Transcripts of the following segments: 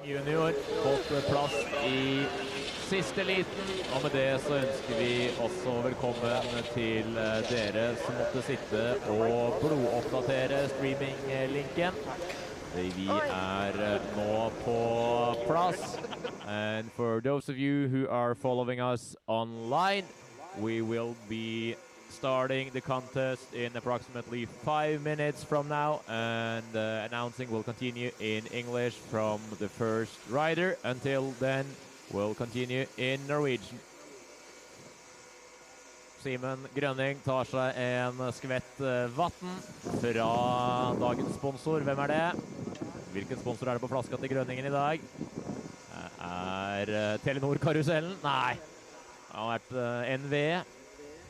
Junior fått plass i siste liten, og med det så ønsker vi også velkommen til dere som måtte sitte og blodoppdatere streaming-linken. Vi nå på plass. And for those of you who are following us online, we will be starting the contest in approximately 5 minutes from now, and announcing will continue in English from the first rider. Until then, we'll continue in Norwegian. Seaman Gan tar seg en skvett vatten fra dagens sponsor. Hvem det? Hvilken sponsor det på flaska til Grønningen i dag? Det Telenor-karusellen? Nei, det har vært NV.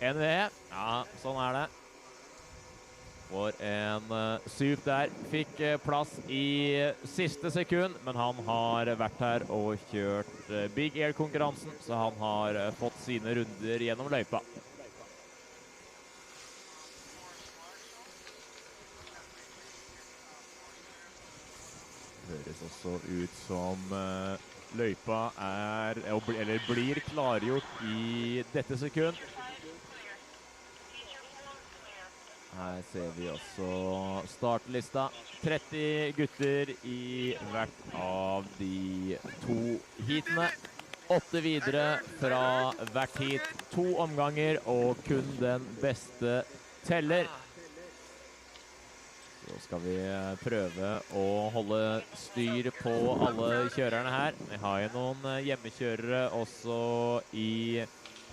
Ja, sånn det. For en sup der. Fikk plass i siste sekund, men han har vært her og kjørt Big Air-konkurransen, så han har fått sine runder gjennom løypa. Høres også ut som løypa eller blir klargjort i dette sekund. Her ser vi også startlista. 30 gutter i hvert av de 2 heatene. 8 videre fra hvert heat. 2 omganger, og kun den beste teller. Så skal vi prøve å holde styr på alle kjørerne her. Vi har jo noen hjemmekjørere også i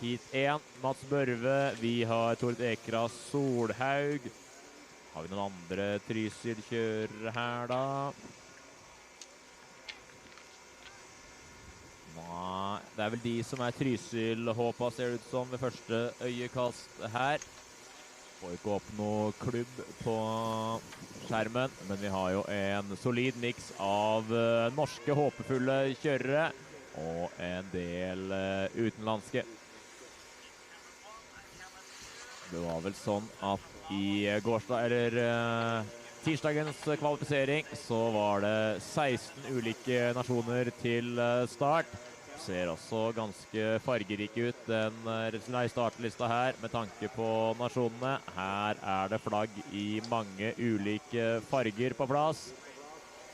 Heat 1, Mats Børve, vi har Tord Ekra Solhaug. Har vi noen andre Trysil-kjørere her da? Nei, det vel de som Trysil-håpa, ser det ut som ved første øyekast her. Får ikke opp noe klubb på skjermen, men vi har jo en solid mix av norske håpefulle kjørere og en del utenlandske. Det var vel sånn at i tirsdagens kvalifisering så var det 16 ulike nasjoner til start. Ser også ganske fargerik ut, den startlista her, med tanke på nasjonene. Her det flagg i mange ulike farger på plass.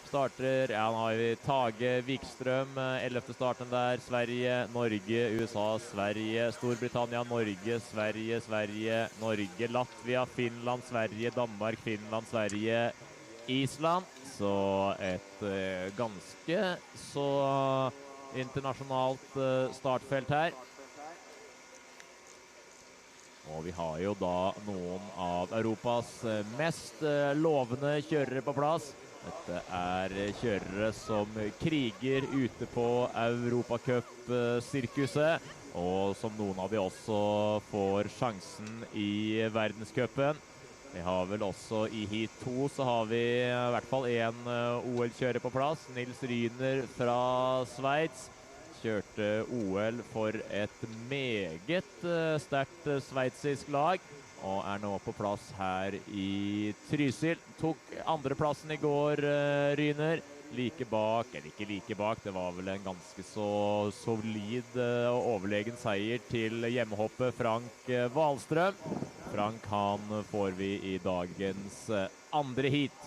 Starter, ja, nå har vi Tage Vickstra, 11. starten der. Sverige, Norge, USA, Sverige, Storbritannia, Norge, Sverige, Norge, Latvia, Finland, Sverige, Danmark, Finland, Sverige, Island. Så et ganske så internasjonalt startfelt her. Og vi har jo da noen av Europas mest lovende kjørere på plass. Dette kjørere som kriger ute på Europacup-sirkuset, og som noen av de også får sjansen i verdenscupen. Vi har vel også i Heat 2 så har vi i hvert fall en OL-kjører på plass. Nils Ryner fra Sveits kjørte OL for et meget sterkt sveitsisk lag, og nå på plass her i Trysil. Tok andreplassen i går, Ryner. Like bak, eller ikke like bak, det var vel en ganske så solid og overlegen seier til hjemmehoppet Frank Wahlstrøm. Frank, han får vi i dagens andre heat.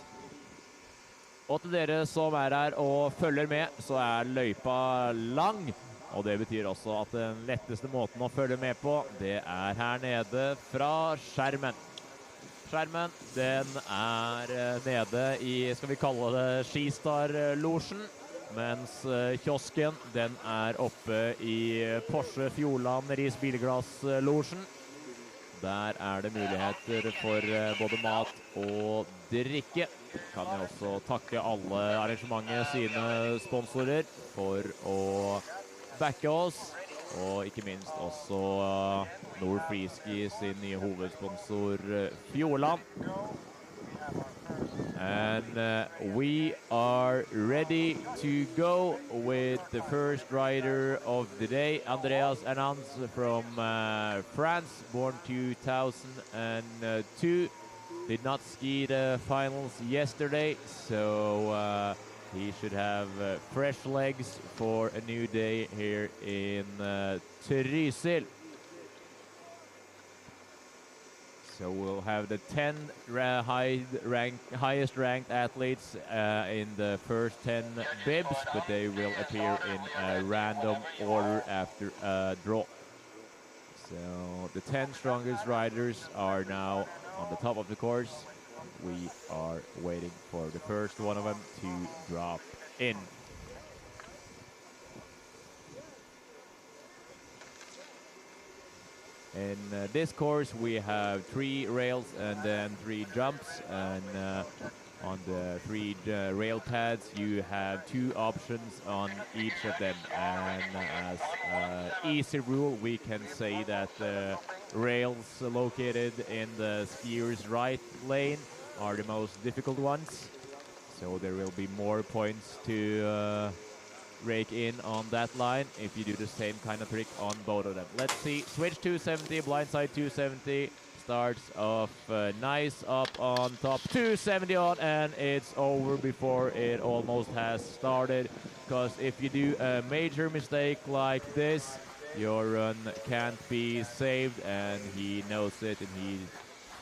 Og til dere som her og følger med, så løypa lang. Og det betyr også at den letteste måten å følge med på, det her nede fra skjermen. Skjermen, den nede i, skal vi kalle det, Skistar-losjen, mens kiosken, den oppe i Porsche Fjordland Ris Bilglass-losjen. Der det muligheter for både mat og drikke. Kan jeg også takke alle arrangementet sine sponsorer for å backe oss, og ikke minst også Freeski sin nye hovedsponsor Fjordland. And we are ready to go with the first rider of the day, Andreas Ans from France, born 2002. Did not ski the finals yesterday, so He should have fresh legs for a new day here in Trysil. So we'll have the 10 highest ranked athletes in the first 10 bibs, but they will appear in a random order after a draw. So the 10 strongest riders are now on the top of the course. We are waiting for the first one of them to drop in. In this course we have 3 rails and then 3 jumps, and on the 3 rail pads you have 2 options on each of them, and as easy rule we can say that the rails located in the skier's right lane are the most difficult ones, so there will be more points to rake in on that line if you do the same kind of trick on both of them. Let's see, switch 270, blindside 270, starts off nice up on top, 270 on, and it's over before it almost has started, because if you do a major mistake like this, your run can't be saved, and he knows it, and he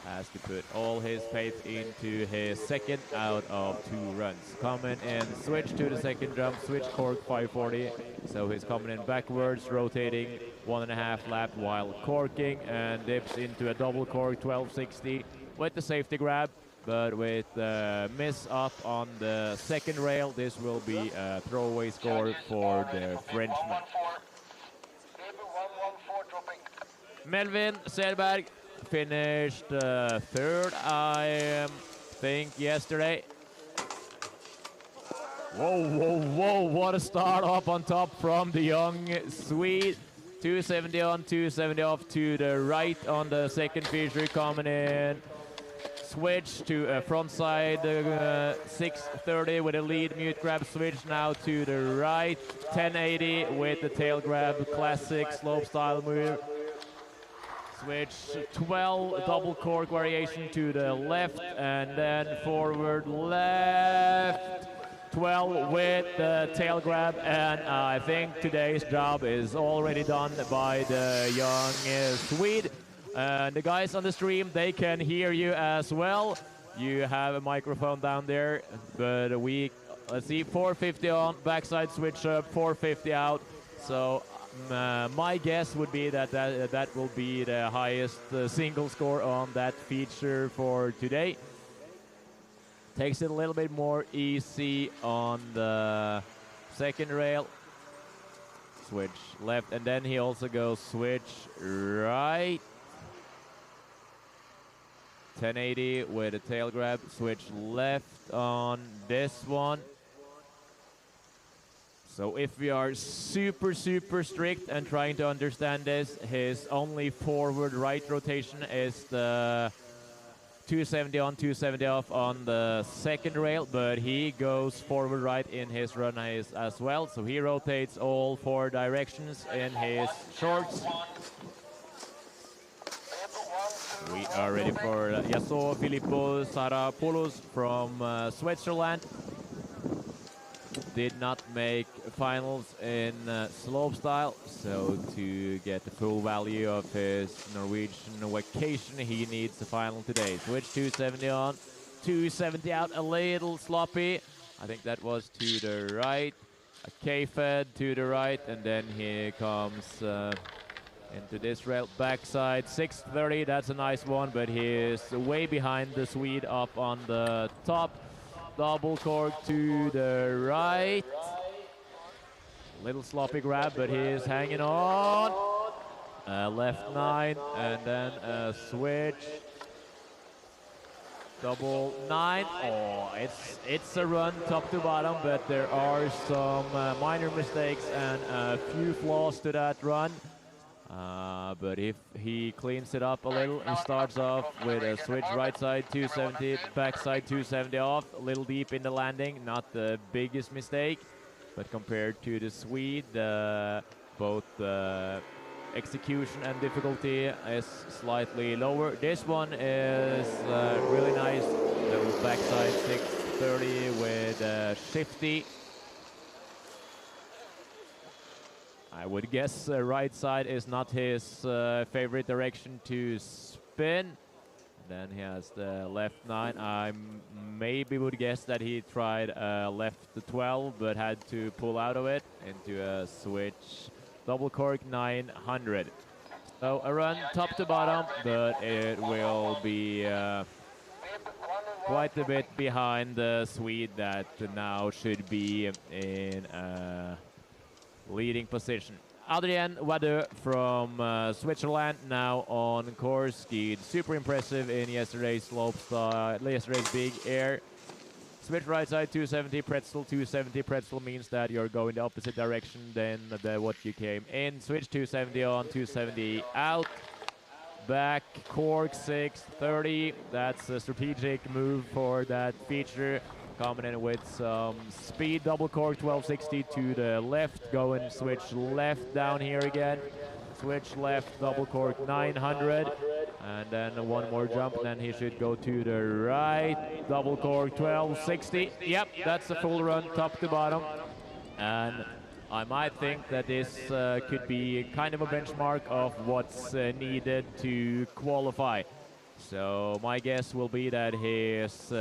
has to put all his faith into his second out of 2 runs. Coming in, switch to the second jump, switch cork 540. So he's coming in backwards, rotating 1.5 lap while corking, and dips into a double cork 1260 with the safety grab. But with the miss up on the second rail, this will be a throwaway score for the Frenchman. Melvin Sbag finished third, I think, yesterday. Whoa, whoa, whoa, what a start up on top from the young Swede. 270 on, 270 off to the right on the second feature, coming in. Switch to a front side 630 with a lead mute grab, switch now to the right, 1080 with the tail grab, classic slopestyle move. Switch 12 double cork variation to the left, and then forward left 12 with the tail grab, and I think today's job is already done by the young Swede. And the guys on the stream, they can hear you as well. You have a microphone down there, but let's see, 450 on, backside switch up, 450 out. So my guess would be that that will be the highest single score on that feature for today. Takes it a little bit more easy on the second rail. Switch left, and then he also goes switch right. 1080 with a tail grab, switch left on this one. So if we are super strict and trying to understand this, his only forward right rotation is the 270 on, 270 off on the second rail, but he goes forward right in his run as well. So he rotates all 4 directions in his shorts. We are ready for Yaso Filipo Sulus from Switzerland. Did not make finals in slopestyle, so to get the full value of his Norwegian vacation, he needs the final today. Switch 270 on, 270 out, a little sloppy. I think that was to the right. A K-fed to the right, and then here comes into this rail, backside 630. That's a nice one, but he is way behind the Swede up on the top. Double cork to the right. Little sloppy grab, but he is hanging on. Left 9, and then a switch. Double 9. Oh, it's a run top to bottom, but there are some minor mistakes and a few flaws to that run. But if he cleans it up a little, he starts off with a switch right side 270, back side 270 off, a little deep in the landing, not the biggest mistake, but compared to the Swede, both execution and difficulty is slightly lower. This one is really nice, little backside 230 with shifty. I would guess right side is not his favorite direction to spin. Then he has the left 9. I maybe would guess that he tried left 12, but had to pull out of it into a switch double cork 900. So a run top to bottom, but it will be quite a bit behind the Swede that now should be in a leading position. Adrian Wadu from Switzerland now on course, skied super impressive in yesterday's slopestyle, yesterday's big air. Switch right side 270 pretzel, 270 pretzel means that you're going the opposite direction than what you came in. Switch 270 on, 270 out. Back cork 630. That's a strategic move for that feature. Coming in with some speed, double cork 1260 to the left. Go and switch left down here again. Switch left, double cork 900. And then one more jump, and then he should go to the right. Double cork 1260. Yep, that's a full run top to bottom. And I might think that this could be kind of a benchmark of what's needed to qualify. So my guess will be that he's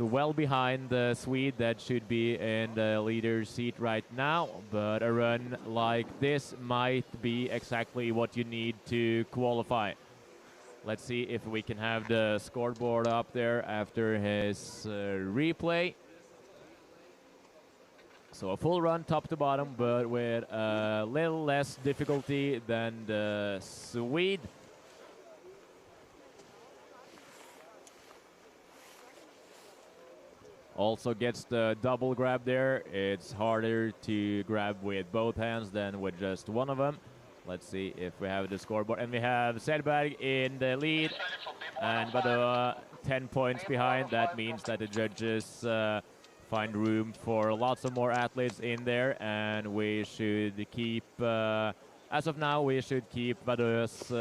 well behind the Swede that should be in the leader's seat right now, but a run like this might be exactly what you need to qualify. Let's see if we can have the scoreboard up there after his replay. So a full run top to bottom, but with a little less difficulty than the Swede. Also gets the double grab there. It's harder to grab with both hands than with just one of them. Let's see if we have the scoreboard. And we have Sbag in the lead and Wadu 10 points behind. That means that the judges find room for lots of more athletes in there, and we should keep, as of now, we should keep Wadu's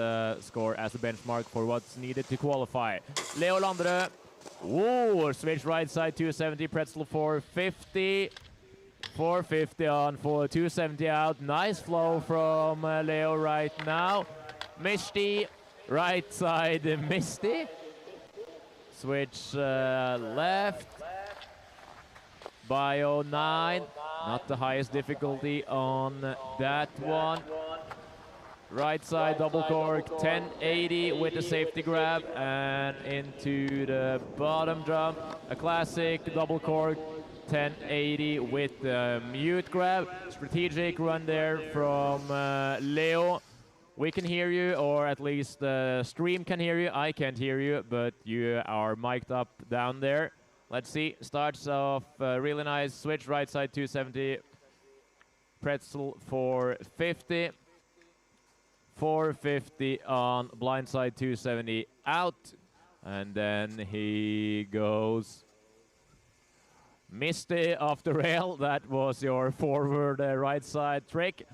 score as a benchmark for what's needed to qualify. Leo Landre. Ooh, switch right side 270 pretzel 450. 450 on for 270 out. Nice flow from Leo right now. Misty, right side Misty. Switch left. Bio 9. Not the highest difficulty on that one. Right side double cork 1080 with the safety grab and into the bottom jump. A classic double cork 1080 with the mute grab. Strategic run there from Leo. We can hear you, or at least the stream can hear you. I can't hear you, but you are mic'd up down there. Let's see. Starts off really nice. Switch right side 270. Pretzel 450. 450 on blind side 270 out. And then he goes Misty off the rail. That was your forward right side trick.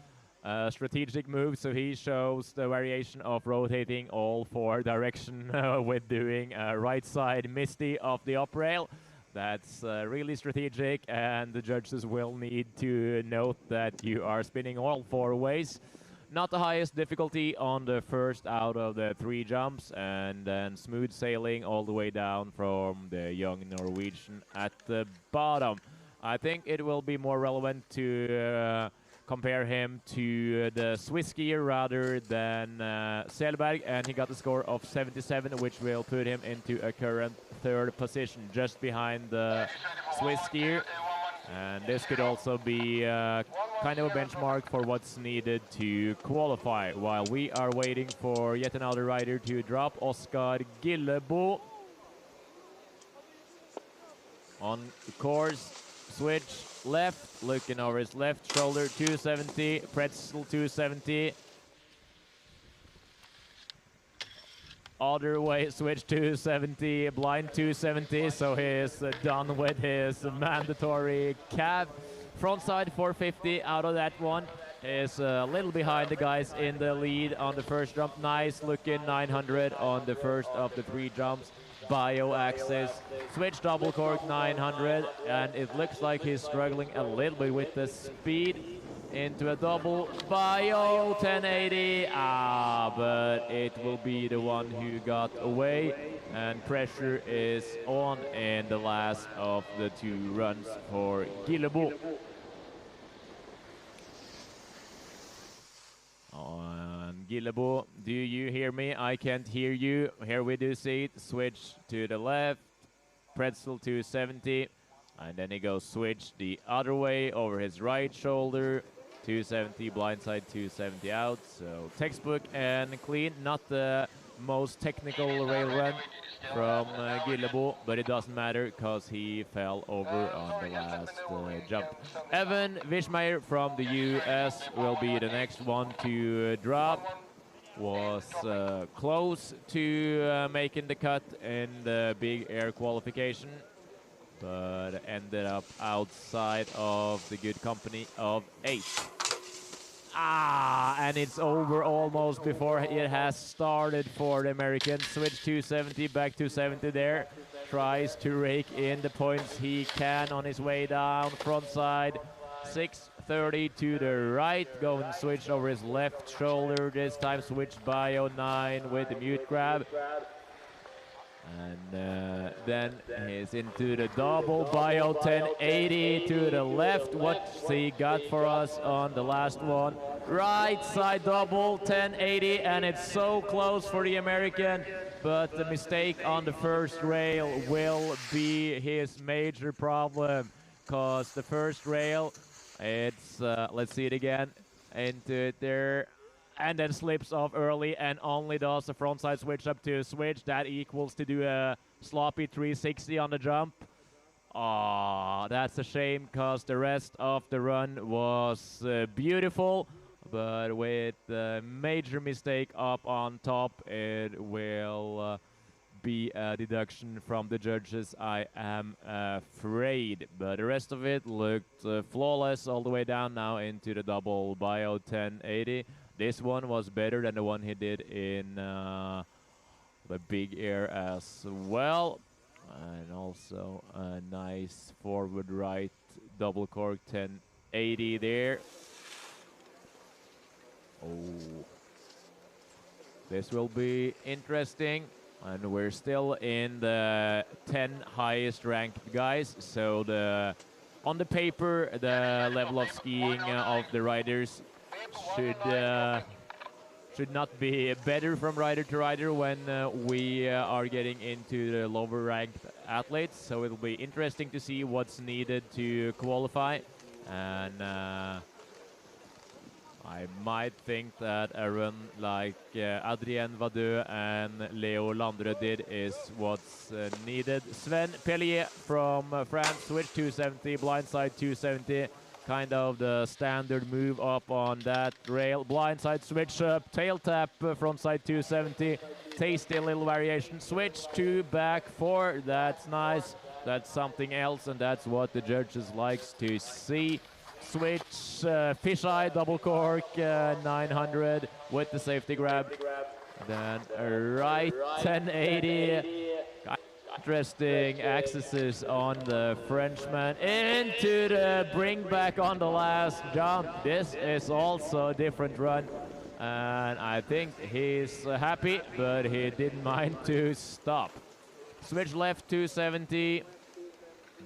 Strategic move, so he shows the variation of rotating all 4 direction with doing right side Misty off the up rail. That's really strategic, and the judges will need to note that you are spinning all 4 ways. Not the highest difficulty on the first out of the 3 jumps, and then smooth sailing all the way down from the young Norwegian at the bottom. I think it will be more relevant to compare him to the Swiss skier rather than Sbag, and he got a score of 77, which will put him into a current 3rd position, just behind the Swiss skier. And this could also be kind of a benchmark for what's needed to qualify. While we are waiting for yet another rider to drop, Oscar Gillebo on the course. Switch left, looking over his left shoulder, 270, pretzel 270. Other way, switch 270, blind 270, so he is done with his mandatory cab. Front side 450 out of that one. Is a little behind the guys in the lead on the first jump. Nice looking 900 on the first of the 3 jumps. bio axis. Switch double cork 900, and it looks like he's struggling a little bit with the speed. Into a double bio 1080, but it will be the one who got away, and pressure is on in the last of the 2 runs for Gilu. And Gilu, do you hear me? I can't hear you. Here we do see it. Switch to the left, Trysil 270, and then he goes switch the other way over his right shoulder. 270 blindside, 270 out. So textbook and clean. Not the most technical rail run from Gilu, but it doesn't matter because he fell over on the last jump. Evan Vishmeer from the US will be the next one to drop. Was close to making the cut in the big air qualification, but ended up outside of the good company of 8. And it's over almost before it has started for the American. Switch 270, back 270 there. Tries to rake in the points he can on his way down. Front side, 630 to the right. Going switch over his left shoulder. This time switch bio 9 with the mute grab. And then he's into the double bio 1080 to the left. What's he got for us on the last one? Right side double 1080, and it's so close for the American, but the mistake on the first rail will be his major problem, because the first rail, it's let's see it again, into it there, and then slips off early and only does a frontside switch up to a switch. That equals to do a sloppy 360 on the jump. That's a shame, because the rest of the run was beautiful, but with a major mistake up on top, it will be a deduction from the judges, I am afraid. But the rest of it looked flawless all the way down now into the double bio 1080. This one was better than the one he did in the big air as well. And also a nice forward right double cork 1080 there. This will be interesting. And we're still in the 10 highest ranked guys. So on the paper, the level of skiing of the riders should not be better from rider to rider when we are getting into the lower ranked athletes. So it'll be interesting to see what's needed to qualify. And I might think that a run like Adrian Wadu and Leo Landre did is what's needed. Sven Pelleier from France, switch 270, blindside 270. Kind of the standard move up on that rail. Blindside switch up, tail tap, frontside 270. Tasty little variation. Switch to back 4. That's nice. That's something else, and that's what the judges likes to see. Switch fisheye double cork 900 with the safety grab. Then a right 1080. Interesting accesses on the Frenchman into the bring back on the last jump. This is also a different run, and I think he's happy, but he didn't mind to stop. Switch left 270,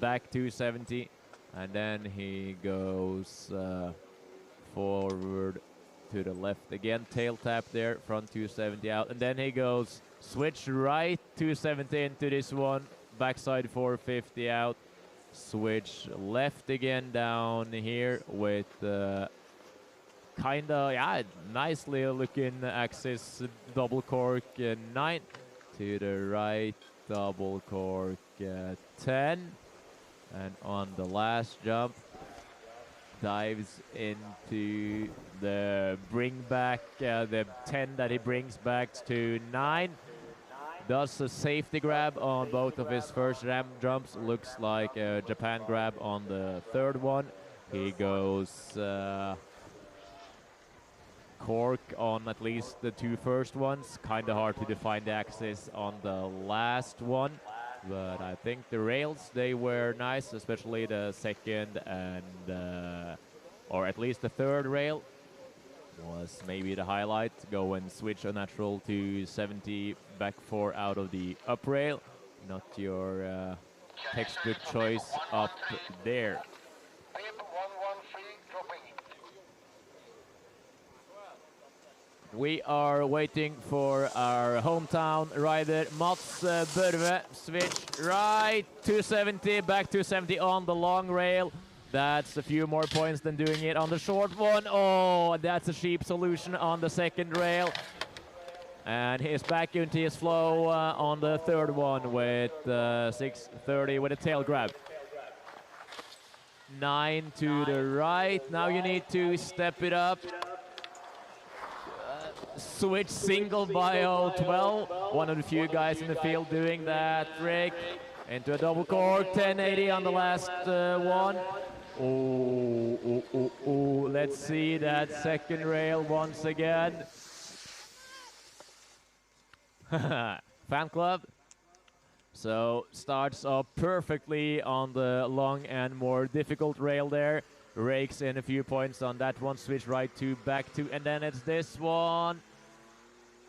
back 270, and then he goes forward to the left again. Tail tap there, front 270 out, and then he goes switch right 270 into this one, backside 450 out. Switch left again down here with kind of, yeah, nicely looking axis double cork 9 to the right double cork 10. And on the last jump, dives into the bring back, the 10 that he brings back to 9. Does a safety grab on both of his first ramp jumps. Looks like a Japan grab on the third one. He goes cork on at least the two first ones. Kind of hard to define the axis on the last one. But I think the rails, they were nice, especially the second and, or at least the third rail was maybe the highlight. Go and switch unnatural to 70 back 4 out of the up rail. Not your textbook choice up there. We are waiting for our hometown rider Mats Børve. Switch right 270, back 270 on the long rail. That's a few more points than doing it on the short one. Oh, that's a cheap solution on the second rail. And he's back into his flow on the third one with 630 with a tail grab. 9 to the right. Now you need to step it up. Switch single bio 12. One of the few guys in the field doing that trick. Into a double cork. 1080 on the last one. Oh, let's see that second rail once again. Fan club. So starts off perfectly on the long and more difficult rail there. Rakes in a few points on that one. Switch right to back to, and then it's this one.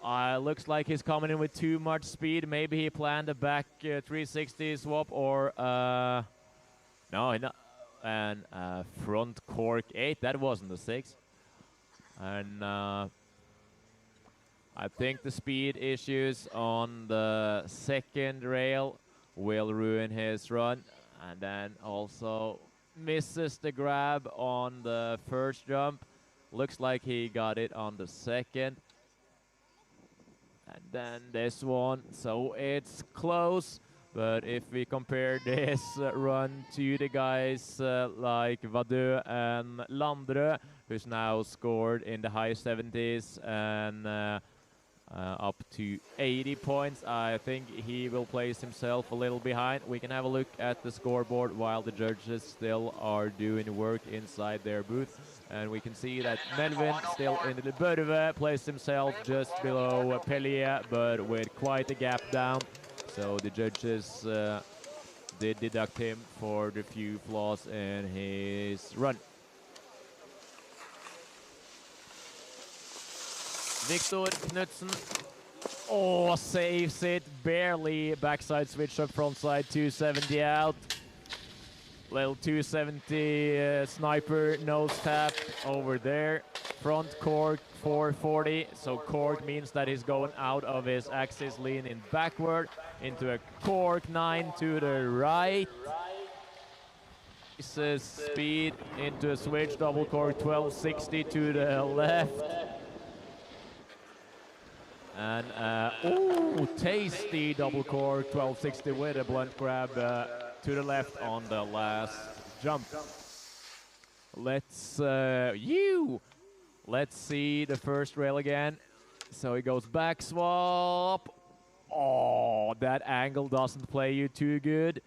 Looks like he's coming in with too much speed. Maybe he planned a back 360 swap or no, and front cork 8. That wasn't the 6. And I think the speed issues on the second rail will ruin his run. And then also misses the grab on the first jump. Looks like he got it on the second. And then this one. So it's close. But if we compare this run to the guys like Wadu and Landrø, who's now scored in the high 70s and up to 80 points, I think he will place himself a little behind. We can have a look at the scoreboard while the judges still are doing work inside their booth. And we can see that Melvin still in the Børve placed himself just below Pelleier, but with quite a gap down. So the judges did deduct him for the few flaws in his run. Victor Nutson, oh, saves it barely. Backside switch up, frontside 270 out. Little 270 sniper nose tap over there. Front cork 440. So cork means that he's going out of his axis, leaning backward into a cork 9 to the right. Speed into a switch, double cork 1260 to the left. And, ooh, tasty double cork 1260 with a blunt grab to the left on the last jump. Let's see the first rail again. So he goes back swap. Oh, that angle doesn't play you too good.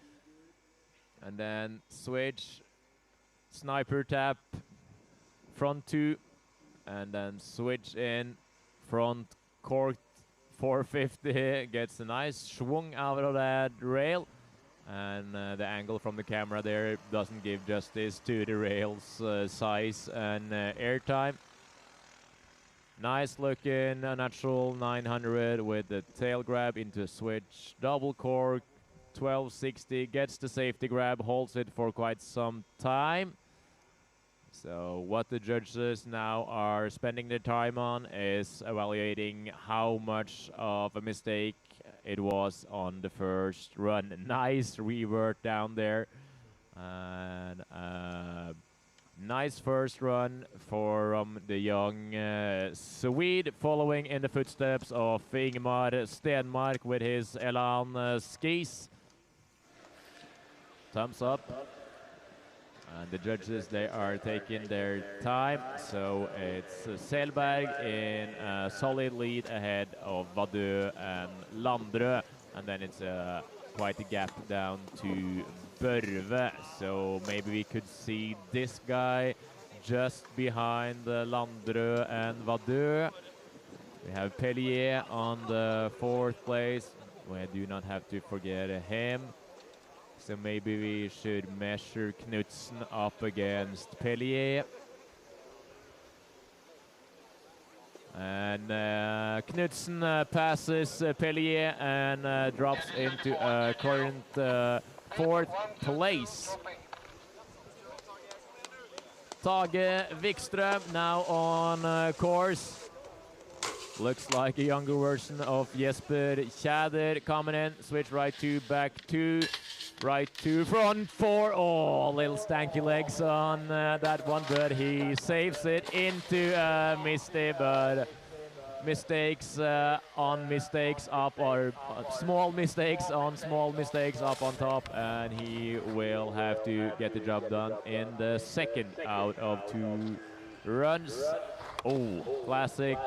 And then switch, sniper tap, front 2, and then switch in, front cork 450, gets a nice schwung out of that rail. And the angle from the camera there doesn't give justice to the rail's size and airtime. Nice looking natural 900 with the tail grab into switch, double cork 1260, gets the safety grab, holds it for quite some time. So what the judges now are spending their time on is evaluating how much of a mistake it was on the first run. Nice revert down there. And nice first run for the young Swede, following in the footsteps of Ingemar Stenmark with his Elan skis. Thumbs up. And the judges, they are taking their time. So it's Selberg in a solid lead ahead of Wadu and Landrø. And then it's quite a gap down to Børve. So maybe we could see this guy just behind Landrø and Wadu. We have Pelleier on the 4th place. We do not have to forget him. So maybe we should measure Nutson up against Pelleier. And Nutson passes Pelleier and drops into current 4th place. Tage Vickstra now on course. Looks like a younger version of Jesper Tjäder coming in. Switch right 2, back 2, right 2, front 4. Oh, little stanky legs on that one, but he saves it into Misty, but mistakes on mistakes up, or small mistakes on small mistakes up on top, and he will have to get the job done in the 2nd out of 2 runs. Oh, classic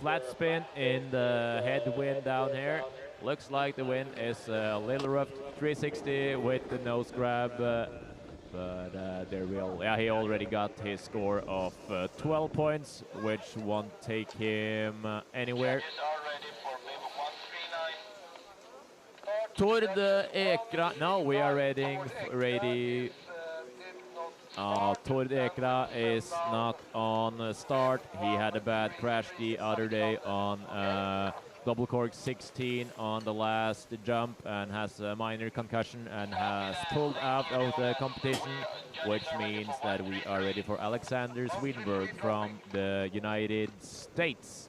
flat spin in the headwind down here. Looks like the wind is a little rough. 360 with the nose grab, but there will. Yeah, he already got his score of 12 points, which won't take him anywhere. Tord Ekra. No, we are ready. Tord Ekra is not on start. He had a bad crash the other day on double cork 16 on the last jump and has a minor concussion and has pulled out of the competition, which means that we are ready for Alexander Swedenborg from the United States.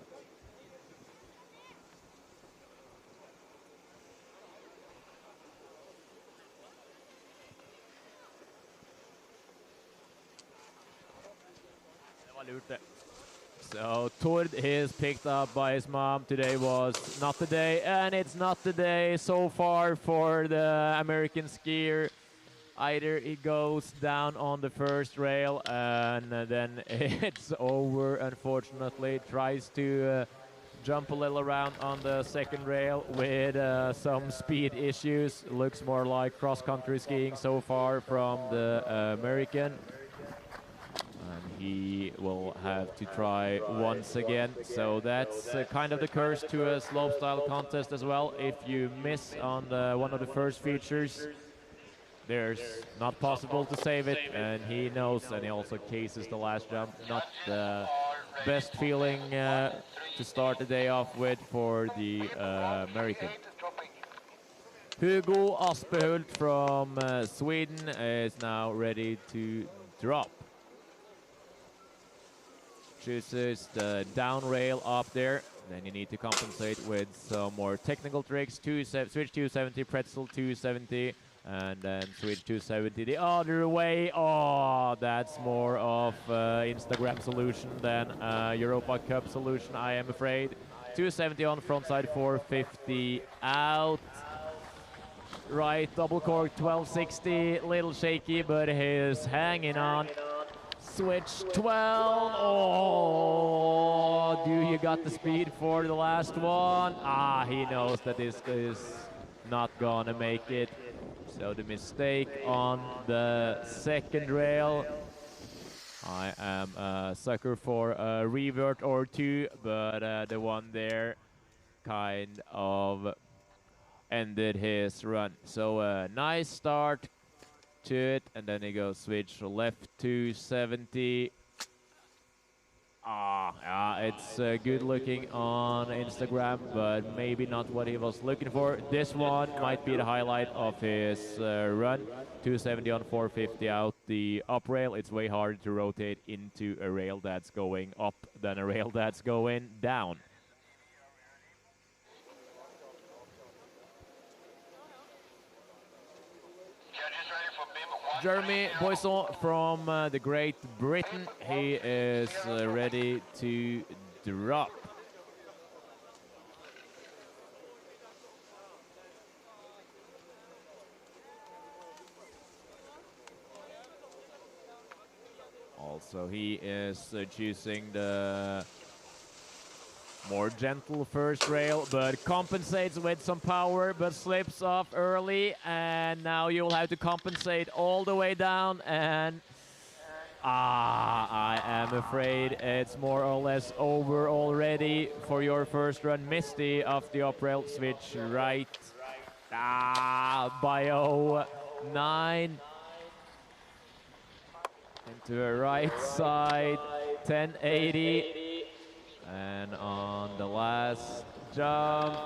So Tord is picked up by his mom. Today was not the day, and it's not the day so far for the American skier. Either he goes down on the first rail and then it's over, unfortunately. Tries to jump a little around on the 2nd rail with some speed issues. Looks more like cross-country skiing so far from the American. And he will have to try once again. So that's kind of the curse to a slopestyle contest as well. If you miss on one of the first features, there's not possible to save it. And he knows, and he also cases the last jump. Not the best feeling to start the day off with for the American. Hugo Oper from Sweden is now ready to drop. Chooses the down rail up there. Then you need to compensate with some more technical tricks. Switch 270, pretzel 270, and then switch 270 the other way. Oh, that's more of Instagram solution than Europa Cup solution, I am afraid. 270 on frontside, 450 out. Right, double cork 1260, little shaky, but he's hanging on. Switch 12. Oh, do you got the speed for the last one? Ah, he knows that this is not gonna make it. So the mistake on the 2nd rail. I am a sucker for a revert or two, but the one there kind of ended his run. So a nice start to it, and then he goes switch left 270. It's good looking on Instagram, but maybe not what he was looking for. This one might be the highlight of his run. 270 on 450 out the up rail. It's way harder to rotate into a rail that's going up than a rail that's going down. Jeremy Boisson from the Great Britain. He is ready to drop. Also, he is choosing the more gentle first rail, but compensates with some power, but slips off early, and now you'll have to compensate all the way down, and I am afraid it's more or less over already for your first run. Misty off the up rail, switch right. Bio 9 into a right side, 1080. And on the last jump,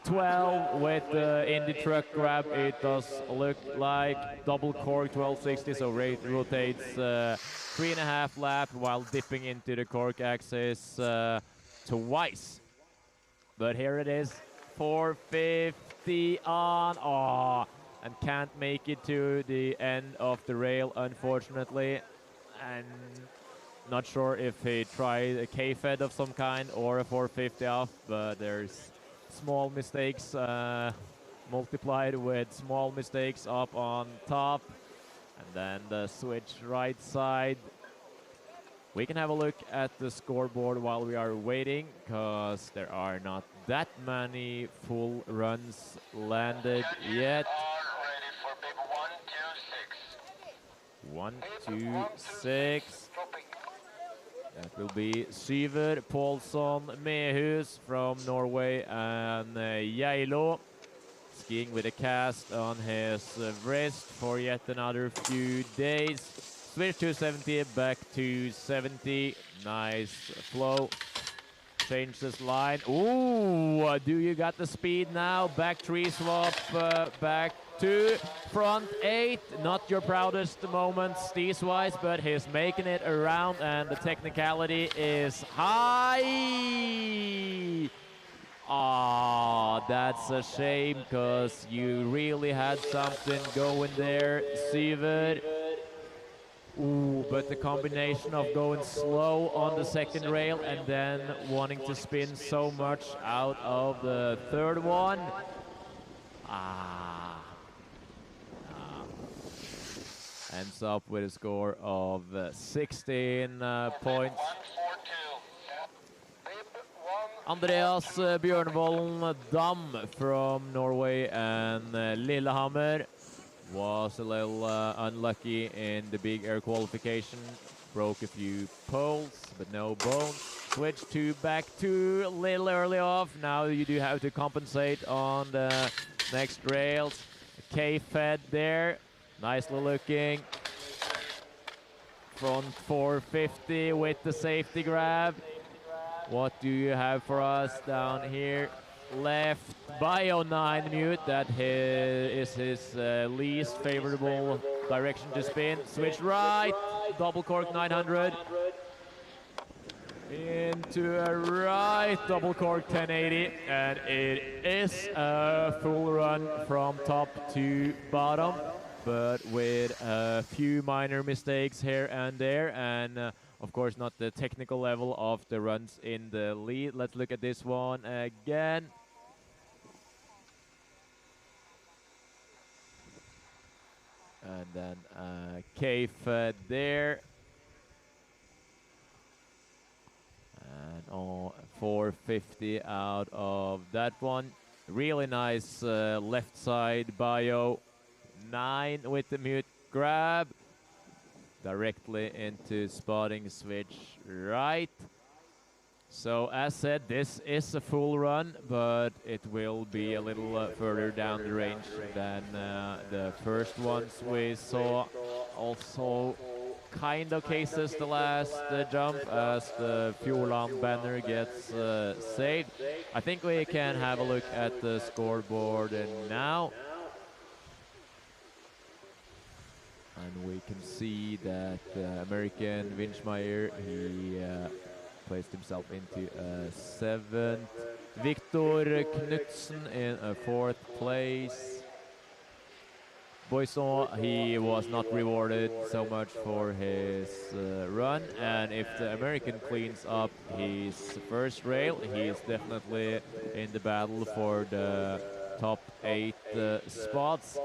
12 with the Indy truck grab. It does look like double cork 1260, so rate rotates 3.5 laps while dipping into the cork axis twice. But here it is, 450 on, and can't make it to the end of the rail, unfortunately. And not sure if he tried a K-fed of some kind or a 450 off, but there's small mistakes multiplied with small mistakes up on top. And then the switch right side. We can have a look at the scoreboard while we are waiting, because there are not that many full runs landed yet. 1, 2, 6. That will be Shiver Paulson Mayus from Norway, and Gilu skiing with a cast on his wrist for yet another few days. Switch to 70, back to 70. Nice flow. Changes line. Ooh, do you got the speed now? Back 3 swap, back 2, front 8. Not your proudest moment steez-wise, but he's making it around, and the technicality is high. That's a shame, because you really had something going there, Sivert. Ooh, but the combination of going slow on the second rail and then wanting to spin so much out of the third one. Ends up with a score of 16 points. Andreas Bjørnvolden Dam from Norway and Lillehammer was a little unlucky in the big air qualification. Broke a few poles, but no bones. Switch to back 2, a little early off. Now you do have to compensate on the next rails. K-fed there. Nicely looking. Front 450 with the safety grab. What do you have for us down here? Left bio 9 mute. That is his least favorable direction to spin. Switch right. Double cork 900. Into a right. Double cork 1080. And it is a full run from top to bottom, but with a few minor mistakes here and there, and of course not the technical level of the runs in the lead. Let's look at this one again. And then K-fed there. And 450 out of that one. Really nice left side bio 9 with the mute grab. Directly into spotting switch right. So as said, this is a full run, but it will be a little further down the range than the first ones we saw. Also kind of cases the last jump as the Fjordland banner gets saved. I think we can have a look at the scoreboard now. And we can see that American Vishmeer, he placed himself into 7th. Victor Nutson in 4th place. Boisson, he was not rewarded so much for his run, and if the American cleans up his first rail, he is definitely in the battle for the top 8 spots.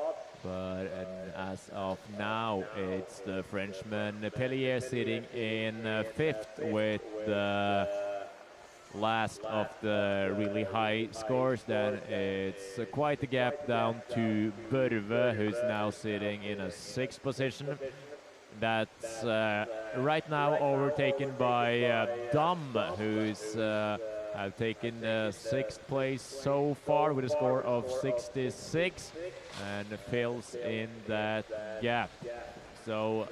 But as of now, it's the Frenchman Pelleier sitting in 5th with the last of the really high scores. Then it's quite a gap down to Børve, who's now sitting in a 6th position. That's right now overtaken by Dom, who's have taken 6th place so far with a score of 66 and fills in that gap. So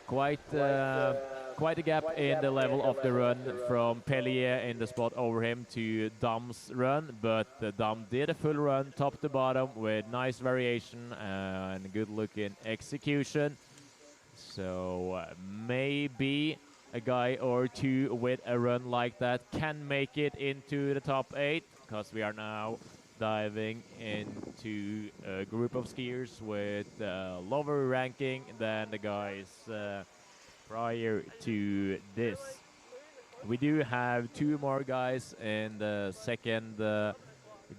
quite a gap in the level of the run from Pelleier in the spot over him to Dom's run, but Dom did a full run top to bottom with nice variation and good looking execution. So maybe a guy or two with a run like that can make it into the top 8, because we are now diving into a group of skiers with lower ranking than the guys prior to this. We do have 2 more guys in the second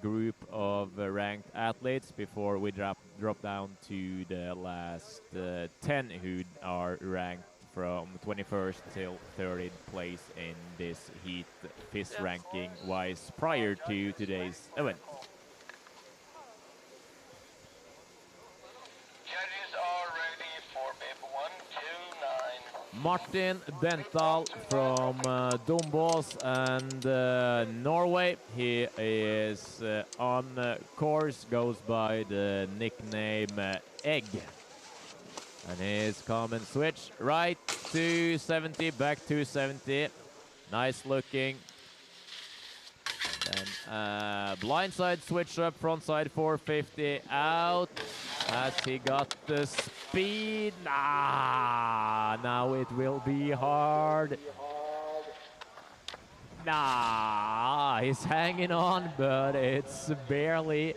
group of ranked athletes before we drop down to the last 10 who are ranked from 21st till 30th place in this heat, FIS ranking wise, prior to today's event. Martin Bental from Dombås and Norway. He is on course, goes by the nickname Egg. And his common switch right to 70, back to 70. Nice looking. Then blindside switch up, frontside 450 out. As he got the speed. Now it will be hard. He's hanging on, but it's barely.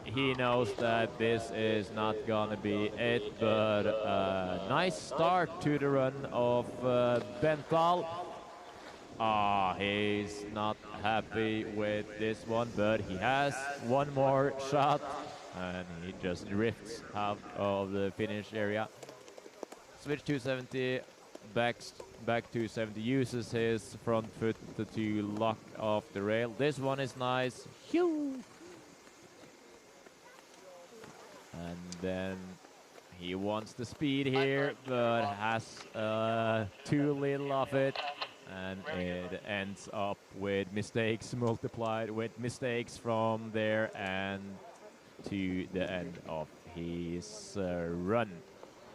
He knows that this is not gonna be it, but nice start to the run of Bental. He's not happy with this one, but he has one more shot. And he just drifts out of the finish area. Switch 270, back 270, uses his front foot to lock off the rail. This one is nice. And then he wants the speed here, but has too little of it. And it ends up with mistakes multiplied with mistakes from there and to the end of his run.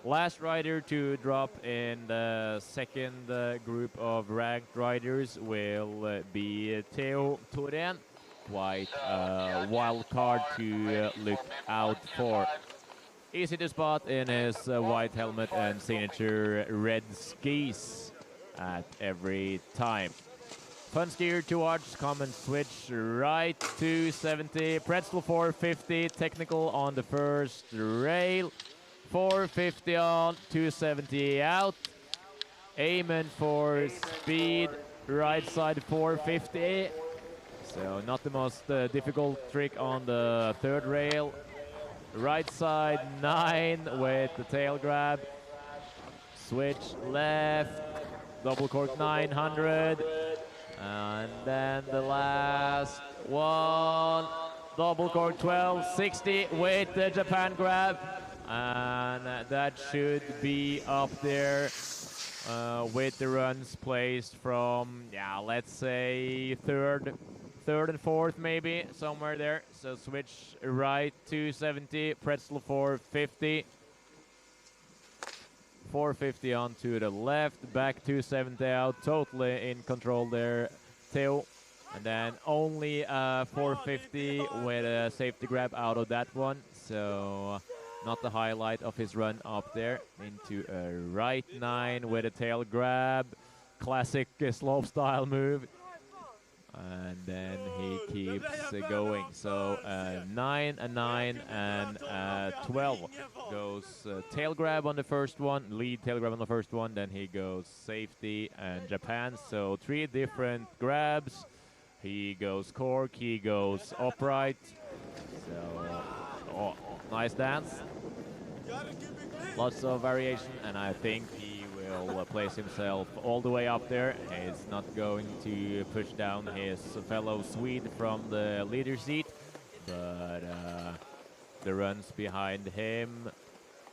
Last rider to drop in the second group of ranked riders will be Teo Toen. Quite a wild card to look out for. Easy to spot in his white helmet and signature red skis at every time. Fun skier to watch, common switch right to 70, pretzel 450, technical on the first rail, 450 on, 270 out, aiming for speed, right side 450, so not the most difficult trick on the third rail, right side 9 with the tail grab, switch left, double cork 900, and then the last one, double cork 1260 with the Japan grab, and that should be up there with the runs placed from, let's say third and fourth maybe, somewhere there. So switch right 270, pretzel 450. 450 on to the left, back 270 out, totally in control there, Teo. And then only 450 with a safety grab out of that one, so not the highlight of his run up there. Into a right 9 with a tail grab, classic slopestyle move. And then he keeps going. So 9, a 9, and 12 goes tail grab on the first one, lead tail grab on the first one, then he goes safety and Japan. So 3 different grabs. He goes cork, he goes upright. So nice dance. Lots of variation, and I think he will place himself all the way up there. He's not going to push down his fellow Swede from the leader seat, but the runs behind him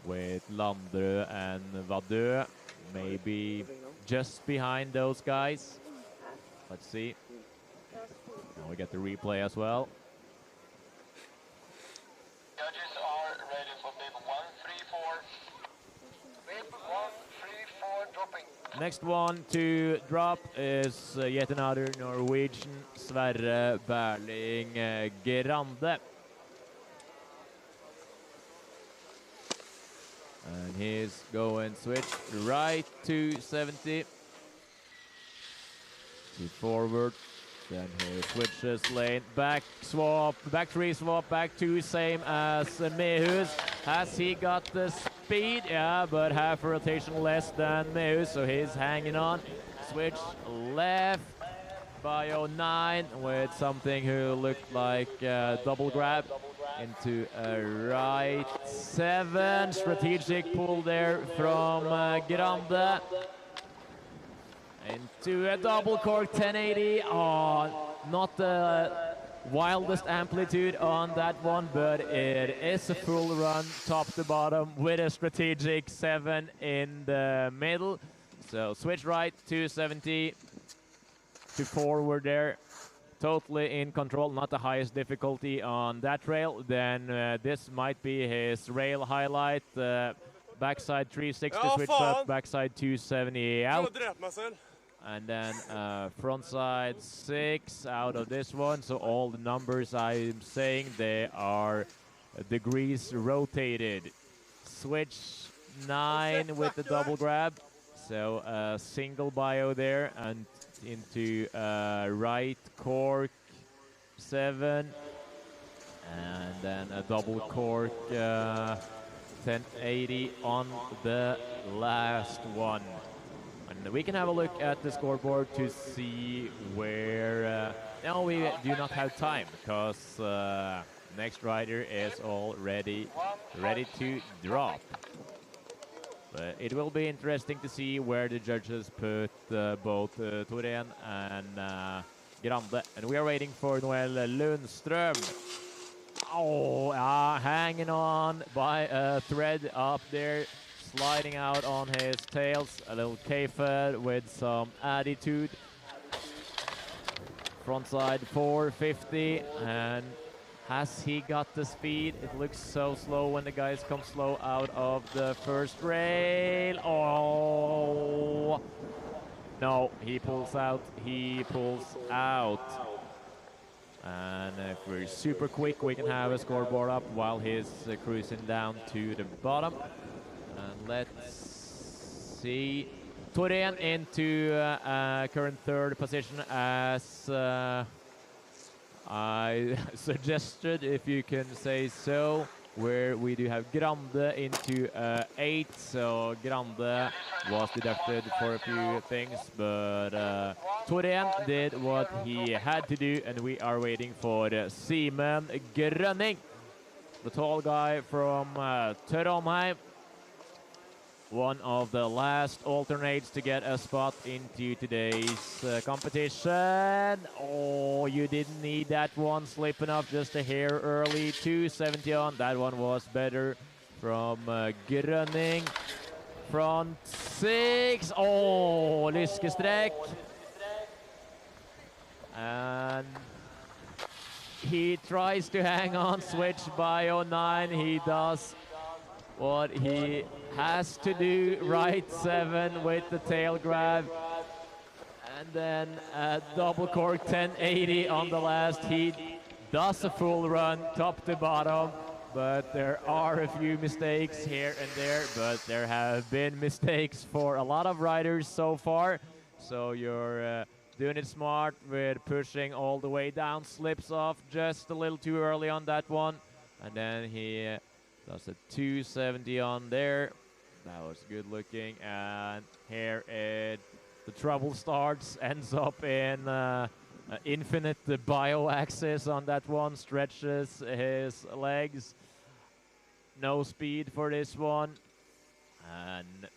with Landrø and Wadu, maybe just behind those guys. Let's see. Now we get the replay as well. Judges are ready for bib 134. Bib 134 dropping. Next one to drop is yet another Norwegian, Sverre Berling Grande. And he's going switch right to 70. To forward. Then he switches lane, back swap, back 3 swap, back 2, same as Mayus. Has he got the speed? Yeah, but half a rotation less than Mayus, so he's hanging on. Switch left by 09 with something who looked like double grab into a right 7. Strategic pull there from Grande. Into a double cork 1080. Oh, not the wildest amplitude on that one, but it is a full run top to bottom with a strategic 7 in the middle. So switch right to 70 to forward there. Totally in control, not the highest difficulty on that rail. Then this might be his rail highlight. Backside 360 switch up, backside 270 out. And then frontside 6 out of this one. So all the numbers I'm saying, they are degrees rotated. Switch 9 with the double grab. So a single bio there and into right cork 7. And then a double cork 1080 on the last one. And we can have a look at the scoreboard to see where... no, we do not have time because next rider is already ready to drop. But it will be interesting to see where the judges put both Toen and Grande. And we are waiting for Noel Lunrom. Oh, hanging on by a thread up there. Sliding out on his tails, a little K-fed with some attitude. Frontside 450, and has he got the speed? It looks so slow when the guys come slow out of the first rail. Oh! No, he pulls out, he pulls out. And if we're super quick, we can have a scoreboard up while he's cruising down to the bottom. And let's see. Toen into current 3rd position as I suggested, if you can say so, where we do have Grande into 8. So Grande was deducted for a few things, but Toen did what he had to do, and we are waiting for Seaman Gan, the tall guy from Trondheim. One of the last alternates to get a spot into today's competition. Oh, you didn't need that one. Slipping up just a hair early. 270 on. That one was better from Grønning. Front 6. Oh, Lyskestrek. And he tries to hang on. Switch by 09. He does what he has to do, right 7 with the tail grab. And then a double cork 1080 on the last heat. Does a full run, top to bottom. But there are a few mistakes here and there, but there have been mistakes for a lot of riders so far. So you're doing it smart with pushing all the way down. Slips off just a little too early on that one. And then he does a 270 on there. That was good looking. And here the trouble starts. Ends up in infinite bio axis on that one. Stretches his legs. No speed for this one. And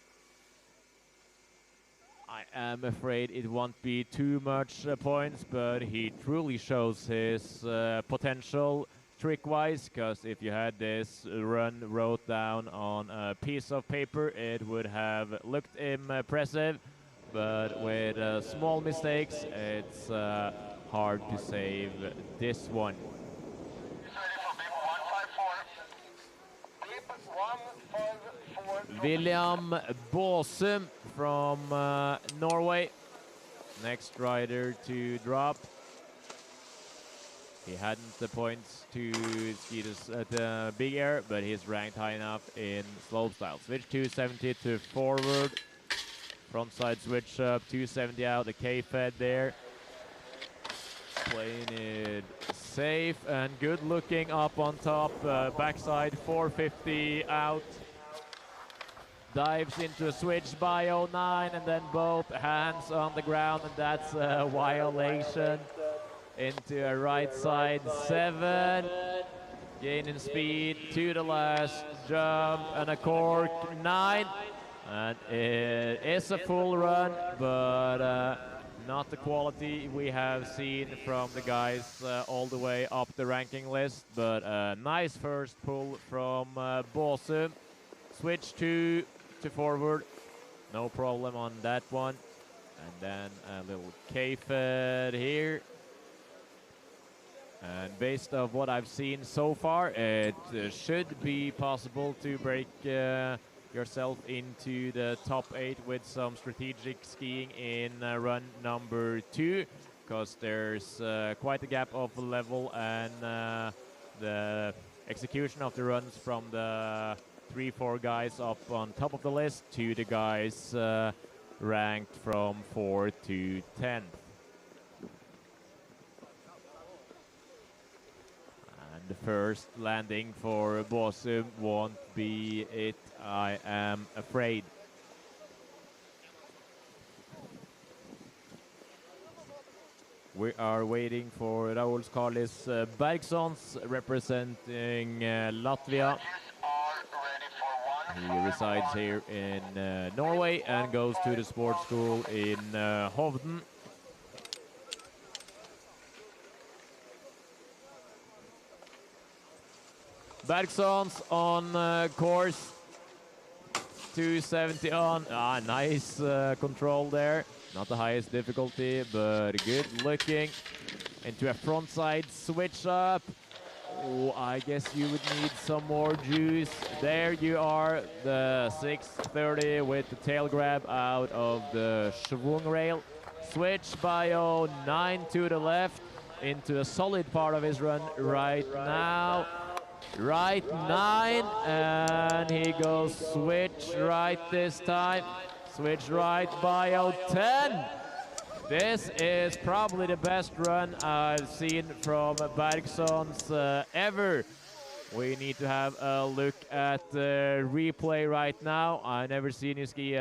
I am afraid it won't be too much points, but he truly shows his potential. trick-wise, because if you had this run wrote down on a piece of paper, it would have looked impressive. But with small mistakes, it's hard to save this one. William Båsum from Norway, next rider to drop. He hadn't the points to ski this at the big air, but he's ranked high enough in slopestyle. Switch 270 to forward. Frontside switch up, 270 out, the K-fed there. Playing it safe and good looking up on top. Backside 450 out. Dives into a switch by 09 and then both hands on the ground, and that's a violation. Into a right side 7. Gaining speed to the last jump and a cork 9. And it is a full run, but not the quality we have seen from the guys all the way up the ranking list. But a nice first pull from Båsum. Switch to forward, no problem on that one. And then a little K-fed here. And based on what I've seen so far, it should be possible to break yourself into the top 8 with some strategic skiing in run number 2, because there's quite a gap of level, and the execution of the runs from the 3-4 guys up on top of the list to the guys ranked from 4th to 10th. And the first landing for Båsum won't be it, I am afraid. We are waiting for Raul Cares Bson representing Latvia. He resides here in Norway and goes to the sports school in Hovden. Bergsons on course, 270 on. Nice control there. Not the highest difficulty, but good looking. Into a frontside switch up. Oh, I guess you would need some more juice. There you are, the 630 with the tail grab out of the schwung rail. Switch by 09 to the left into a solid part of his run right now. Right 9, and he goes switch right this time. Switch right by 10. This is probably the best run I've seen from Bergsons ever. We need to have a look at the replay right now. I've never seen you ski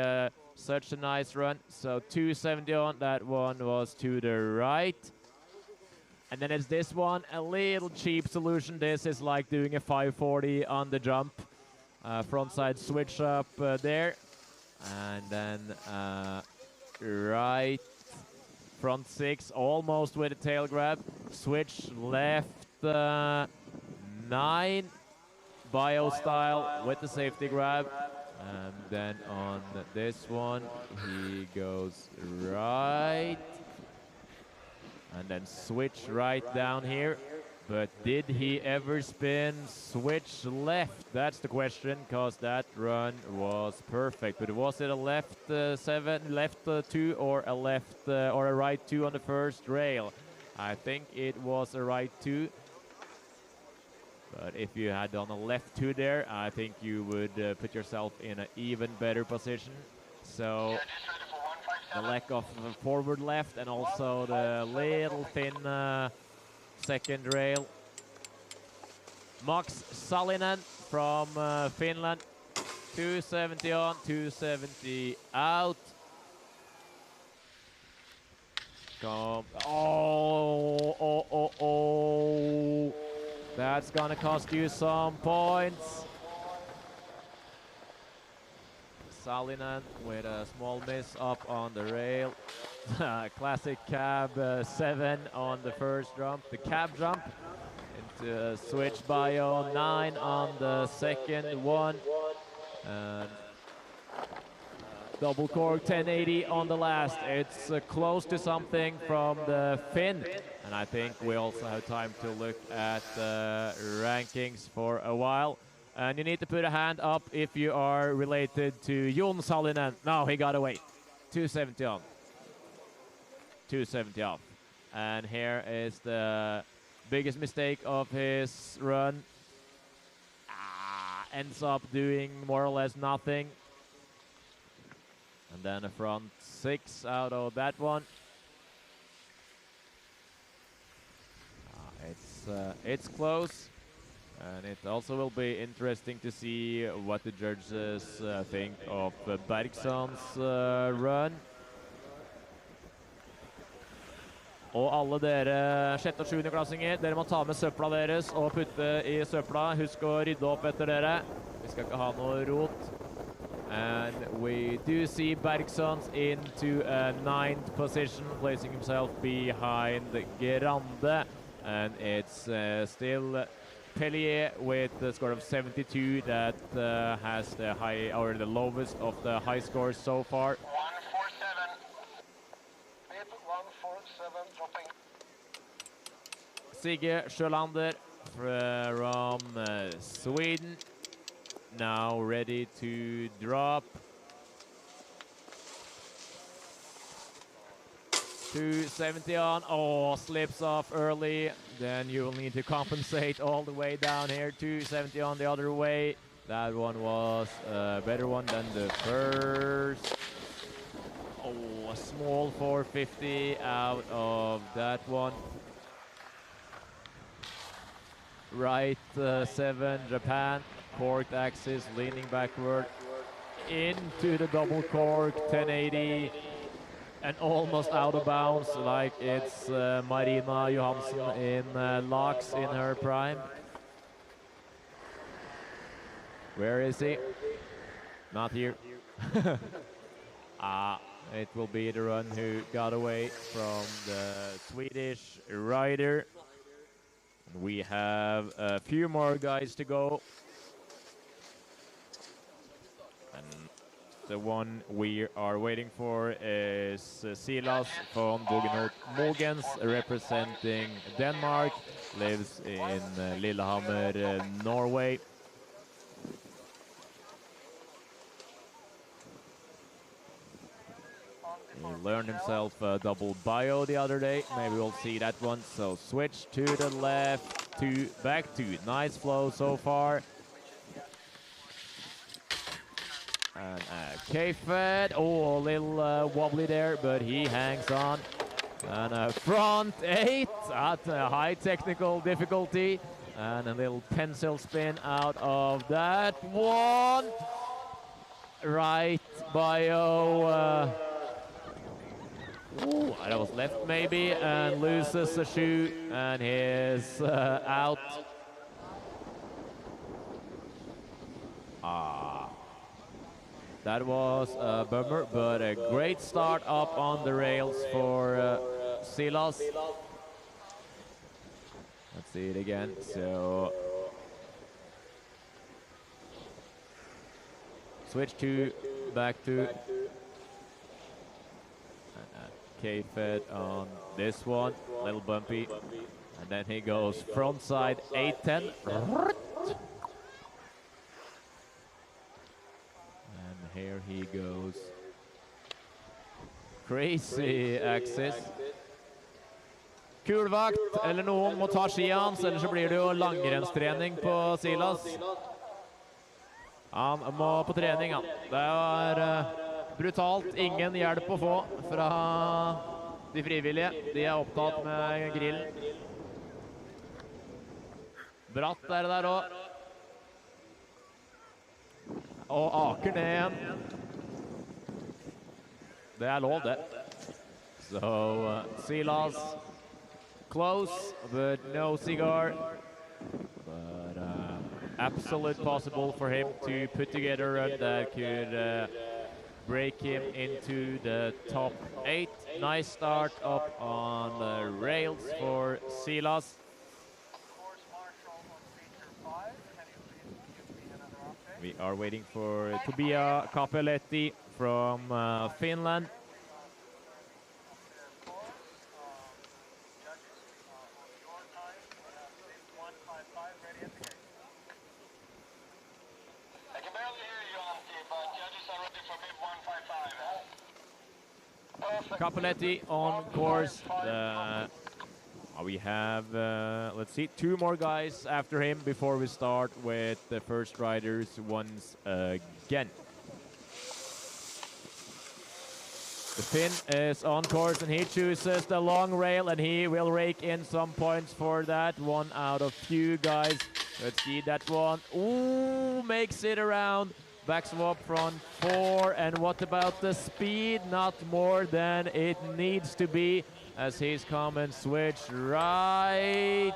such a nice run. So 270 on, that one was to the right. And then it's this one, a little cheap solution. This is like doing a 540 on the jump. Frontside switch up there. And then right front 6, almost with a tail grab. Switch left 9, bio style with the safety grab. And then on this one, he goes right. And then switch right down here. But did he ever spin switch left? That's the question, because that run was perfect. But was it a left 7, left 2, or a left or a right 2 on the first rail? I think it was a right 2. But if you had done a left 2 there, I think you would put yourself in an even better position. So the lack of forward left and also the little thin second rail. Max Salinen from Finland, 270 on, 270 out. Come. Oh. That's gonna cost you some points. Salinen with a small miss up on the rail. Classic cab 7 on the first jump. The cab jump switch bio 9 on the second one. And double cork 1080 on the last. It's close to something from the Finn. And I think we also have time to look at the rankings for a while. And you need to put a hand up if you are related to Jon Salinen. No, he got away. 270 on. 270 off. And here is the biggest mistake of his run. Ends up doing more or less nothing. And then a front 6 out of that one. It's close. And it also will be interesting to see what the judges think of Bergsons run. Og alle dere 6. og 7. klassinger, dere må ta med søpla deres og putte i søpla. Husk å rydde opp etter dere. Vi skal ikke ha noe rot. And we do see Bergsons into a 9th position, placing himself behind Grande. And it's still Pelleier with the score of 72 that has the high or the lowest of the high scores so far. 147. Bib 147 dropping. Sigge Sjölander from Sweden, now ready to drop. 270 on. Oh, slips off early. Then you will need to compensate all the way down here. 270 on the other way. That one was a better one than the first. Oh, a small 450 out of that one. Right 7, Japan. Corked axis, leaning backward. Into the double cork, 1080. And almost out of bounds, like it's Marina Johansson in locks in her prime. Where is he? Not here. It will be the run who got away from the Swedish rider. We have a few more guys to go. And the one we are waiting for is Silas von Bogenholt Mogens, representing Denmark, lives in Lillehammer, Norway. He learned himself a double bio the other day. Maybe we'll see that one. So switch to the left, back two. Nice flow so far. And K-Fed, oh, a little wobbly there, but he hangs on. And a front 8 at a high technical difficulty. And a little pencil spin out of that one. Right bio. Ooh, that was left maybe, and loses a shoe, and he's out. That was a bummer, but a great start up on the rails for Silas. Let's see it again. So switch to back to K-Fed on this one, little bumpy, and then he goes front side 810. Here he goes. Crazy axis. Kulvakt, eller noen må ta ski hans, eller så blir det jo langrennstrening på Silas. Han må på trening, han. Det var brutalt, ingen hjelp å få fra de frivillige. De er opptatt med grillen. Bratt er det der også. Og aker ned igjen. Det er lov, det. So, Silas, close, but no cigar. But absolute possible for him to put together a run that could break him into the top 8. Nice start up on the rails for Silas. Course mark We are waiting for Tobia Capi from Finland. Capi on course. We have, let's see, 2 more guys after him before we start with the first riders once again. The Finn is on course and he chooses the long rail and he will rake in some points for that. 1 out of few guys. Let's see that one. Ooh, makes it around. Back swap front 4. And what about the speed? Not more than it needs to be as he's come and switch right.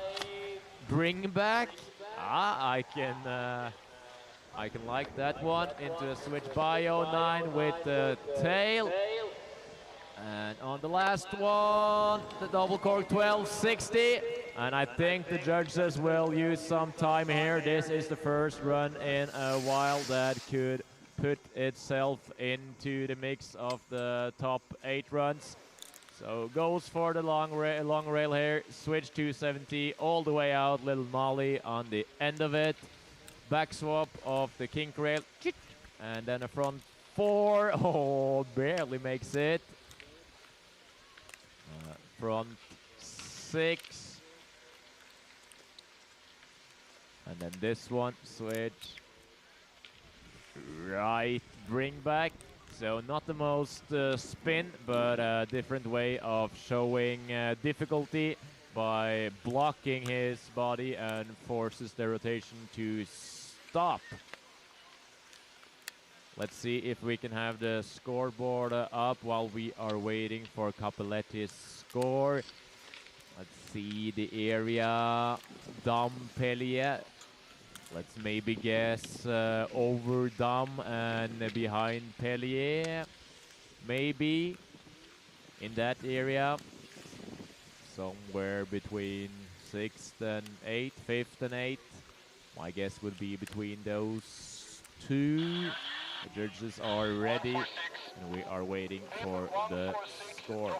Bring back. I can like that one into a switch bio 9 with the tail. And on the last one, the double cork 1260. And I think the judges will use some time here. This is the first run in a while that could put itself into the mix of the top 8 runs. So goes for the long rail here. Switch 270 all the way out. Little nollie on the end of it. Back swap of the kink rail. And then a front 4. Oh, barely makes it. Front 6. And then this one, switch. Right, bring back. So not the most spin, but a different way of showing difficulty by blocking his body and forces the rotation to stop. Let's see if we can have the scoreboard up while we are waiting for Capi's score. Let's see the area. Dam Pelleier. Let's maybe guess over Dam and behind Pelleier. Maybe in that area. Somewhere between 6th and 8th, 5th and 8th. My guess would be between those 2. The judges are ready, and we are waiting for the score.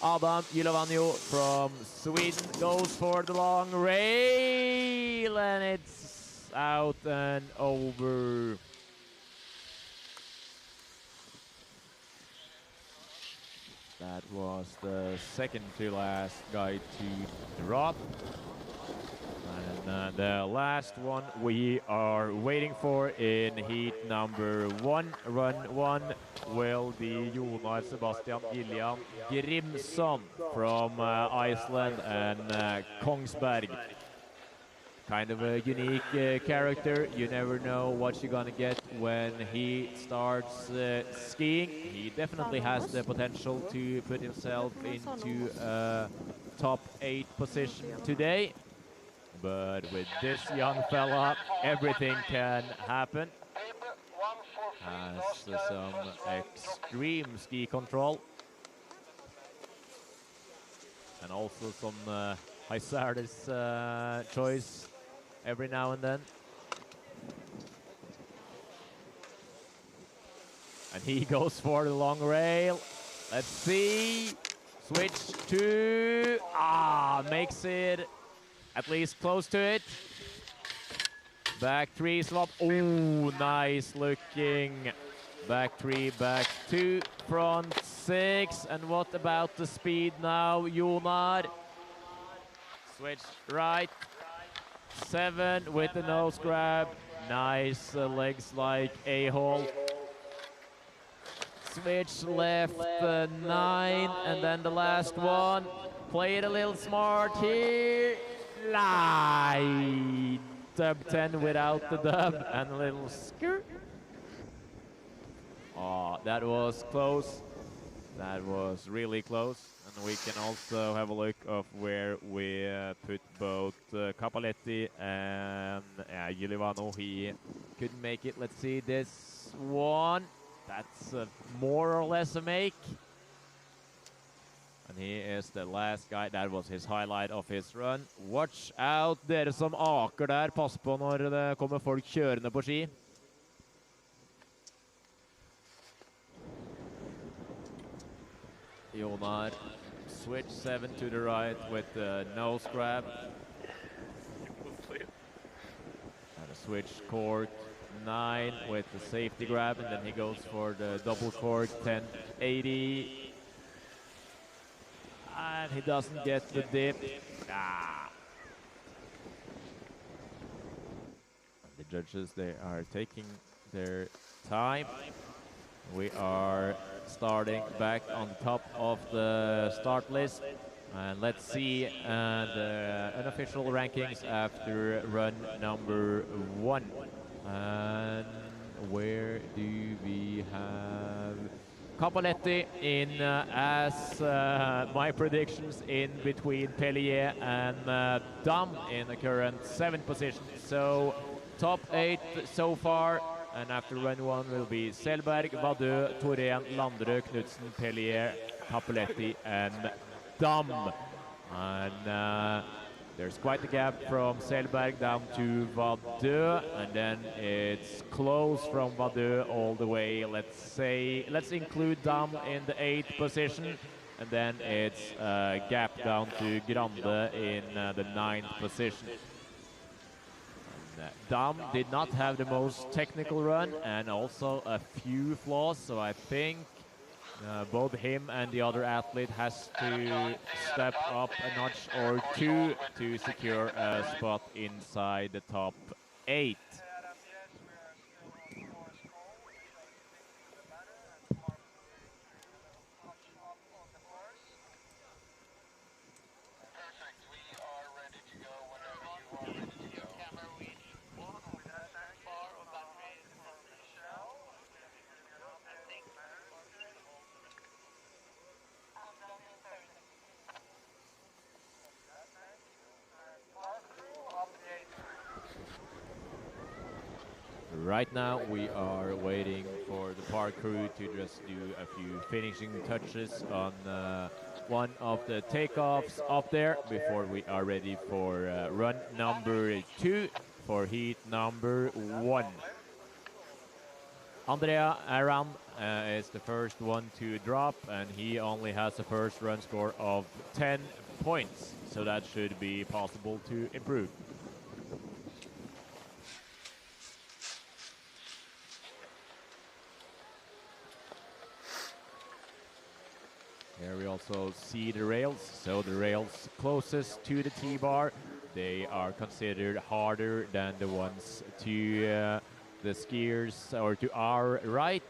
Adam Gilu from Sweden goes for the long rail, and it's out and over. That was the second to last guy to drop. And the last one we are waiting for in heat number 1, run 1, will be Yula Sebastian Gilam Grimson from Iceland and Kongsberg. Kind of a unique character. You never know what you're gonna get when he starts skiing. He definitely has the potential to put himself into a top 8 position today. But with this young fella, everything can happen. Has some extreme ski control. And also some hazardous choice every now and then. And he goes for the long rail. Let's see. Switch to... makes it at least close to it. Back 3 slop. Oh, nice looking. Back 3, back 2, front 6. And what about the speed now, Jonar? Switch right. 7 with the nose grab. Nice legs like a-hole. Switch left 9, and then the last one. Play it a little smart here. Lie. Dub 10 without the dub, and a little skirt. Oh, that was close. That was really close. And we can also have a look of where we put both Capi and Gilu. He couldn't make it. Let's see this one. That's more or less a make. And he is the last guy. That was his highlight of his run. Watch out, dere som aker der. Pass på når det kommer folk kjørende på ski. Jonar, switch 7 to the right with the nose grab. And a switch cork 9 with the safety grab, and then he goes for the double cork 1080. And he doesn't get the dip. Ah. The judges, they are taking their time. We are starting back on the top of the start list. And let's see the unofficial rankings after run number 1. And where do we have Capoletti in as my predictions in between Pelleier and Dam in the current 7th position. So top 8 so far. And after run 1 will be Selberg, Wadu, Torén, Landrød, Nutson, Pelleier, Capoletti, and Dam. And there's quite a gap from Selberg down to Wadu, and then it's close from Wadu all the way. Let's include Dam in the 8th position, and then it's a gap down to Grande in the 9th position. Dam did not have the most technical run and also a few flaws, so I think both him and the other athlete has to step up a notch or two to secure a spot inside the top 8. Right now we are waiting for the park crew to just do a few finishing touches on one of the takeoffs up there before we are ready for run number 2 for heat number 1. Andrea Aran is the first one to drop, and he only has a first run score of 10 points, so that should be possible to improve. Here we also see the rails. So the rails closest to the T-bar, they are considered harder than the ones to the skiers or to our right.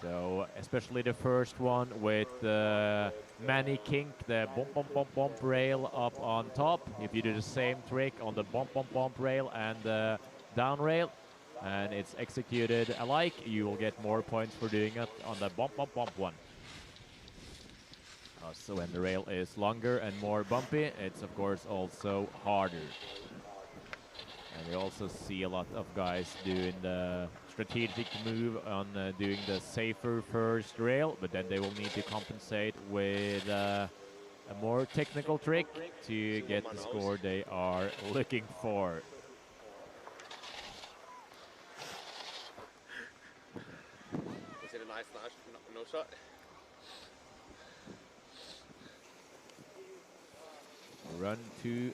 So especially the first one with the Manny Kink, the bump bump bump bump rail up on top. If you do the same trick on the bump bump bump rail and the down rail, and it's executed alike, you will get more points for doing it on the bump bump bump one. So when the rail is longer and more bumpy, it's of course also harder. And we also see a lot of guys doing the strategic move on doing the safer first rail, but then they will need to compensate with a more technical trick to get the score they are looking for. Was it a nice no shot? Run 2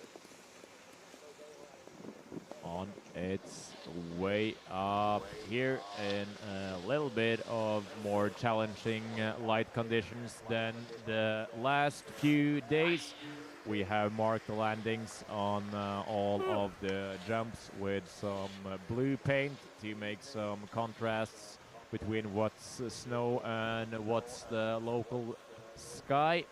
on its way up here in a little bit of more challenging light conditions than the last few days. We have marked the landings on all of the jumps with some blue paint to make some contrasts between what's snow and what's the local sky.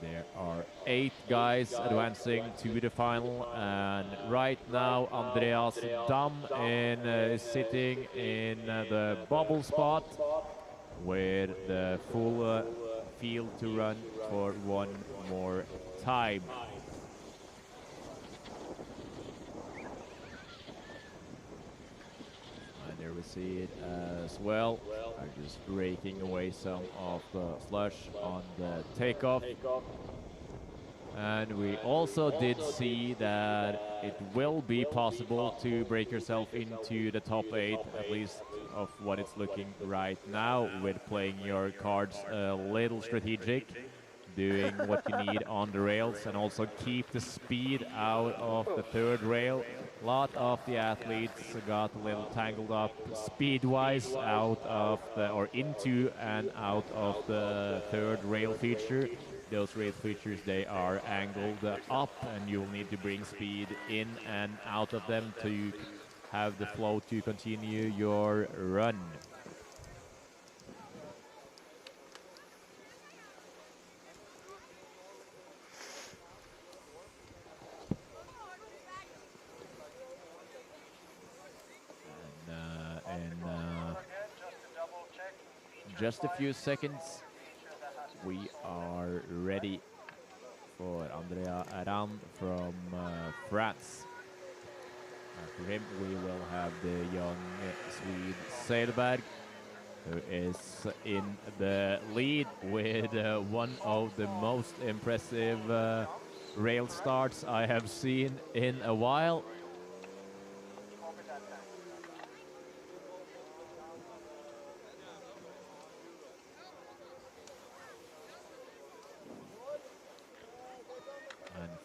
There are 8 guys advancing to the final, and right now Andreas Dam is sitting in the bubble spot with the full field to run for one more time. see it as well. I'm just raking away some of the slush on the takeoff. And we also did see that it will be possible to break yourself into the top 8, at least of what it's looking right now, with playing your cards a little strategic, doing what you need on the rails, and also keep the speed out of the third rail. A lot of the athletes got a little tangled up speed-wise out of the, or into and out of the third rail feature. Those rail features, they are angled up, and you'll need to bring speed in and out of them to have the flow to continue your run. Just a few seconds, we are ready for Andrea Aran from France. After him, we will have the young Swede Sailbag, who is in the lead with one of the most impressive rail starts I have seen in a while.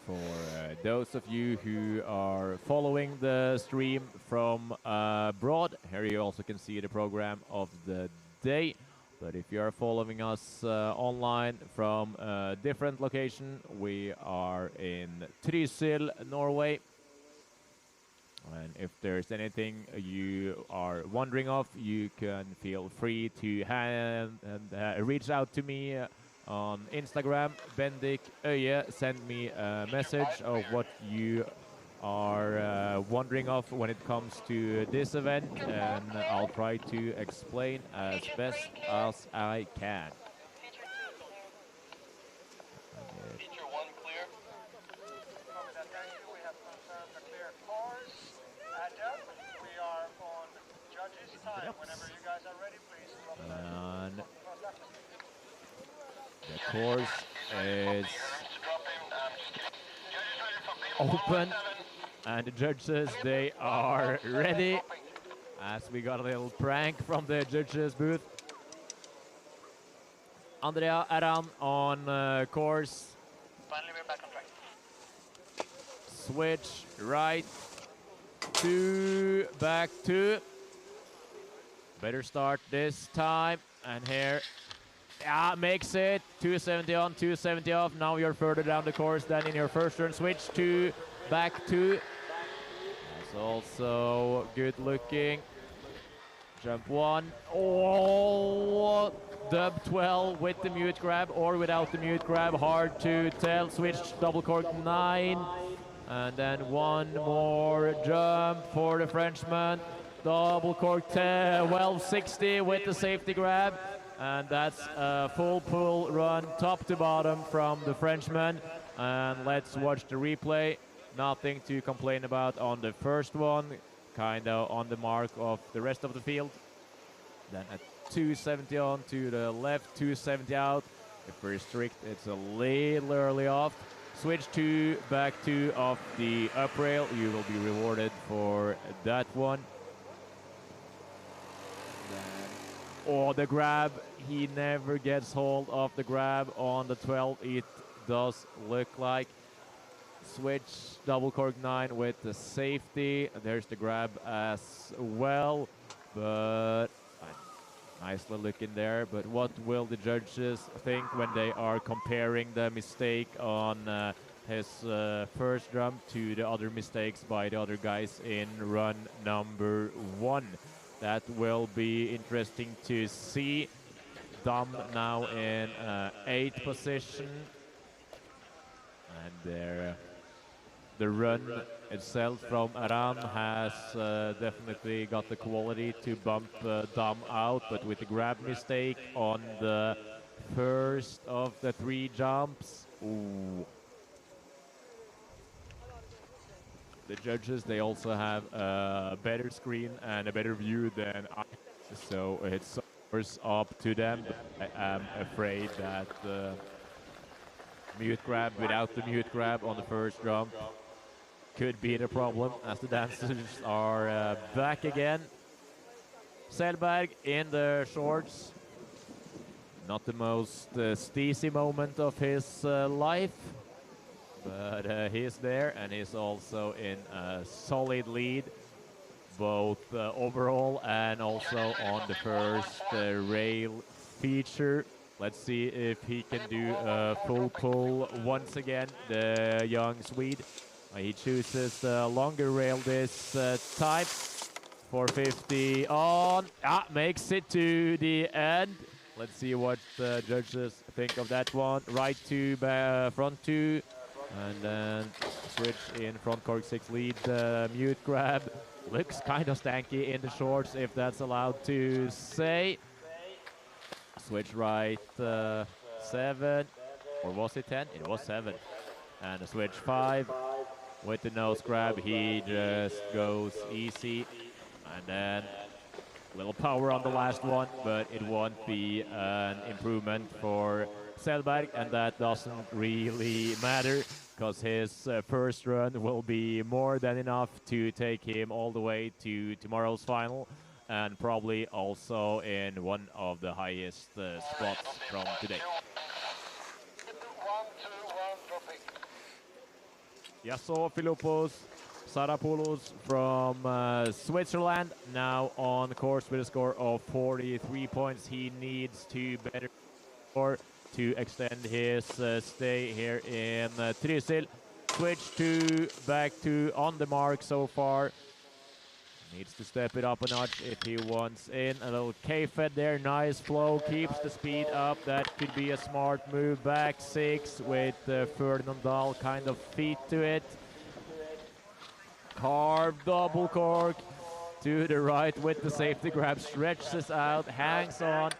For those of you who are following the stream from abroad, here you also can see the program of the day. But if you are following us online from a different location, we are in Trysil, Norway. And if there's anything you are wondering of, you can feel free to reach out to me on Instagram, Bendik Øye. Send me a message of what you are wondering of when it comes to this event, and I'll try to explain as best as I can. Feature 1 clear. Thank you. We have confirmed the clear cars. Adam, we are on judges' time. Whenever you guys are ready, please drop And the course is open, and the judges, they are ready, as we got a little prank from the judges booth. Andrea Aran on course. Finally, we're back on track. Switch right, 2, back 2. Better start this time, and here, yeah, makes it. 270 on, 270 off. Now you're further down the course than in your first turn. Switch to back 2. That's also good looking. Jump 1. Oh, dub 12 with the mute grab or without the mute grab. Hard to tell. Switch double cork 9. And then one more jump for the Frenchman. Double cork 10, 1260 with the safety grab. And that's a full pull run top to bottom from the Frenchman. And let's watch the replay. Nothing to complain about on the first one. Kind of on the mark of the rest of the field. Then at 270 on to the left, 270 out. If we're strict, it's a little early off. Switch to back 2 off the up rail. You will be rewarded for that one. Oh, the grab, he never gets hold of the grab on the 12, it does look like. Switch, double cork 9 with the safety. There's the grab as well, but nicely looking there. But what will the judges think when they are comparing the mistake on his first jump to the other mistakes by the other guys in run number 1? That will be interesting to see. Dom now in 8th position. And there, the run itself from Aran has definitely got the quality to bump Dom out, but with the grab mistake on the first of the 3 jumps, ooh. the judges, they also have a better screen and a better view than I, so it's of course up to them. But I am afraid that the mute grab without the mute grab on the first jump could be the problem, as the dancers are back again. Sbag in the shorts. Not the most steezy moment of his life, but he's there, and he's also in a solid lead, both overall and also on the first rail feature. Let's see if he can do a full pull once again, the young Swede. He chooses the longer rail this time. 450 on. Makes it to the end. Let's see what the judges think of that one. Right two, front two. And then switch in front cork 6 lead. Mute grab. Looks kind of stanky in the shorts, if that's allowed to say. Switch right 7. Or was it 10? It was 7. And a switch 5. With the nose grab, he just goes easy. And then a little power on the last one, but it won't be an improvement for Sbag, and that doesn't really matter, because his first run will be more than enough to take him all the way to tomorrow's final, and probably also in one of the highest spots from today. Yaso Filipo Sulus from Switzerland, now on course with a score of 43 points. He needs to better score to extend his stay here in Trysil. Switch to back to on the mark so far. Needs to step it up a notch if he wants in. A little K-fed there, nice flow, keeps the speed up. That could be a smart move. Back 6 with Ferdinand Dahl kind of feet to it. Carved double cork to the right with the safety grab, stretches out, hangs on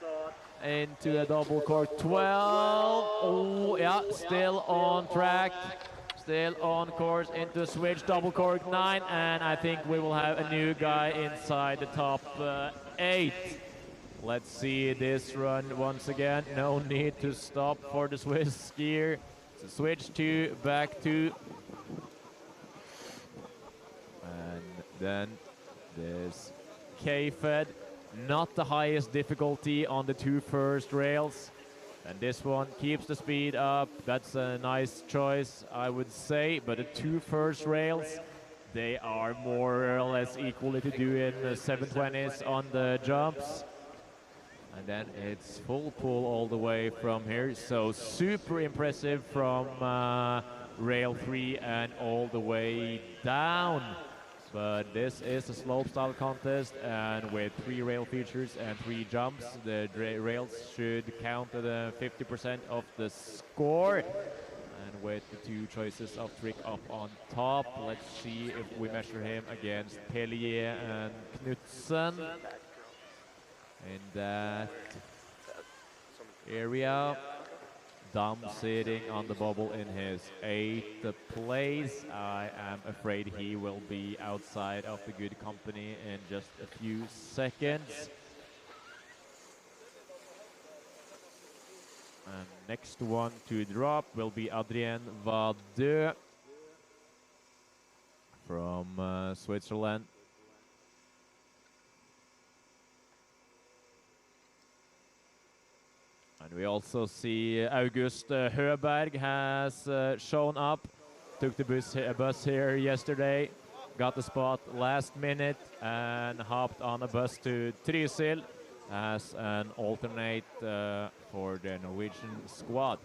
into a double cork 12. Oh yeah, still on track, still on course into a switch, double cork 9, and I think we will have a new guy inside the top 8. Let's see this run once again. No need to stop for the Swiss skier. So switch to back 2. And then this K-fed, not the highest difficulty on the 2 first rails. And this one keeps the speed up. That's a nice choice, I would say. But the 2 first rails, they are more or less equally to do in the 720s on the jumps. And then it's full pull all the way from here. So super impressive from rail 3 and all the way down. But this is a slopestyle contest, and with 3 rail features and 3 jumps, the rails should count at 50% of the score. And with the 2 choices of trick up on top, let's see if we measure him against Pelleier and Nutson in that area. Dom sitting on the bubble in his 8th place. I am afraid he will be outside of the good company in just a few seconds. And next one to drop will be Adrian Wadu from Switzerland. And we also see August Høberg has shown up. Took the bus here yesterday, got the spot last minute, and hopped on a bus to Trysil as an alternate for the Norwegian squad.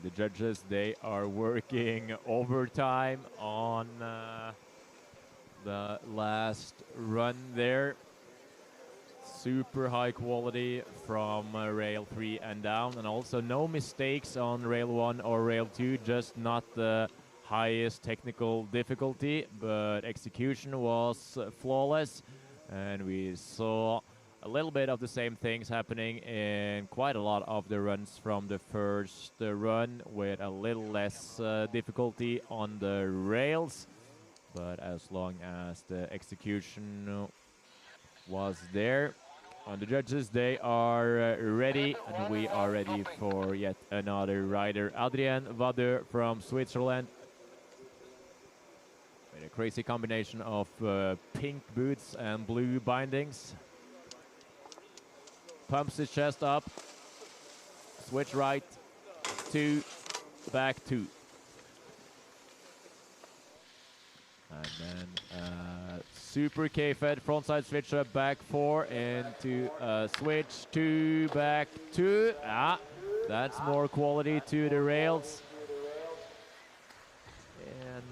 The judges, they are working overtime on the last run there. Super high quality from rail 3 and down, and also no mistakes on rail 1 or rail 2, just not the highest technical difficulty, but execution was flawless. And we saw a little bit of the same things happening in quite a lot of the runs from the first run, with a little less difficulty on the rails. But as long as the execution was there, and the judges, they are ready, and we are ready for yet another rider. Adrian Wadu from Switzerland, with a crazy combination of pink boots and blue bindings. Pumps his chest up, switch right, 2, back 2. And then super K-fed frontside switch up, back 4 into switch 2, back 2. That's more quality to the rails. And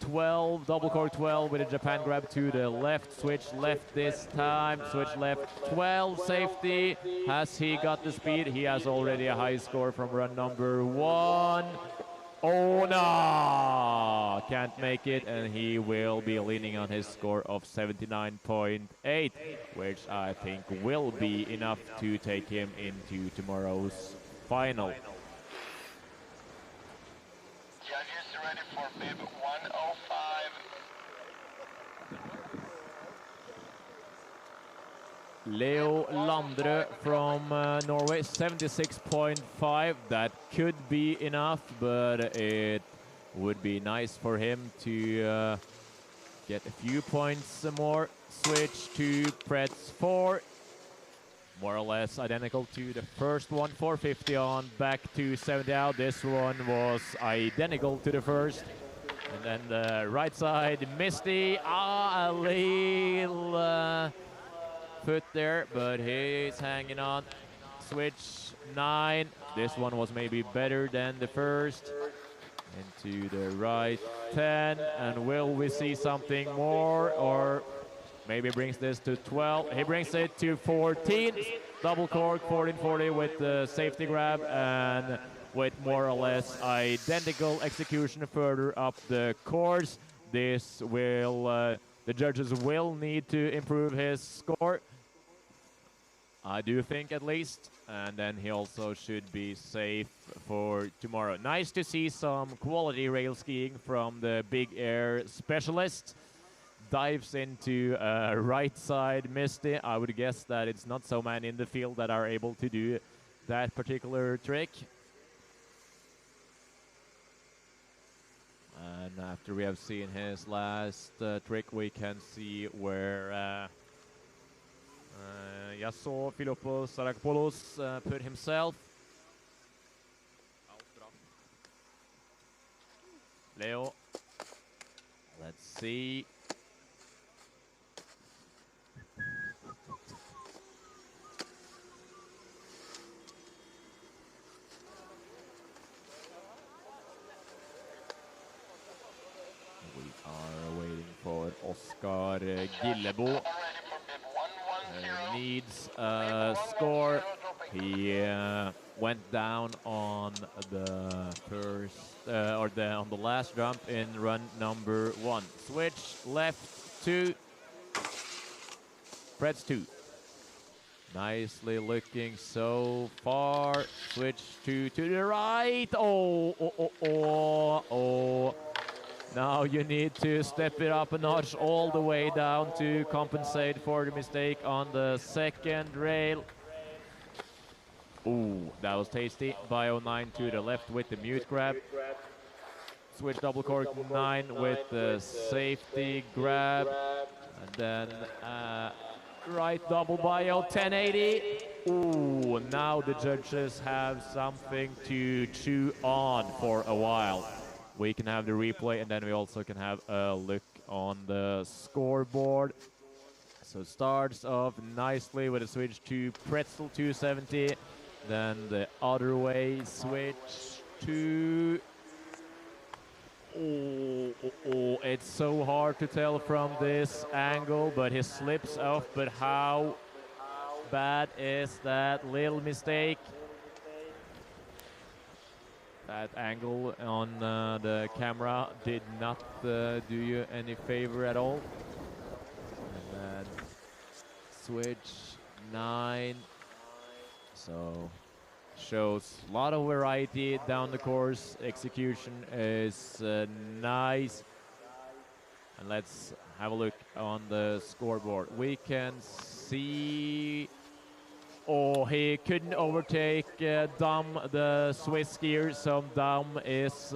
12, double cork 12 with a Japan grab to the left, switch left this time, switch left 12, safety. Has he got the speed? He has already a high score from run number 1. Oh no! Can't make it, and he will be leaning on his score of 79.8, which I think will be enough to take him into tomorrow's final. Judges ready for bib 105. Leo Landre from Norway, 76.5. That could be enough, but it would be nice for him to get a few points more. Switch to Pretz 4. More or less identical to the first one. 450 on, back to 70 out. This one was identical to the first. And then the right side, Misty. A little foot there, but he's hanging on. Switch 9. This one was maybe better than the first. Into the right 10. And will we see something more, or maybe brings this to 12? He brings it to 14. Double cork 1440 with the safety grab, and with more or less identical execution further up the course. This will the judges will need to improve his score, I do think, at least, and then he also should be safe for tomorrow. Nice to see some quality rail skiing from the big air specialist. Dives into right side Misty. I would guess that it's not so many in the field that are able to do that particular trick. And after we have seen his last trick, we can see where Yaso Filipo Sulus put himself. Leo, let's see. We are waiting for Oscar Gillebo. Needs a score. He went down on the first on the last jump in run number 1. Switch left 2. Pretz 2. Nicely looking so far. Switch to the right. Oh. Now you need to step it up a notch all the way down to compensate for the mistake on the second rail. Ooh, that was tasty. Bio 9 to the left with the mute grab. Switch double cork 9 with the safety grab. And then right double bio 1080. Ooh, now the judges have something to chew on for a while. We can have the replay, and then we also can have a look on the scoreboard. So starts off nicely with a switch to Pretzel 270. Then the other way, switch to... Oh, it's so hard to tell from this angle, but he slips off. But how bad is that little mistake? That angle on the camera did not do you any favor at all. And then switch 9. So shows a lot of variety down the course. Execution is nice. And let's have a look on the scoreboard. We can see, oh, he couldn't overtake Dam, the Swiss skier. So Dam is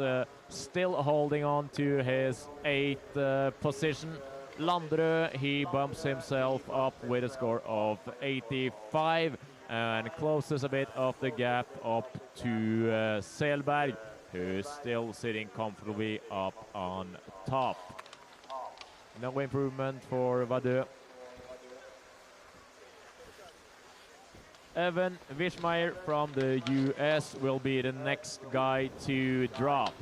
still holding on to his 8th position. Landrø, he bumps himself up with a score of 85 and closes a bit of the gap up to Selberg, who's still sitting comfortably up on top. No improvement for Wadu. Evan Vishmeer from the US will be the next guy to drop.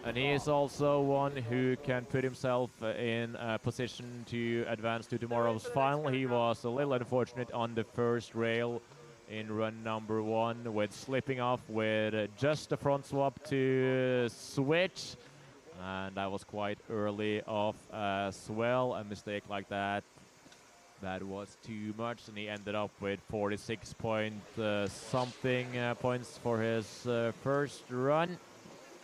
And he is also one who can put himself in a position to advance to tomorrow's final. He was a little unfortunate on the first rail in run number 1 with slipping off with just a front swap to switch. And that was quite early off as well. A mistake like that, that was too much, and he ended up with 46 something points for his first run.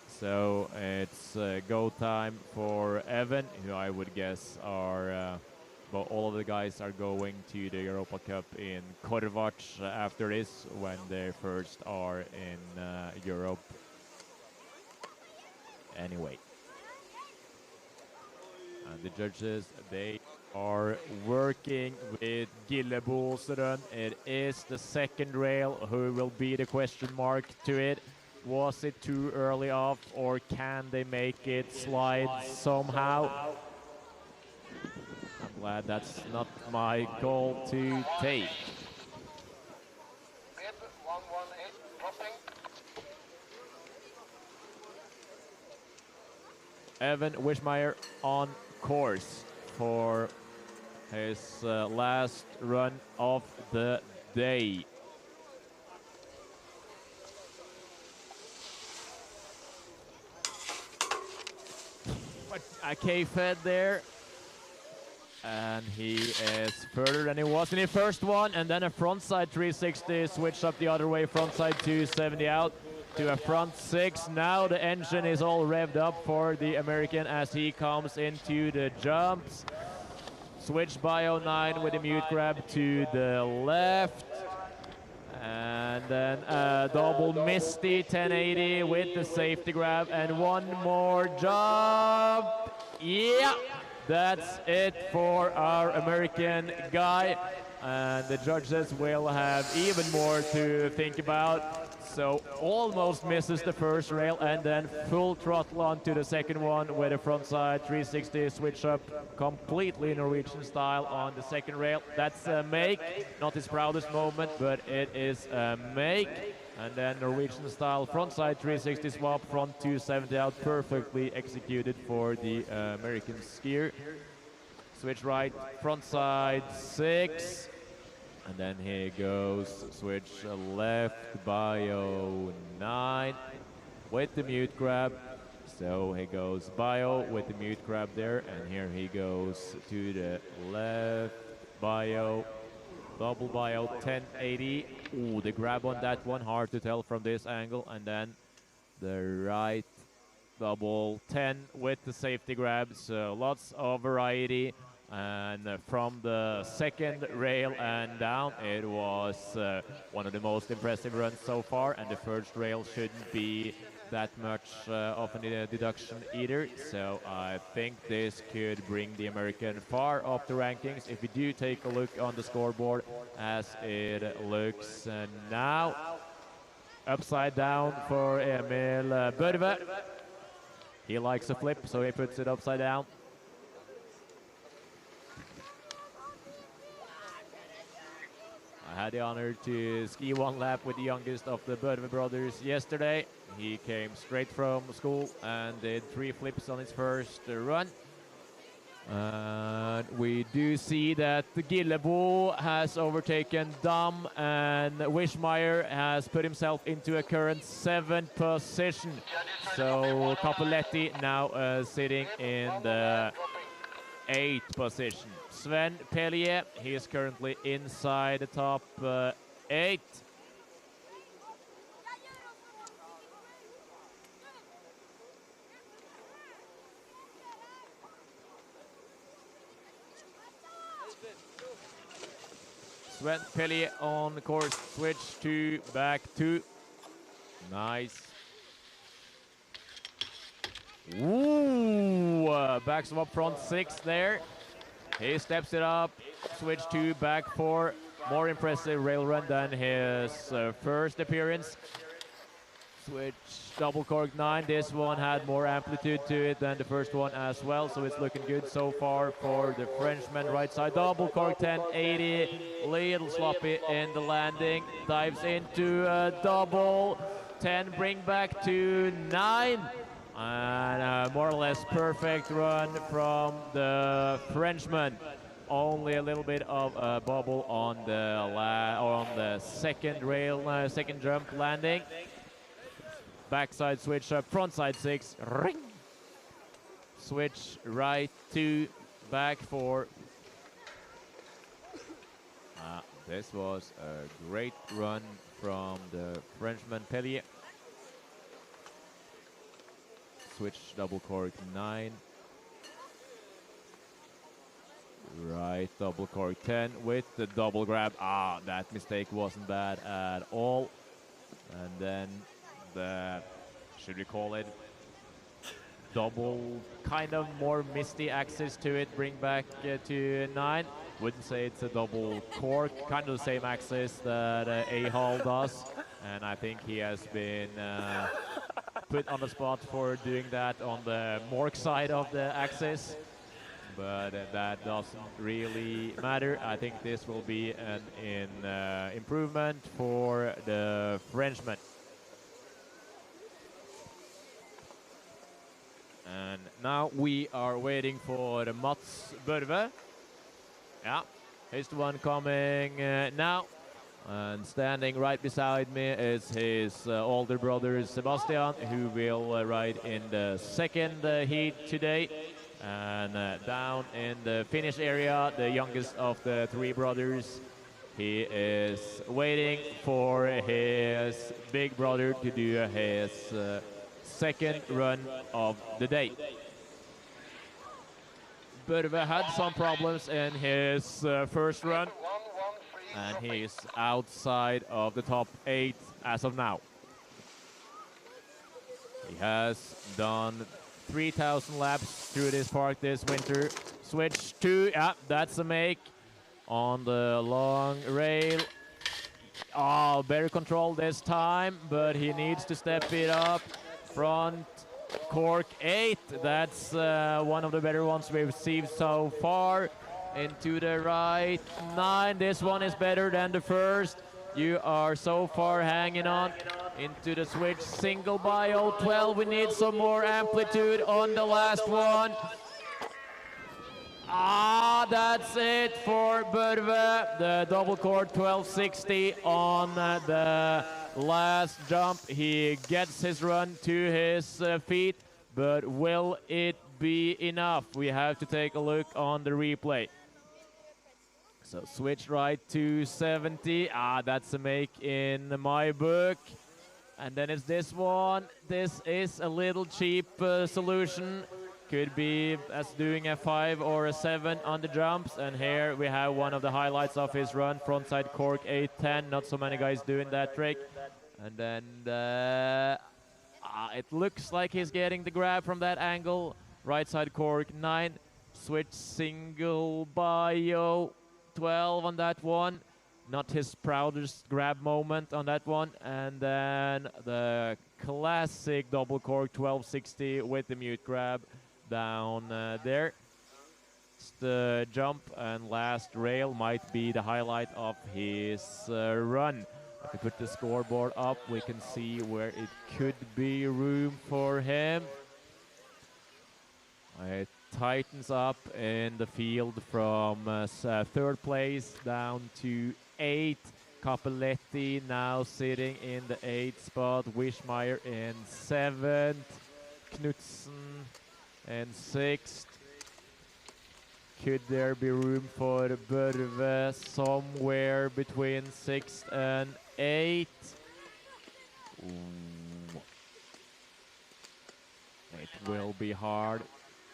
So it's go time for Evan, who I would guess are, well, all of the guys are going to the Europa Cup in Korvac after this, when they first are in Europe. Anyway. And the judges, they are working with Gilu. It is the second rail who will be the question mark to it. Was it too early off, or can they make it slide somehow? I'm glad that's not my goal to take. Evan Vishmeer on course for his last run of the day. But a K-fed there. And he is further than he was in the first one. And then a frontside 360, switch up the other way, frontside 270 out to a front 6. Now the engine is all revved up for the American as he comes into the jumps. Switch bio 9 with a mute grab to the left. And then a double Misty 1080 with the safety grab and one more jump. Yeah, that's it for our American guy. And the judges will have even more to think about. So almost misses the first rail and then full throttle onto the second one with a frontside 360 switch up completely Norwegian style on the second rail. That's a make, not his proudest moment, but it is a make. And then Norwegian style frontside 360 swap, front 270 out, perfectly executed for the American skier. Switch right, frontside 6. And then here goes switch left, bio 9 with the mute grab. So he goes bio with the mute grab there, and here he goes to the left, bio, double bio 1080. Ooh, the grab on that one, hard to tell from this angle. And then the right, double 10 with the safety grab. So lots of variety. And from the second rail and down, it was one of the most impressive runs so far. And the first rail shouldn't be that much of a deduction either. So I think this could bring the American far up the rankings. If we do take a look on the scoreboard as it looks now, upside down for Emil Børve. He likes a flip, so he puts it upside down. I had the honor to ski one lap with the youngest of the Børve brothers yesterday. He came straight from school and did 3 flips on his first run. We do see that Gilu has overtaken Dam, and Vishmeer has put himself into a current 7th position. So Capoletti now sitting in the 8th position. Sven Pelleier. He is currently inside the top 8. Sven Pelleier on the course, switch to back 2. Nice. Ooh, backs him up front 6 there. He steps it up, switch to back 4. More impressive rail run than his first appearance. Switch double cork 9. This one had more amplitude to it than the first one as well, so it's looking good so far for the Frenchman. Right side double cork 10, 80. Little sloppy in the landing. Dives into a double 10, bring back to 9. And a more or less perfect run from the Frenchman. Only a little bit of a bubble on the second rail, second jump landing. Backside switch up, frontside 6, ring. Switch right 2, back 4. This was a great run from the Frenchman Pelleier. Switch double cork 9. Right double cork 10 with the double grab. That mistake wasn't bad at all. And then the, should we call it, double, kind of more misty axis to it, bring back to 9. Wouldn't say it's a double cork, kind of the same axis that A-Hall does. And I think he has been put on the spot for doing that on the Morg side of the axis. But that doesn't really matter. I think this will be an improvement for the Frenchman. And now we are waiting for Mats Børve. Yeah, he's the one coming now. And standing right beside me is his older brother Sebastian, who will ride in the second heat today. And down in the finish area, the youngest of the 3 brothers, he is waiting for his big brother to do his second run of the day. Børve had some problems in his first run, and he's outside of the top 8 as of now. He has done 3,000 laps through this park this winter. Switch 2, yeah, that's a make on the long rail. Better control this time, but he needs to step it up. Front cork 8, that's one of the better ones we've received so far. Into the right 9, this one is better than the first. You are so far hanging on. Into the switch single bio 12, we need some more amplitude on the last one. That's it for Børve. The double cork 1260 on the last jump. He gets his run to his feet, but will it be enough? We have to take a look on the replay. So switch right to 70. That's a make in my book. And then it's this one. This is a little cheap solution. Could be as doing a 5 or a 7 on the jumps. And here we have one of the highlights of his run. Frontside cork 8-10. Not so many guys doing that trick. And then it looks like he's getting the grab from that angle. Right side cork 9. Switch single bio 12 on that one. Not his proudest grab moment on that one. And then the classic double cork 1260 with the mute grab down there. The jump and last rail might be the highlight of his run. If we put the scoreboard up, we can see where it could be room for him. It tightens up in the field from 3rd place down to 8. Capelletti now sitting in the 8th spot. Vishmeer in 7th. Nutson in 6th. could there be room for Børve somewhere between 6th and 8th? It will be hard.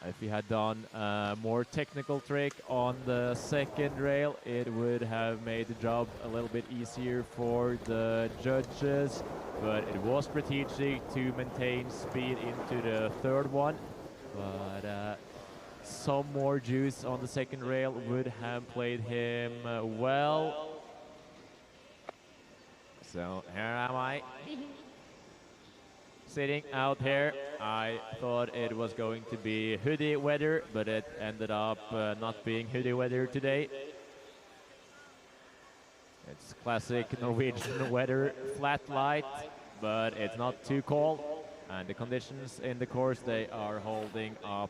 If he had done a more technical trick on the second rail, it would have made the job a little bit easier for the judges. But it was strategic to maintain speed into the third one. But some more juice on the second rail would have played him well. So here am I. Sitting out here, I thought it was going to be hoodie weather, but it ended up not being hoodie weather today. It's classic Norwegian weather, flat light, but it's not too cold. And the conditions in the course, they are holding up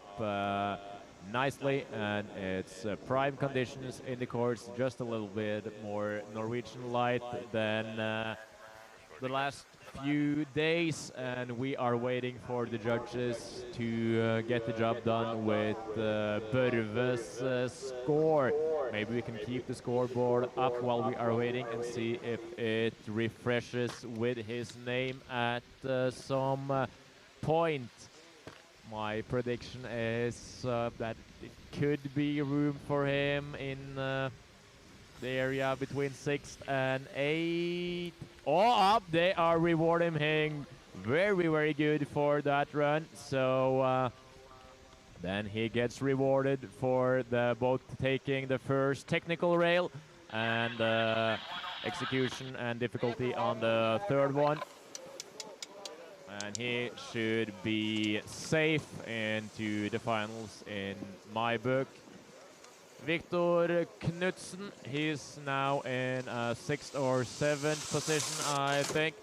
nicely, and it's prime conditions in the course, just a little bit more Norwegian light than the last few days, and we are waiting for the judges to get the job done with Børve's score. Maybe we can keep the scoreboard up while we are waiting and see if it refreshes with his name at some point. My prediction is that it could be room for him in the area between 6th and 8th. Oh, up! They are rewarding him very, very good for that run. So then he gets rewarded for both taking the first technical rail and execution and difficulty on the third one. And he should be safe into the finals in my book. Victor Nutson, he's now in 6th or 7th position, I think.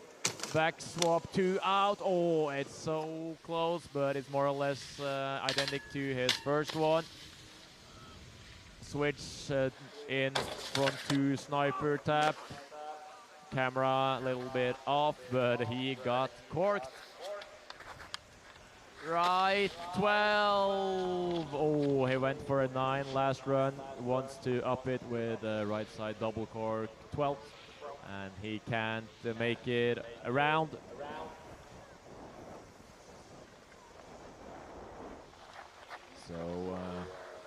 Back swap 2 out. Oh, it's so close, but it's more or less identical to his first one. Switch in front to sniper tap. Camera a little bit off, but he got corked. Right, 12. Oh, he went for a 9 last run. Wants to up it with a right side double cork 12. And he can't make it around. So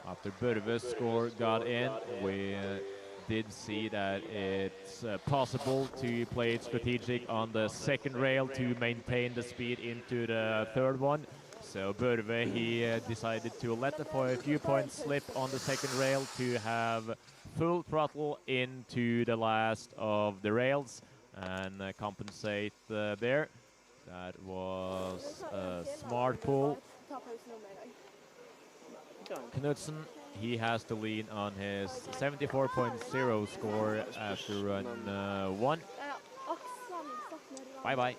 after Børve's score got in, we did see that it's possible to play it strategic on the second rail to maintain the speed into the third one. So Børve, he decided to let a few points slip on the second rail to have full throttle into the last of the rails and compensate there. That was a smart pull. Knudsen, he has to lean on his 74.0 score after run 1. Bye-bye.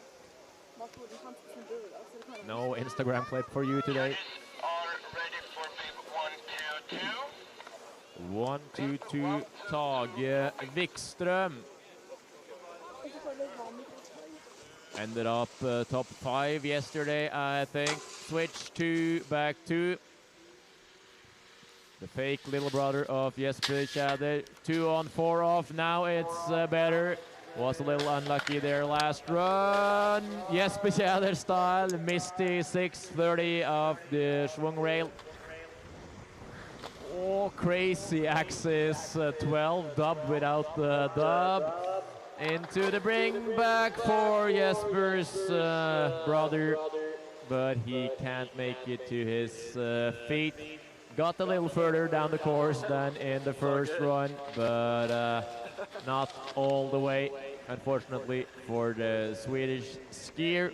No Instagram clip for you today. Are ready for bib 1, 2, 2. 1, 2, 2, Tage Vickström. Ended up top 5 yesterday, I think. Switch to back 2. The fake little brother of Jesper Tjäder. 2 on 4 off. Now it's better. Was a little unlucky there last run. Jesper Tjäder style. Misty 630 of the Schwung rail. Oh, crazy axis 12. Dub without the dub. Into the bring back for Jesper's brother. But he can't make it to his feet. Got a little further down the course than in the first run, but not all the way, unfortunately, for the Swedish skier.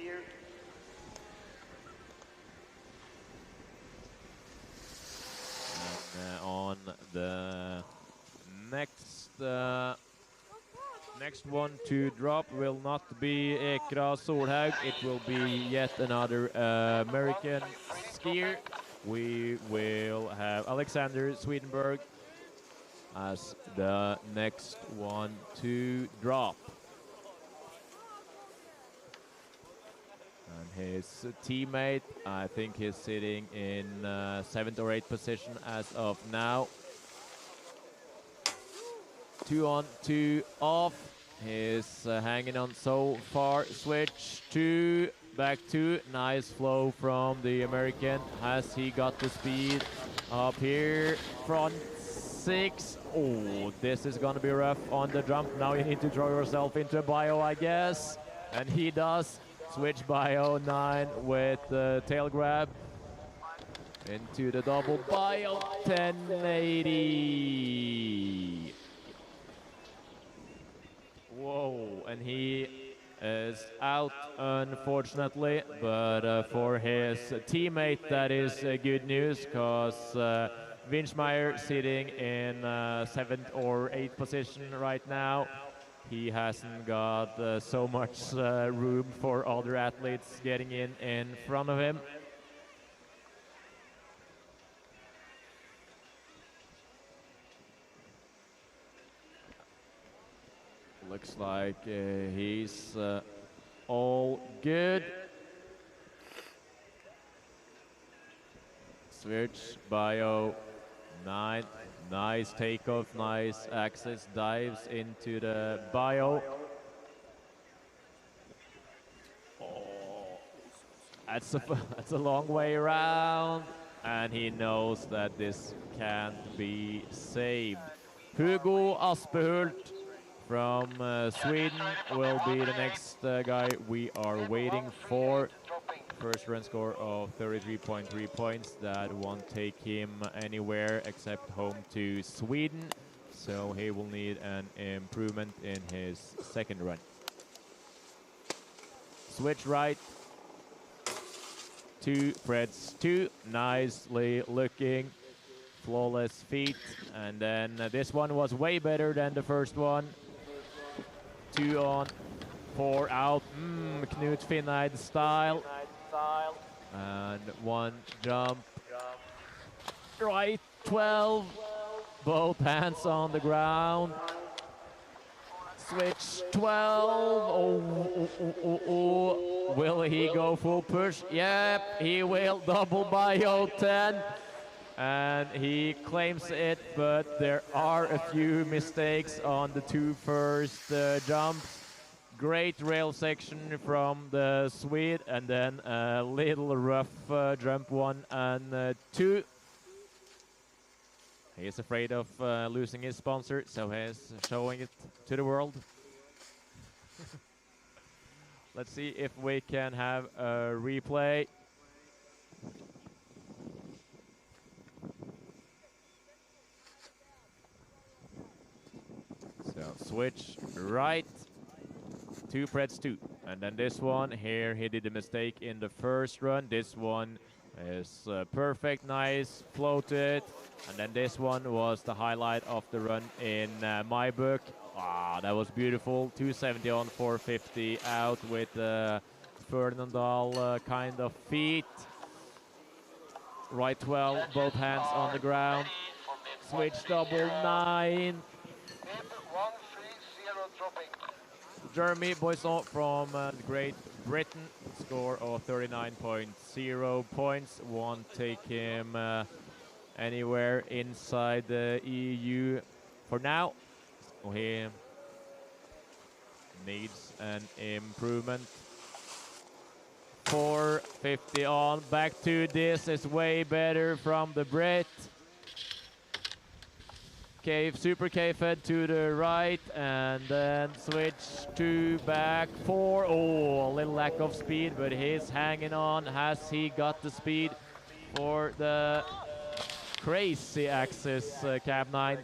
And, on the next one to drop will not be Ekra Solhaug. It will be yet another American skier. We will have Alexander Swedenborg as the next one to drop. And his teammate, I think he's sitting in 7th or 8th position as of now. 2 on, 2 off. He's hanging on so far. Switch 2, back 2. Nice flow from the American. Has he got the speed up here? Front 6. Oh, this is gonna be rough on the jump. Now you need to throw yourself into a bio, I guess. And he does. Switch bio 9 with the tail grab. Into the double bio 1080. Whoa, and he is out, unfortunately, but for his teammate that is good news, because Vishmeer sitting in 7th or 8th position right now. He hasn't got so much room for other athletes getting in front of him. Looks like he's all good. Switch, bio 9. Nice takeoff, nice access, dives into the bio. Oh, that's a long way around, and he knows that this can't be saved. Hugo Aspen from Sweden will be the next guy we are waiting for. First run score of 33.3 points. That won't take him anywhere except home to Sweden. So he will need an improvement in his second run. Switch right. 2, Freds 2. Nicely looking. Flawless feet. And then this one was way better than the first one. 2 on, 4 out. Knut Finneid style. And 1 jump. Right 12. Both hands on the ground. Switch 12. Oh. Will he go full push? Yep, he will. Double bio 10. And he claims it, but there are a few mistakes on the 2 first jumps. Great rail section from the Swede, and then a little rough jump 1 and 2. He is afraid of losing his sponsor, so he's showing it to the world. Let's see if we can have a replay. So switch right. 2 Freds 2. And then this one here, he did a mistake in the first run. This one is perfect, nice, floated. And then this one was the highlight of the run in my book. Wow, that was beautiful. 270 on, 450 out with Fernandal kind of feet. Right 12, both hands on the ground. Switch double 9. Jeremy Boisson from Great Britain, score of 39.0 points. Won't take him anywhere inside the EU for now. So he needs an improvement. 450 on, back to this is way better from the Brit. Super K fed to the right, and then switch to back 4. Oh, a little lack of speed, but he's hanging on. Has he got the speed for the crazy axis cab 9?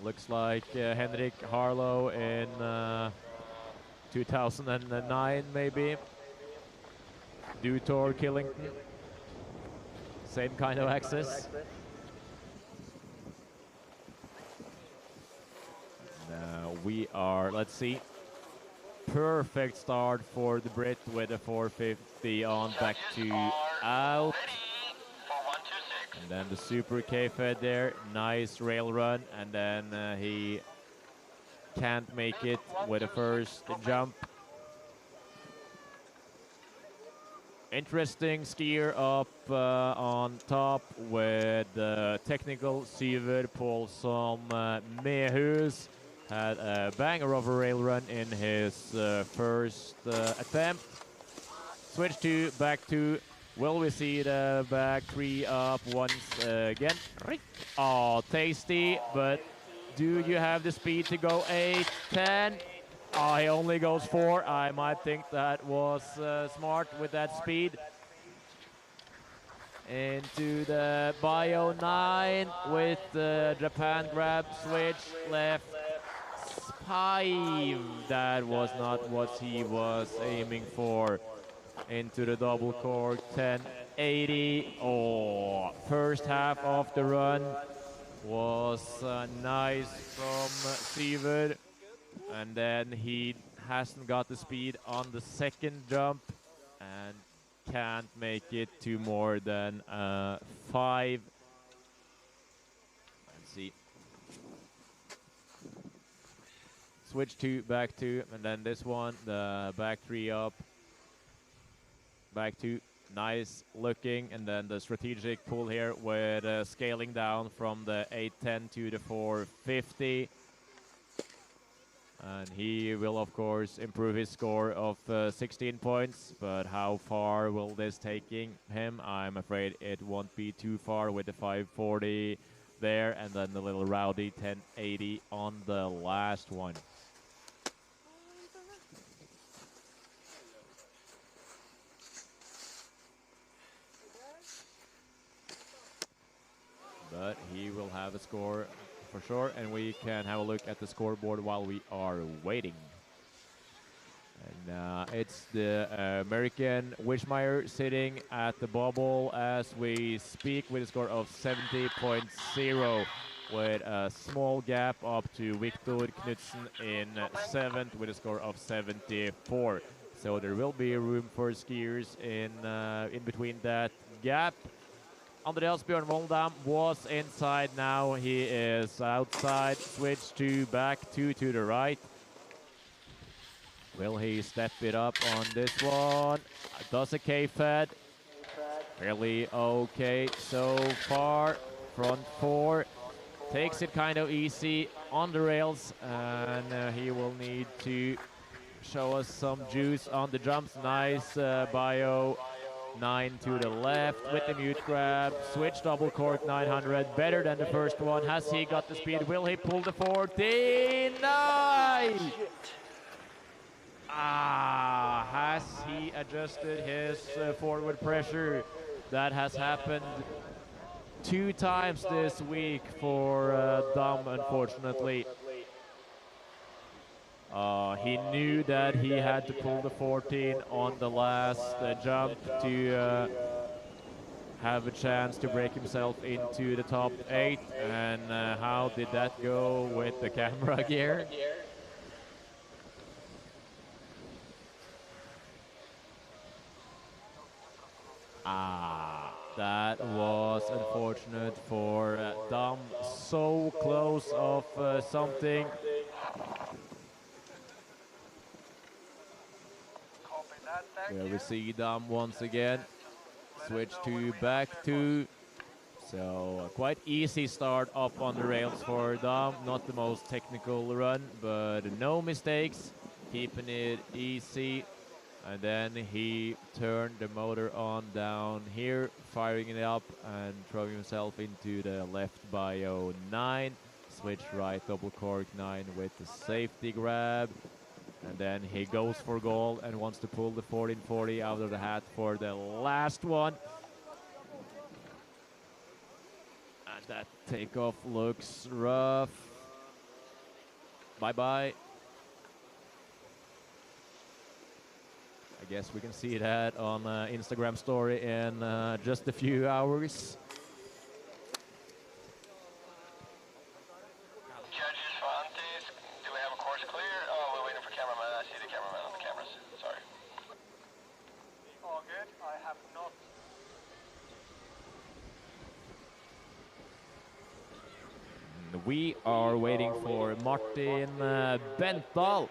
Looks like Henrik Harlow in 2009 maybe. Dutor Killington. Same kind of axis. Now we are, let's see, perfect start for the Brit with a 450 on, back to out. And then the Super K-Fed there, nice rail run, and then he can't make it with a first jump. Interesting skier up on top with the technical Shiver Paulson Mayus. Had a banger of a rail run in his first attempt. Switch to back two. Will we see the back three up once again? Oh, tasty, but do you have the speed to go 8, 10? Oh, he only goes 4. I might think that was smart with that speed. Into the bio 9 with the Japan grab switch left 5. That was not what he was aiming for. Into the double cork 1080. Oh, first half of the run was nice from Shiver, and then he hasn't got the speed on the second jump and can't make it to more than 5. Let's see. Switch to back 2, and then this one, the back 3 up. Back 2, nice looking, and then the strategic pull here with scaling down from the 810 to the 450. And he will, of course, improve his score of 16 points. But how far will this taking him? I'm afraid it won't be too far with the 540 there, and then the little rowdy 1080 on the last one. But he will have a score for sure, and we can have a look at the scoreboard while we are waiting. And it's the American Vishmeer sitting at the bubble as we speak with a score of 70.0, with a small gap up to Victor Nutson in 7th with a score of 74. So there will be room for skiers in between that gap. Andreas Bjol was inside, now he is outside. Switch to back 2 to the right. Will he step it up on this one? Does a K-Fed. Fairly okay so far. Front 4. Takes it kind of easy on the rails, and he will need to show us some juice on the jumps. Nice bio 9 to the left with the mute grab. Switch double cork 900. Better than the first one. Has he got the speed? Will he pull the 14? Nice! Has he adjusted his forward pressure? That has happened 2 times this week for Dam, unfortunately. He knew that he had to pull the 14 on the last jump to have a chance to break himself into the top 8. And how did that go with the camera gear? That was unfortunate for Dam. So close of something. Here we see Dam once again. Switch to back 2. So a quite easy start up on the rails for Dam. Not the most technical run, but no mistakes. Keeping it easy. And then he turned the motor on down here, firing it up and throwing himself into the left bio 9. Switch right double cork 9 with the safety grab. And then he goes for goal and wants to pull the 1440 out of the hat for the last one. And that takeoff looks rough. Bye-bye. I guess we can see that on Instagram story in just a few hours. Judges, Fontes, do we have a course clear? Oh, we're waiting for cameraman. I see the cameraman on the cameras. Sorry. All good. I have not. We are waiting for Martin Benthal,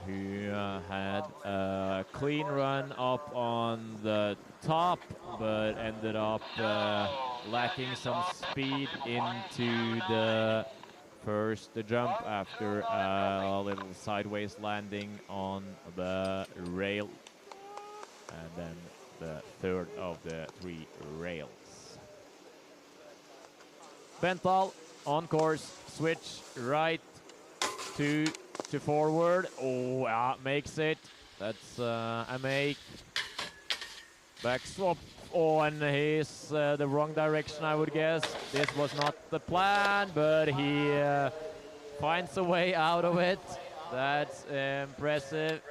who had a clean run up on the top, but ended up lacking some speed into the first jump after a little sideways landing on the rail, and then the third of the 3 rails. Benthal on course, switch right to forward. Oh, yeah, makes it. That's a make. Back swap. Oh, and he's the wrong direction, I would guess. This was not the plan, but he finds a way out of it. That's impressive.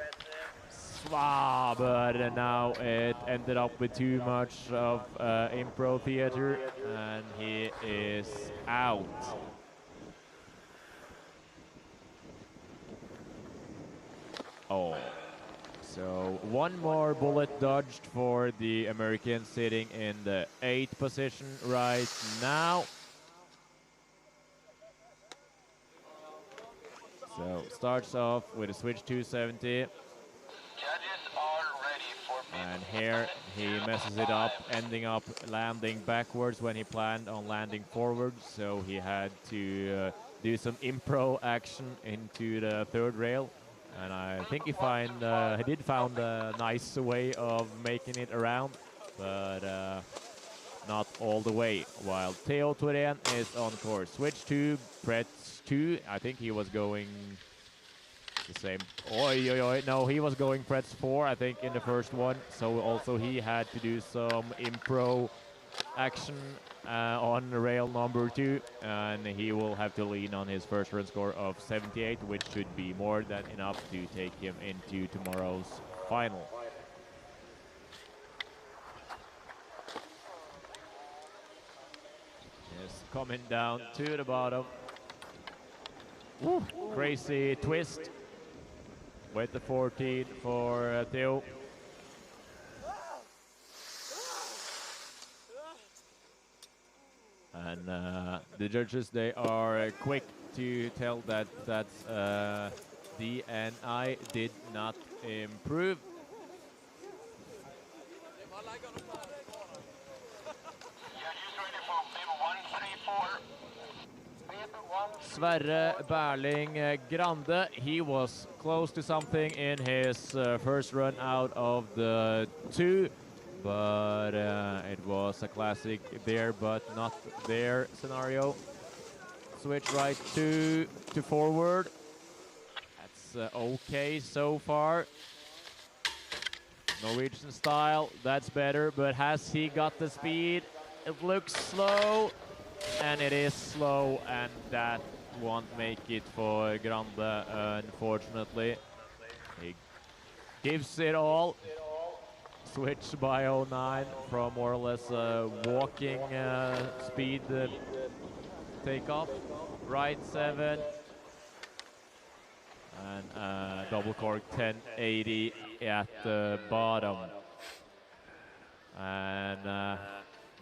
But now it ended up with too much of improv theater, and he is out. Oh, so one more bullet dodged for the American, sitting in the 8th position right now. So starts off with a switch 270. And here he messes it up, ending up landing backwards when he planned on landing forward. So he had to do some improv action into the 3rd rail. And I think he did find a nice way of making it around, but not all the way. While Teo Toen is on course. Switch to Pretz 2. I think he was going the same. No, he was going Pretz 4, I think, in the first one. So also he had to do some improv action on rail number 2, and he will have to lean on his first run score of 78, which should be more than enough to take him into tomorrow's final. Just coming down to the bottom. Woo. Crazy twist with the 14 for Teo. And the judges, they are quick to tell that DNI did not improve. Sverre Berling Grande, he was close to something in his first run out of the 2. But it was a classic there, but not there scenario. Switch right to forward. That's okay so far. Norwegian style, that's better, but has he got the speed? It looks slow, and it is slow, and that won't make it for Grande, unfortunately. He gives it all. Switch by 09 from more or less walking speed takeoff. Right 7. And double cork 1080 at the bottom. And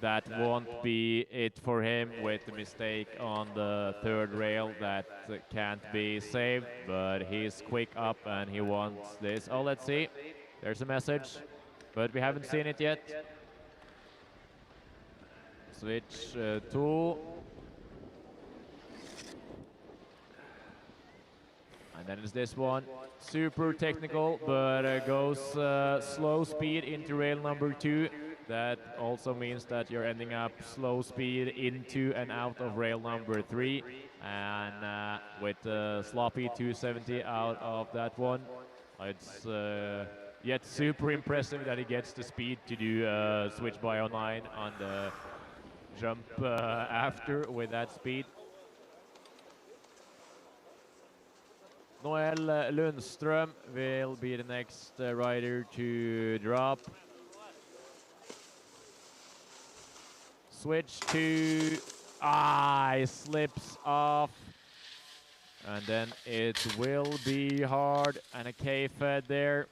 that won't be it for him with the mistake on the 3rd rail that can't be saved. But he's quick up and he wants this. Oh, let's see. There's a message. But we haven't seen it yet. Switch 2. And then it's this one. Super technical, but goes slow speed into rail number 2. That also means that you're ending up slow speed into and out of rail number 3. And with sloppy 270 out of that one, it's yet super impressive that he gets the speed to do switch by 09 on the jump after with that speed. Noel Lunrom will be the next rider to drop. Switch to... he slips off. And then it will be hard, and a K-fed there.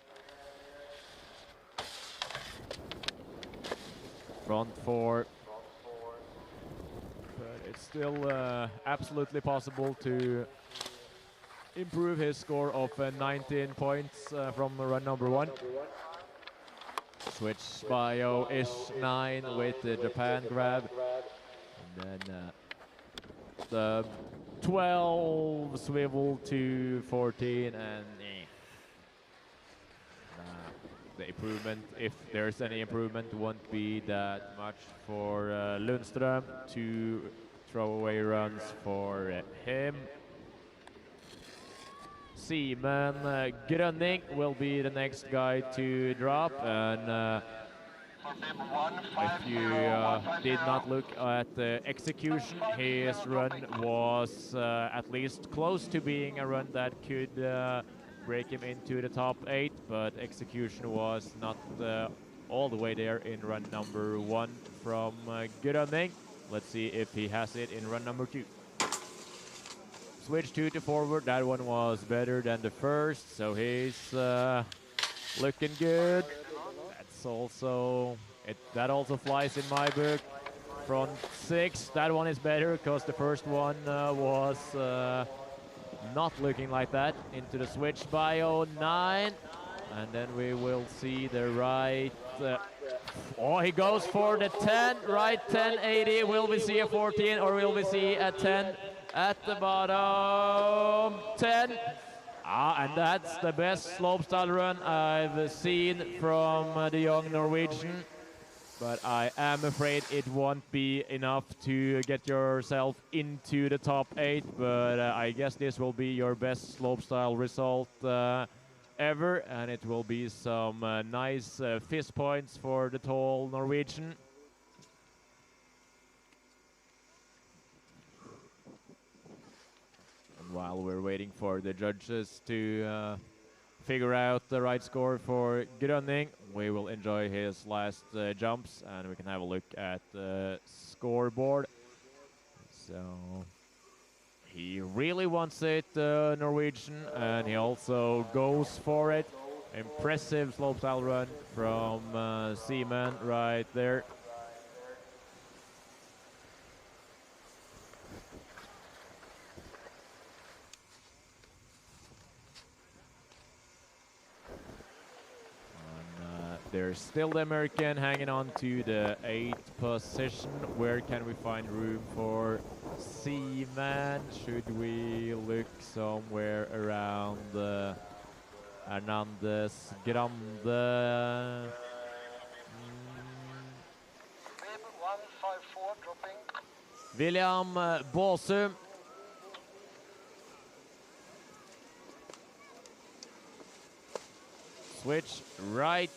Front 4. But it's still absolutely possible to improve his score of 19 points from run number 1. Switch bio-ish 9 with the Japan grab. And then the 12 swivel to 14 and the improvement, if there's any improvement, won't be that much for Lundström. 2 throwaway runs for him. Seaman Grönning will be the next guy to drop, and if you did not look at the execution, his run was at least close to being a run that could break him into the top 8, but execution was not all the way there in run number 1 from Grönning. Let's see if he has it in run number 2. Switch 2 to forward, that one was better than the first, so he's looking good. That's also, that also flies in my book. Front 6, that one is better because the first one was not looking like that. Into the switch bio 9, and then we will see the right. Oh, he goes for the 10, right 1080. Will we see a 14 or will we see a 10 at the bottom? 10. And that's the best slopestyle run I've seen from the young Norwegian. But I am afraid it won't be enough to get yourself into the top 8. But I guess this will be your best slopestyle result ever. And it will be some nice fist points for the tall Norwegian. And while we're waiting for the judges to figure out the right score for Grönning, we will enjoy his last jumps, and we can have a look at the scoreboard. So he really wants it, Norwegian, and he also goes for it. Impressive slopestyle run from Seaman right there. There's still the American hanging on to the 8th position. Where can we find room for Seaman? Should we look somewhere around Hernandez Grande? 154 dropping. William Båsum. Switch right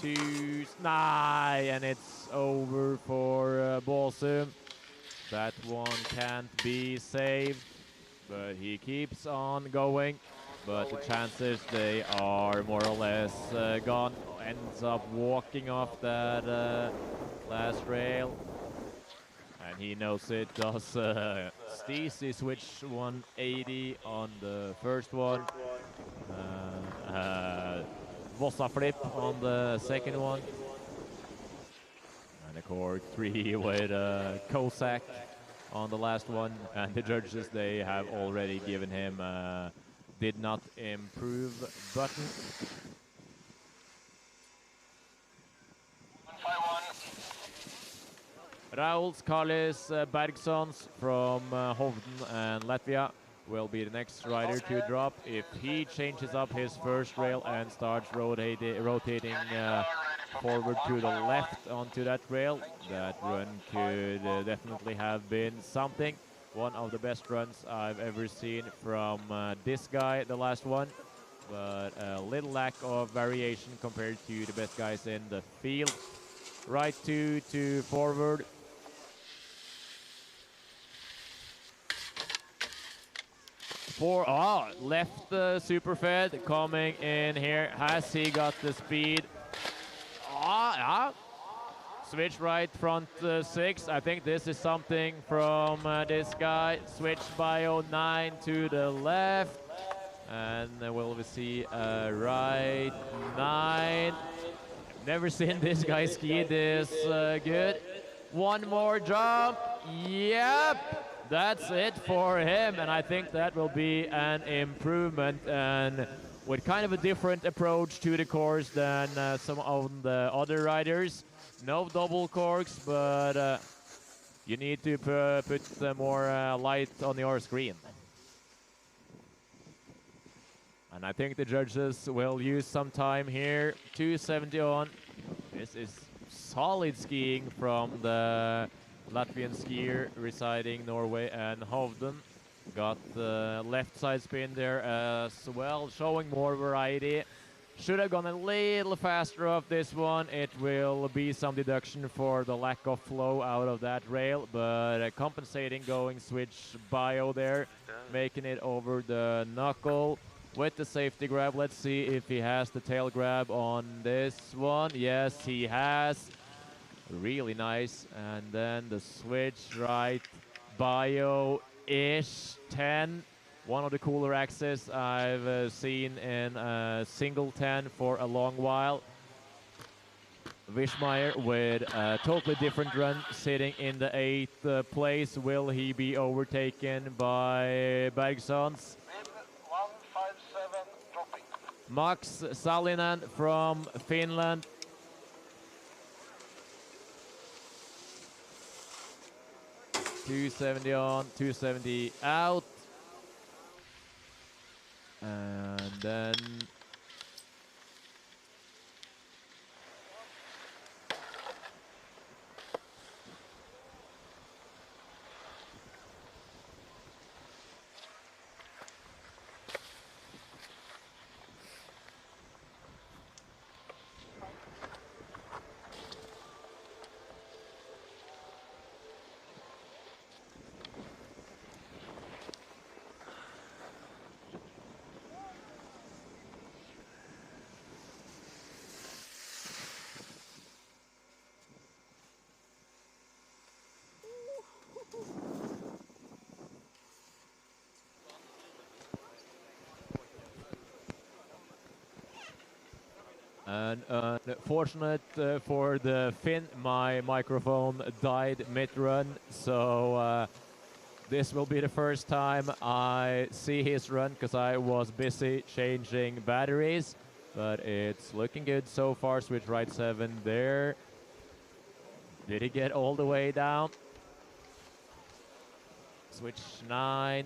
to Snai, and it's over for Båsum. That one can't be saved, but he keeps on going. But the chances, they are more or less gone. Ends up walking off that last rail, and he knows it. Does Steezy switch 180 on the first one? Vossa flip on the second one, and a cork 3 with Cossack on the last one. And the judges, they have already given him did not improve button. 151. Raul Cares Bson from Hovden and Latvia will be the next rider to drop. If he changes up his first rail and starts rotating forward to the left onto that rail, that run could definitely have been something. One of the best runs I've ever seen from this guy, the last one, but a little lack of variation compared to the best guys in the field. Right 2 to forward. Left super fed coming in here. Has he got the speed? Switch right front 6. I think this is something from this guy. Switch bio 9 to the left. And will we see right 9? Never seen this guy ski this good. One more jump. Yep. that's it for him, and I think that will be an improvement, and with kind of a different approach to the course than some of the other riders. No double corks, but you need to put more light on your screen. And I think the judges will use some time here. 270 on. This is solid skiing from the Latvian skier residing Norway and Hovden. Got the left side spin there as well, showing more variety. Should have gone a little faster off this one. It will be some deduction for the lack of flow out of that rail, but compensating, going switch bio there, making it over the knuckle with the safety grab. Let's see if he has the tail grab on this one. Yes, he has. Really nice. And then the switch right bio-ish 10. One of the cooler axes I've seen in a single 10 for a long while. Vishmeer with a totally different run, sitting in the 8th place. Will he be overtaken by Bergsons? 157 dropping. Max Salinen from Finland. .270 on, 270 out. And then and unfortunate for the Finn, my microphone died mid-run, so this will be the first time I see his run because I was busy changing batteries, but it's looking good so far. Switch right 7 there. Did he get all the way down? Switch 9.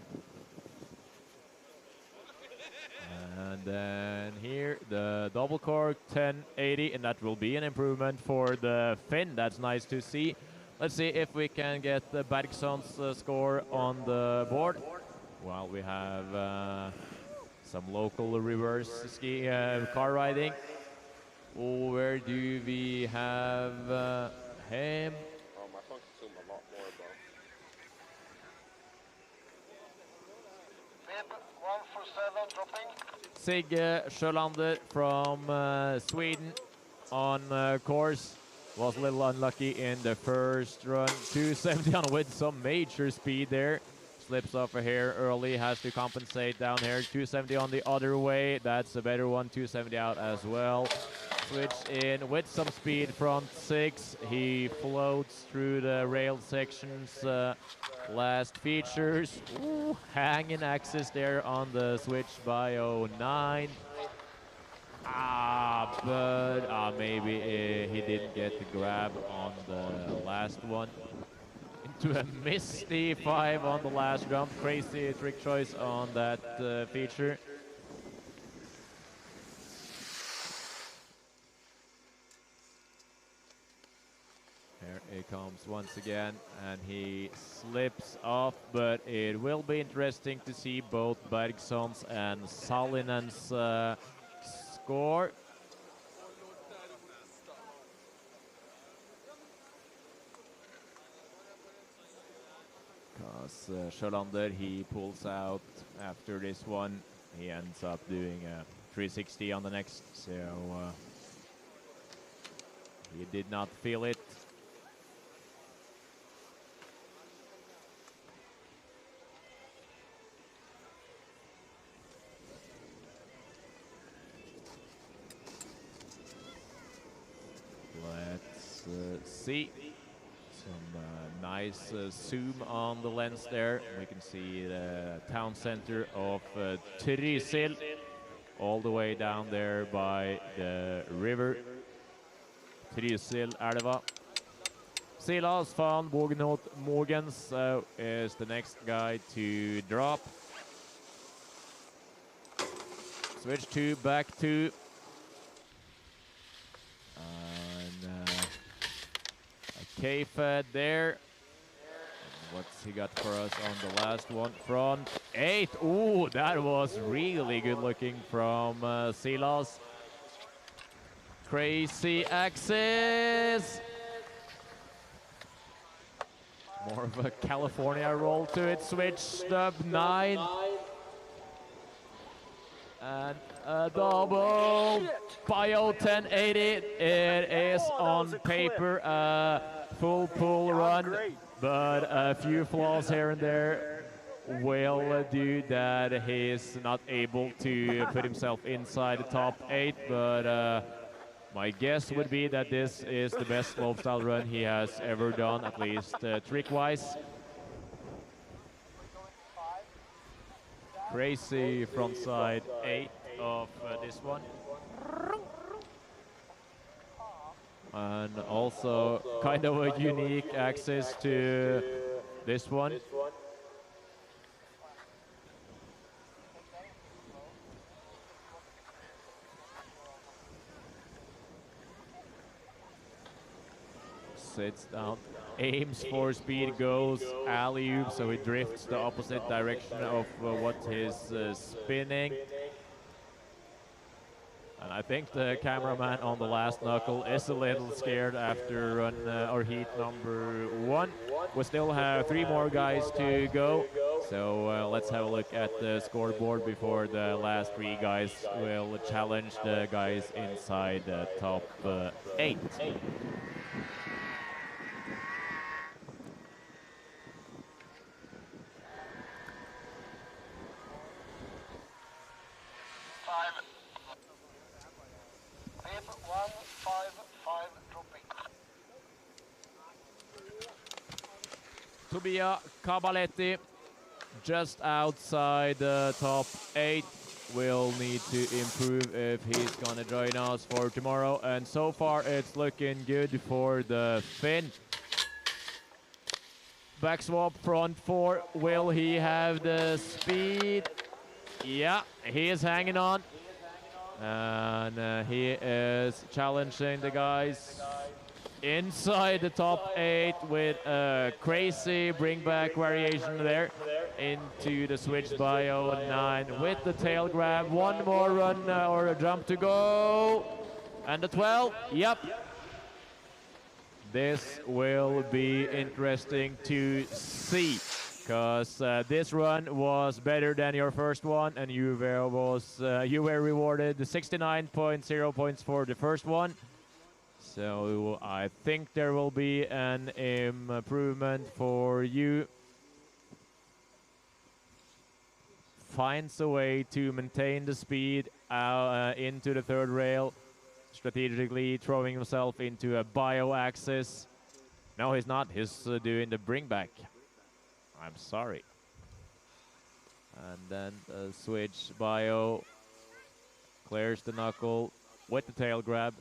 And then here, the double cork 1080, and that will be an improvement for the Finn. That's nice to see. Let's see if we can get the Bergsons score on the board. While we have some local reverse ski car riding. Where do we have him? Oh, my phone's consuming a lot more, bro. Bib 147 dropping. Sigge Sjölander from Sweden on course. Was a little unlucky in the first run. 270 on with some major speed there. Slips off a hair early, has to compensate down here. 270 on the other way. That's a better one. 270 out as well. Switch in with some speed, front 6. He floats through the rail sections. Last features. Ooh, hanging axis there on the switch by 09. But maybe he didn't get the grab on the last one. Into a misty 5 on the last jump. Crazy trick choice on that feature. Here he comes once again, and he slips off, but it will be interesting to see both Bergsons and Salinen's score. Because Sjölander, he pulls out after this one. He ends up doing a 360 on the next, so he did not feel it. Let's see. Some nice zoom on the lens there. We can see the town center of Trysil, all the way down there by the river. Trysil elva. Silas van Morgans is the next guy to drop. Switch to back two. And a K-Fed there. And what's he got for us on the last one? Front 8. Ooh, that was really good looking from Silas. Crazy axis. More of a California roll to it. Switched up 9. And a double bio 1080. It is on paper a full pull run, but a few flaws here and there will do that he's not able to put himself inside the top 8. But my guess would be that this is the best slopestyle run he has ever done, at least trick-wise. Crazy frontside 8 of this one. And also kind of a unique axis to this one. Sits down, aims for speed, goes alley-oop, so he drifts the opposite direction of what he's spinning. And I think the cameraman on the last knuckle is a little scared after run or heat number 1. We still have 3 more guys to go, so let's have a look at the scoreboard before the last 3 guys will challenge the guys inside the top 8. Tobia Capi, just outside the top 8, will need to improve if he's gonna join us for tomorrow. And so far it's looking good for the Finn. Back swap, front 4. Will he have the speed? Yeah, he is hanging on. And he is challenging the guys inside the top 8 with a crazy bring back variation there into the switch bio 9 with the tail grab. One more run or a jump to go. And the 12, yep. This will be interesting to see, because this run was better than your first one, and you were rewarded the 69.0 points for the first one. So I think there will be an improvement for you. Finds a way to maintain the speed into the third rail, strategically throwing himself into a bio axis. No, he's not. He's doing the bring back. I'm sorry. And then the switch bio clears the knuckle with the tail grab.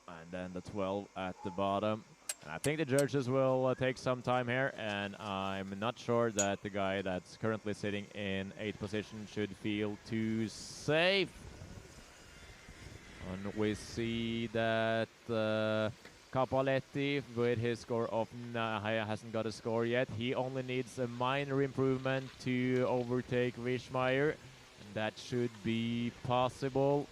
And then the 12 at the bottom. And I think the judges will take some time here, and I'm not sure that the guy that's currently sitting in 8th position should feel too safe. And we see that Capi with his score of hasn't got a score yet. He only needs a minor improvement to overtake Vishmeer, and that should be possible.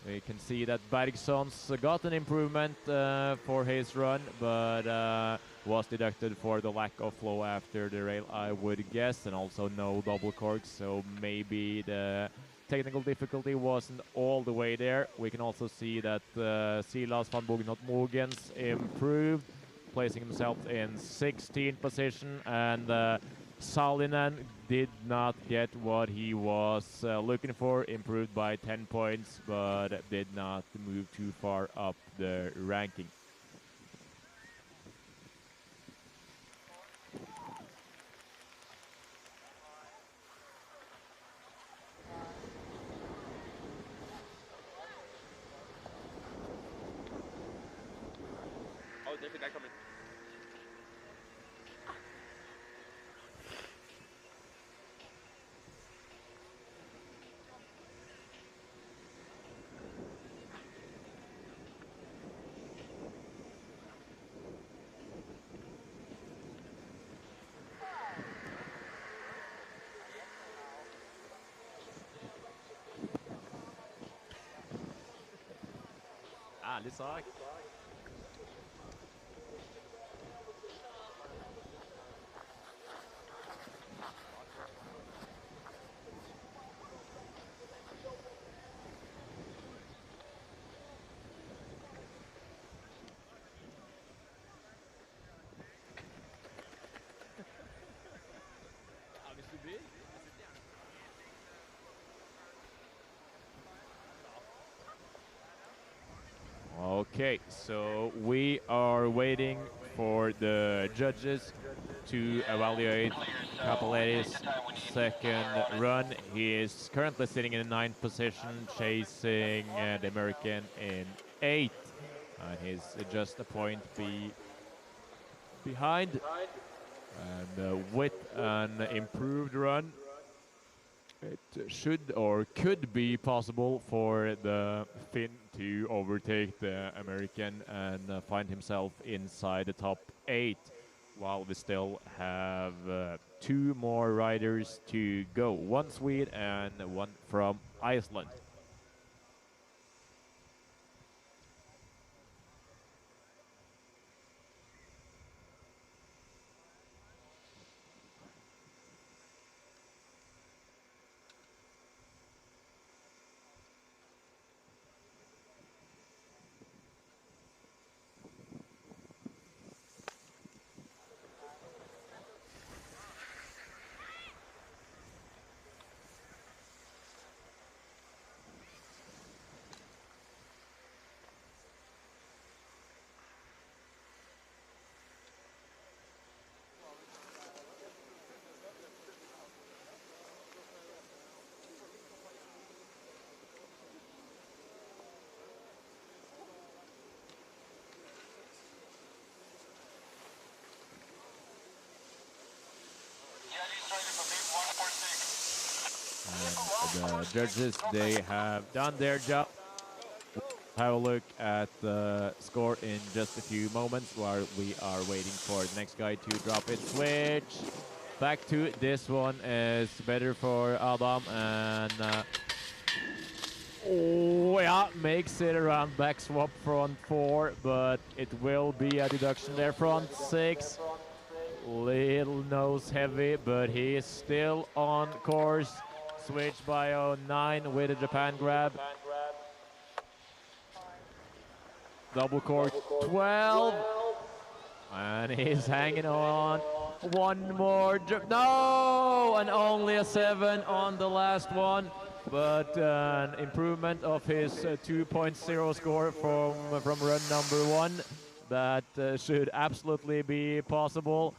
We can see that Bergson's got an improvement for his run, but was deducted for the lack of flow after the rail, I would guess, and also no double corks, so maybe the technical difficulty wasn't all the way there. We can also see that Silas van Morgans improved, placing himself in 16th position, and Salinen did not get what he was looking for, improved by 10 points, but did not move too far up the ranking. Oh, there's a guy coming. Ærlig sak. Okay, so we are waiting for the judges to evaluate Capelletti's second run. He is currently sitting in the 9th position, chasing the American in 8th. And he's just a point behind. And with an improved run, it should or could be possible for the Finn to overtake the American and find himself inside the top 8, while we still have 2 more riders to go. 1 Swede and 1 from Iceland. The judges, they have done their job. Have a look at the score in just a few moments while we are waiting for the next guy to drop it. Switch back to this one is better for Adam, and oh yeah, makes it around back swap front 4, but it will be a deduction there. Front 6, little nose heavy, but he is still on course. Switch by 09 with a Japan grab. Double cork 12. And he's hanging on. One more. No! And only a 7 on the last one. But an improvement of his 2.0 score from run number 1. That should absolutely be possible.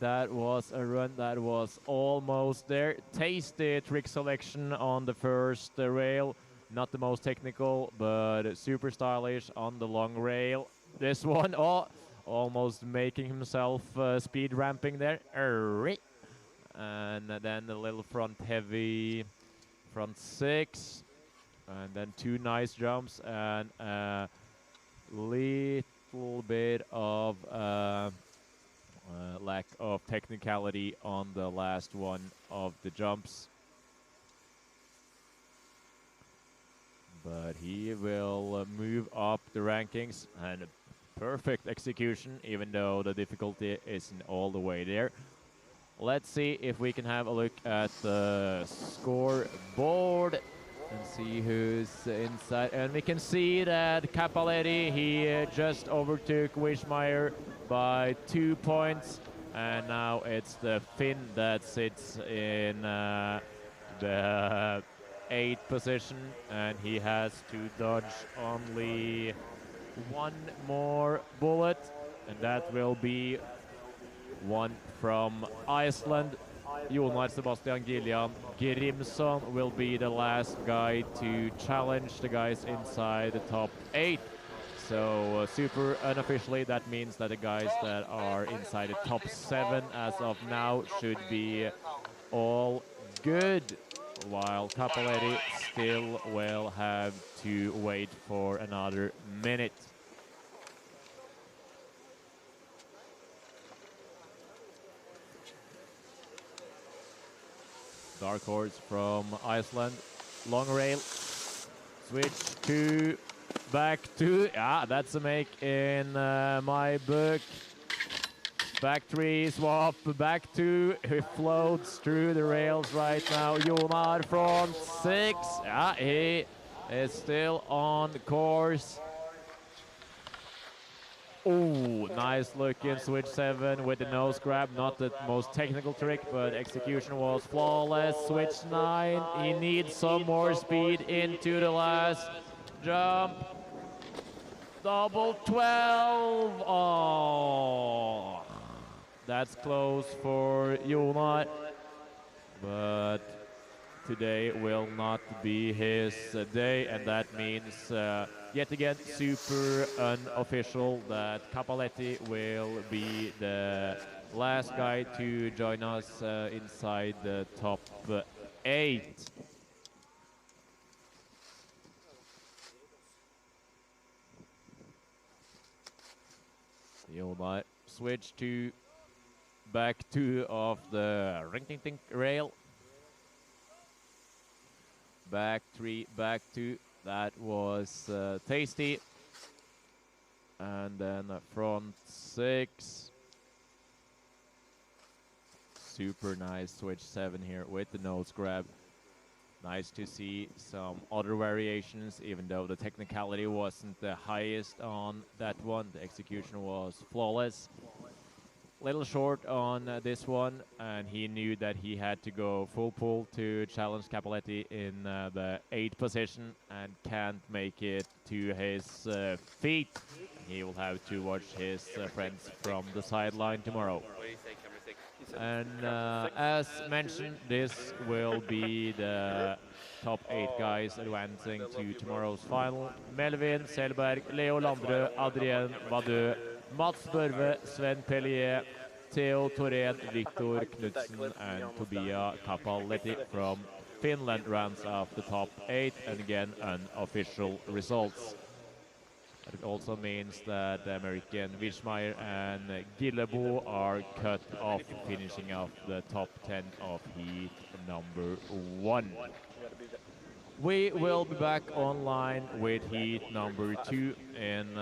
That was a run that was almost there. Tasty trick selection on the first rail. Not the most technical, but super stylish on the long rail. This one, oh, almost making himself speed ramping there. And then a little front heavy, front 6. And then 2 nice jumps and a little bit of lack of technicality on the last one of the jumps. But he will move up the rankings, and perfect execution, even though the difficulty isn't all the way there. Let's see if we can have a look at the scoreboard and see who's inside. And we can see that Capelletti, he just overtook Vishmeer by 2 points. And now it's the Finn that sits in the 8th position, and he has to dodge only one more bullet, and that will be one from Iceland. Noel Sebastian Gilam Grimson will be the last guy to challenge the guys inside the top 8. So super unofficially, that means that the guys that are inside the top 7 as of now should be all good, while Cappelletti still will have to wait for another minute. Dark Horse from Iceland, long rail, switch to, back to, yeah, that's a make in my book. Back 3, swap, back 2, he floats through the rails right now. Jonar front 6, yeah, he is still on course. Oh, nice looking switch 7 with the nose grab. Not the most technical trick, but execution was flawless. Switch 9, he needs some more speed into the last jump. Double 12, oh, that's close for Jonar, but today will not be his day, and that means yet again super unofficial that Cappelletti will be the last guy to join us inside the top 8. Jonar switch to back 2 of the ring-ting-ting rail. Back 3, back 2, that was tasty. And then front 6. Super nice switch 7 here with the nose grab. Nice to see some other variations, even though the technicality wasn't the highest on that one. The execution was flawless. Little short on this one, and he knew that he had to go full pull to challenge Cappelletti in the 8th position and can't make it to his feet. He will have to watch his friends from the sideline tomorrow. And as mentioned, this will be the top 8 guys advancing to tomorrow's final. Melvin Sbag, Leo Landrø, Adrian Wadu, Mats Børve, Sven Pelleier, Teo Toen, Victor Nutson, and Tobia Capi from Finland rounds off the top 8, and again unofficial results. But it also means that the American Vishmeer and Gilu are cut off, finishing off the top 10 of heat number 1. We will be back online with heat number 2 in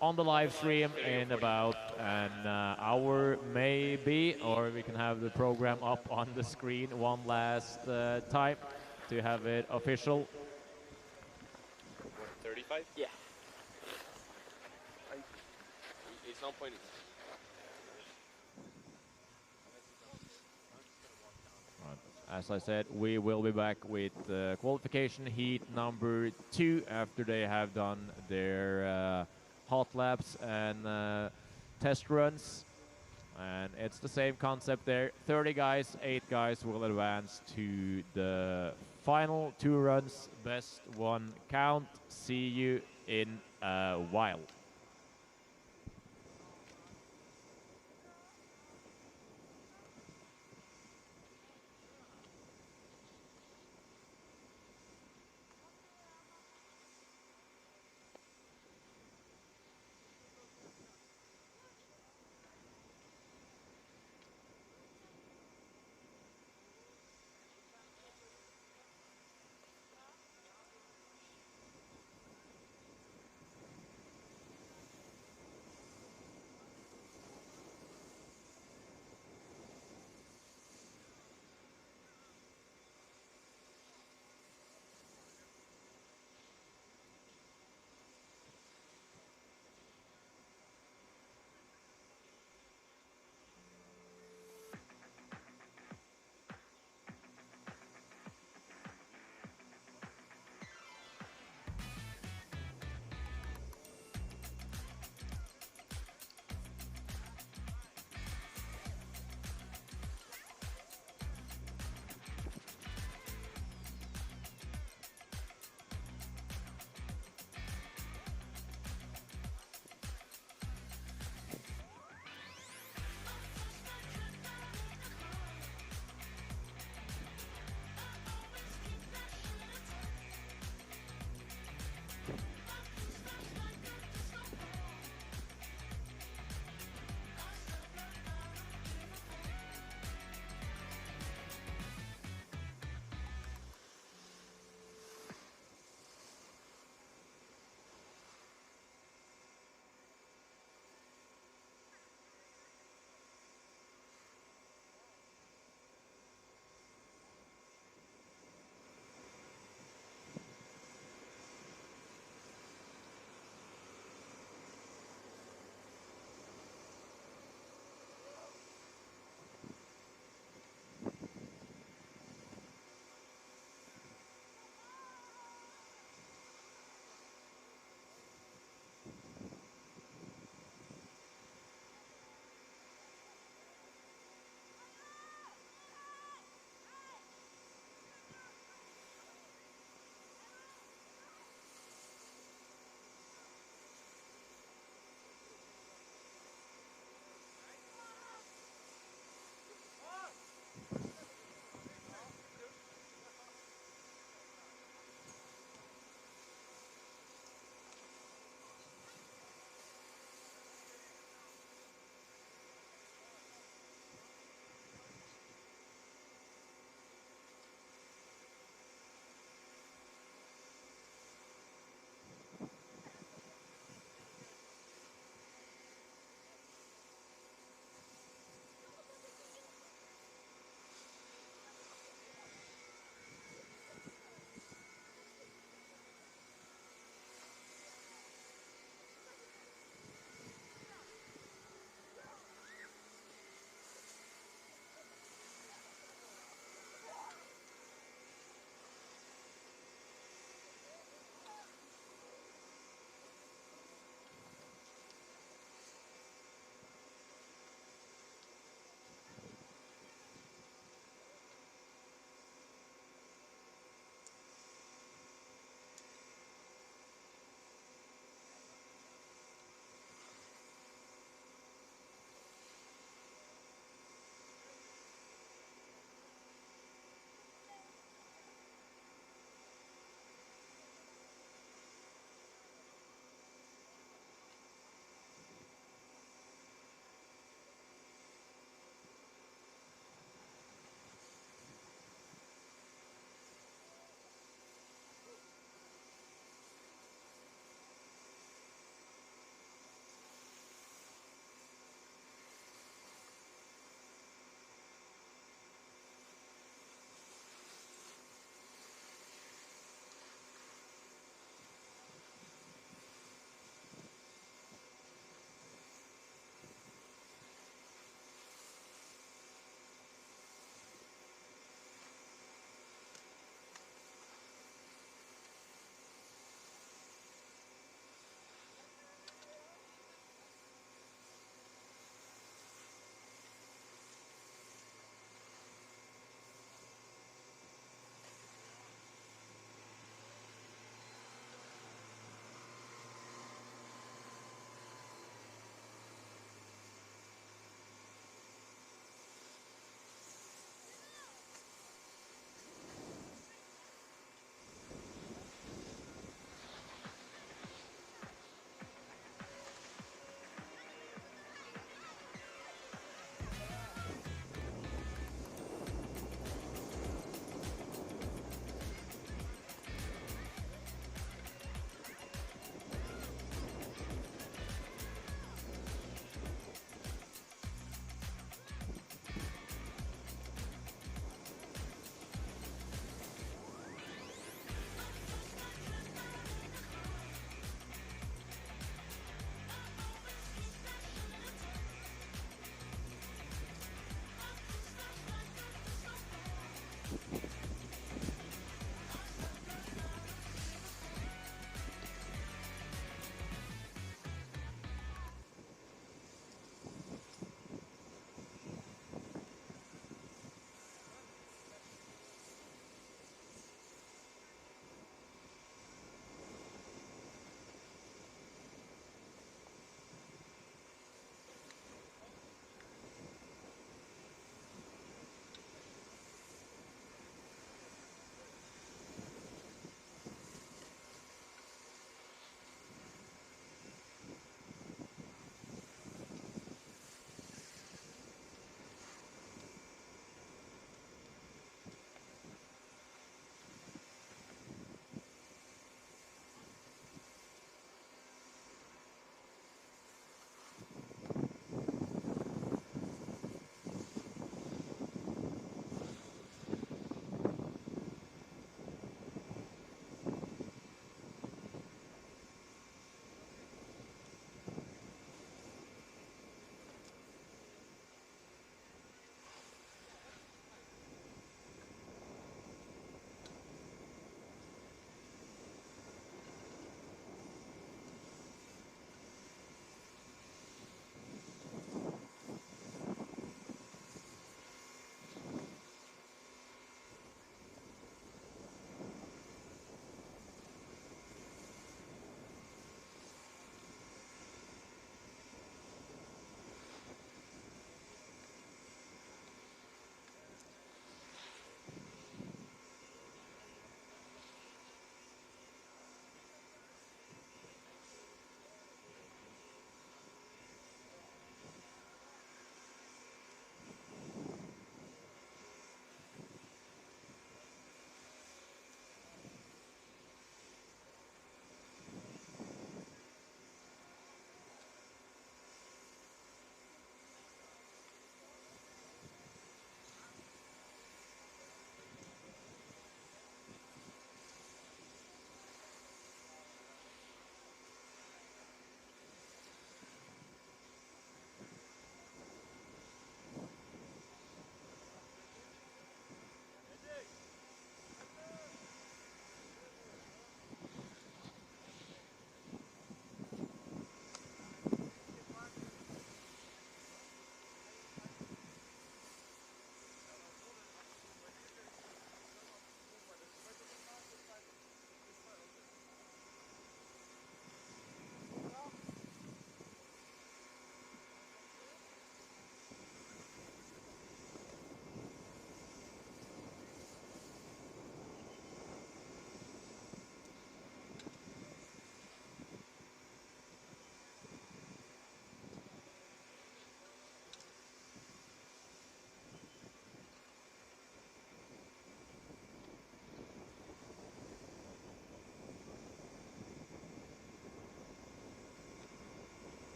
on the live stream in about an hour maybe, or we can have the program up on the screen one last time to have it official. 35? Yeah. It's not pointing. As I said, we will be back with qualification heat number 2 after they have done their hot laps and test runs. And it's the same concept there. 30 guys, 8 guys will advance to the final 2 runs. Best one count. See you in a while.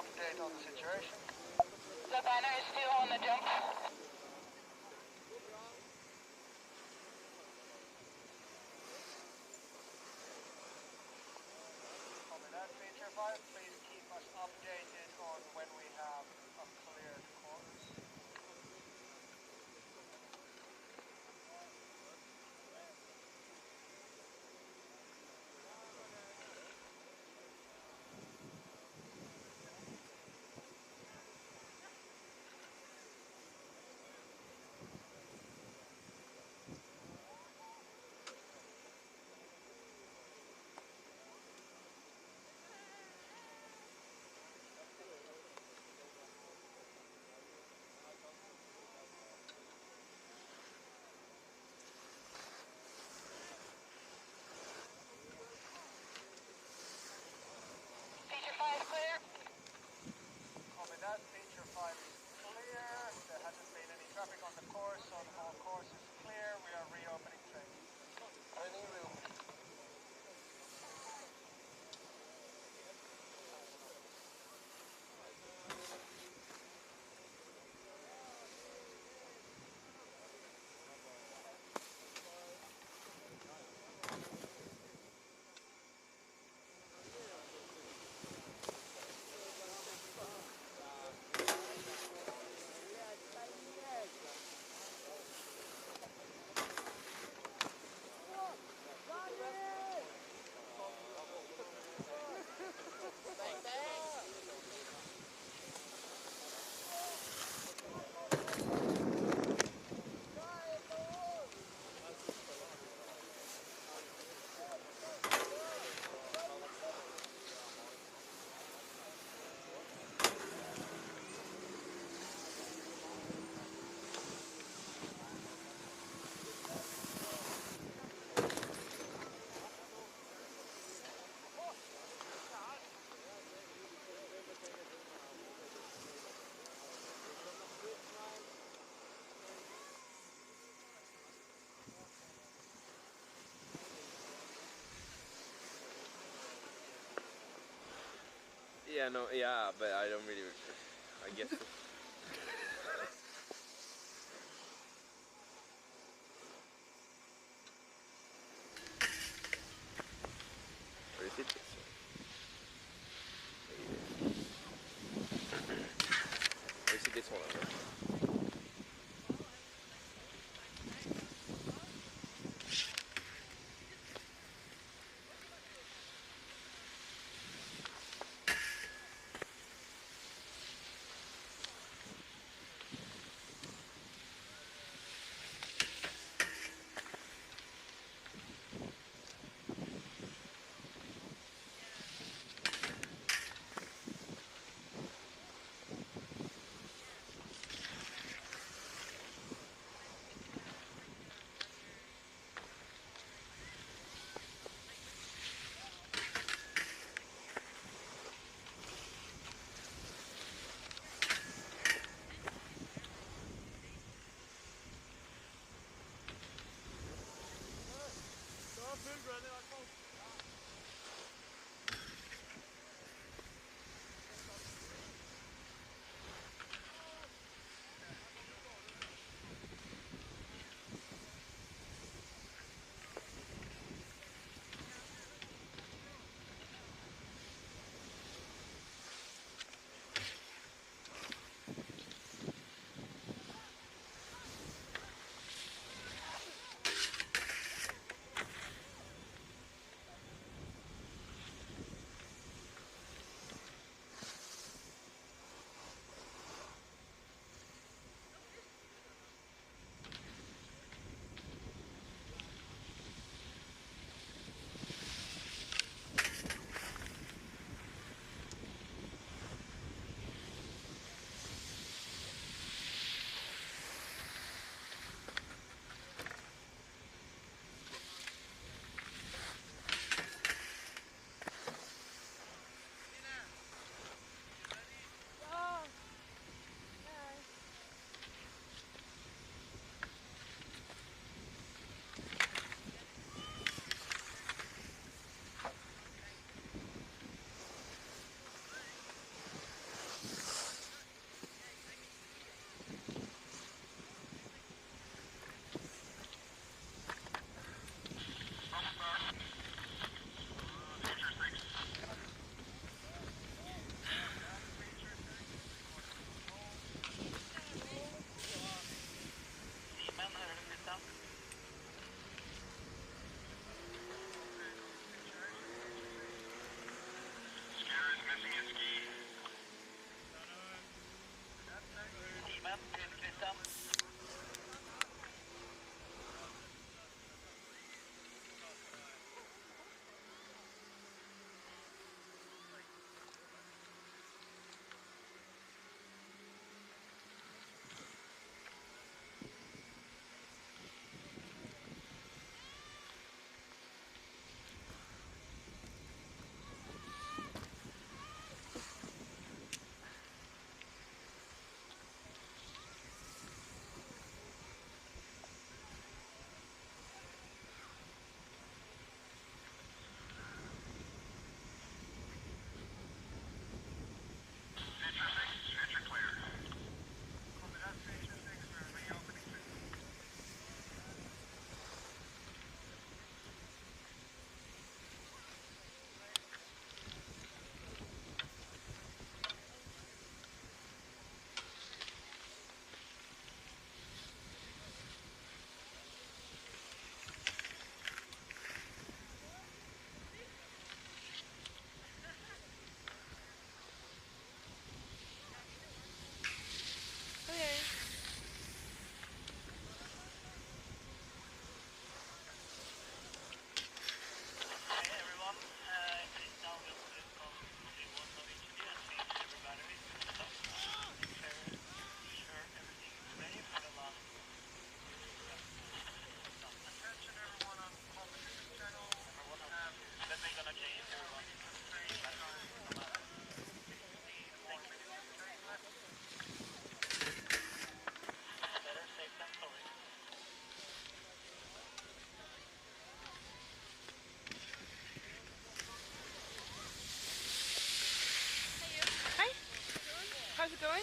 update on the situation? The banner is still on the jump. Copy that, feature 5. Please keep us updated on when we have a cleared course. Feature 5 clear. Copy that, feature 5 is clear. There hasn't been any traffic on the course, so the whole course is clear. We are reopening training. Training room. Yeah, no, yeah, but I don't really, I guess. Or is it this one? Or is it this one?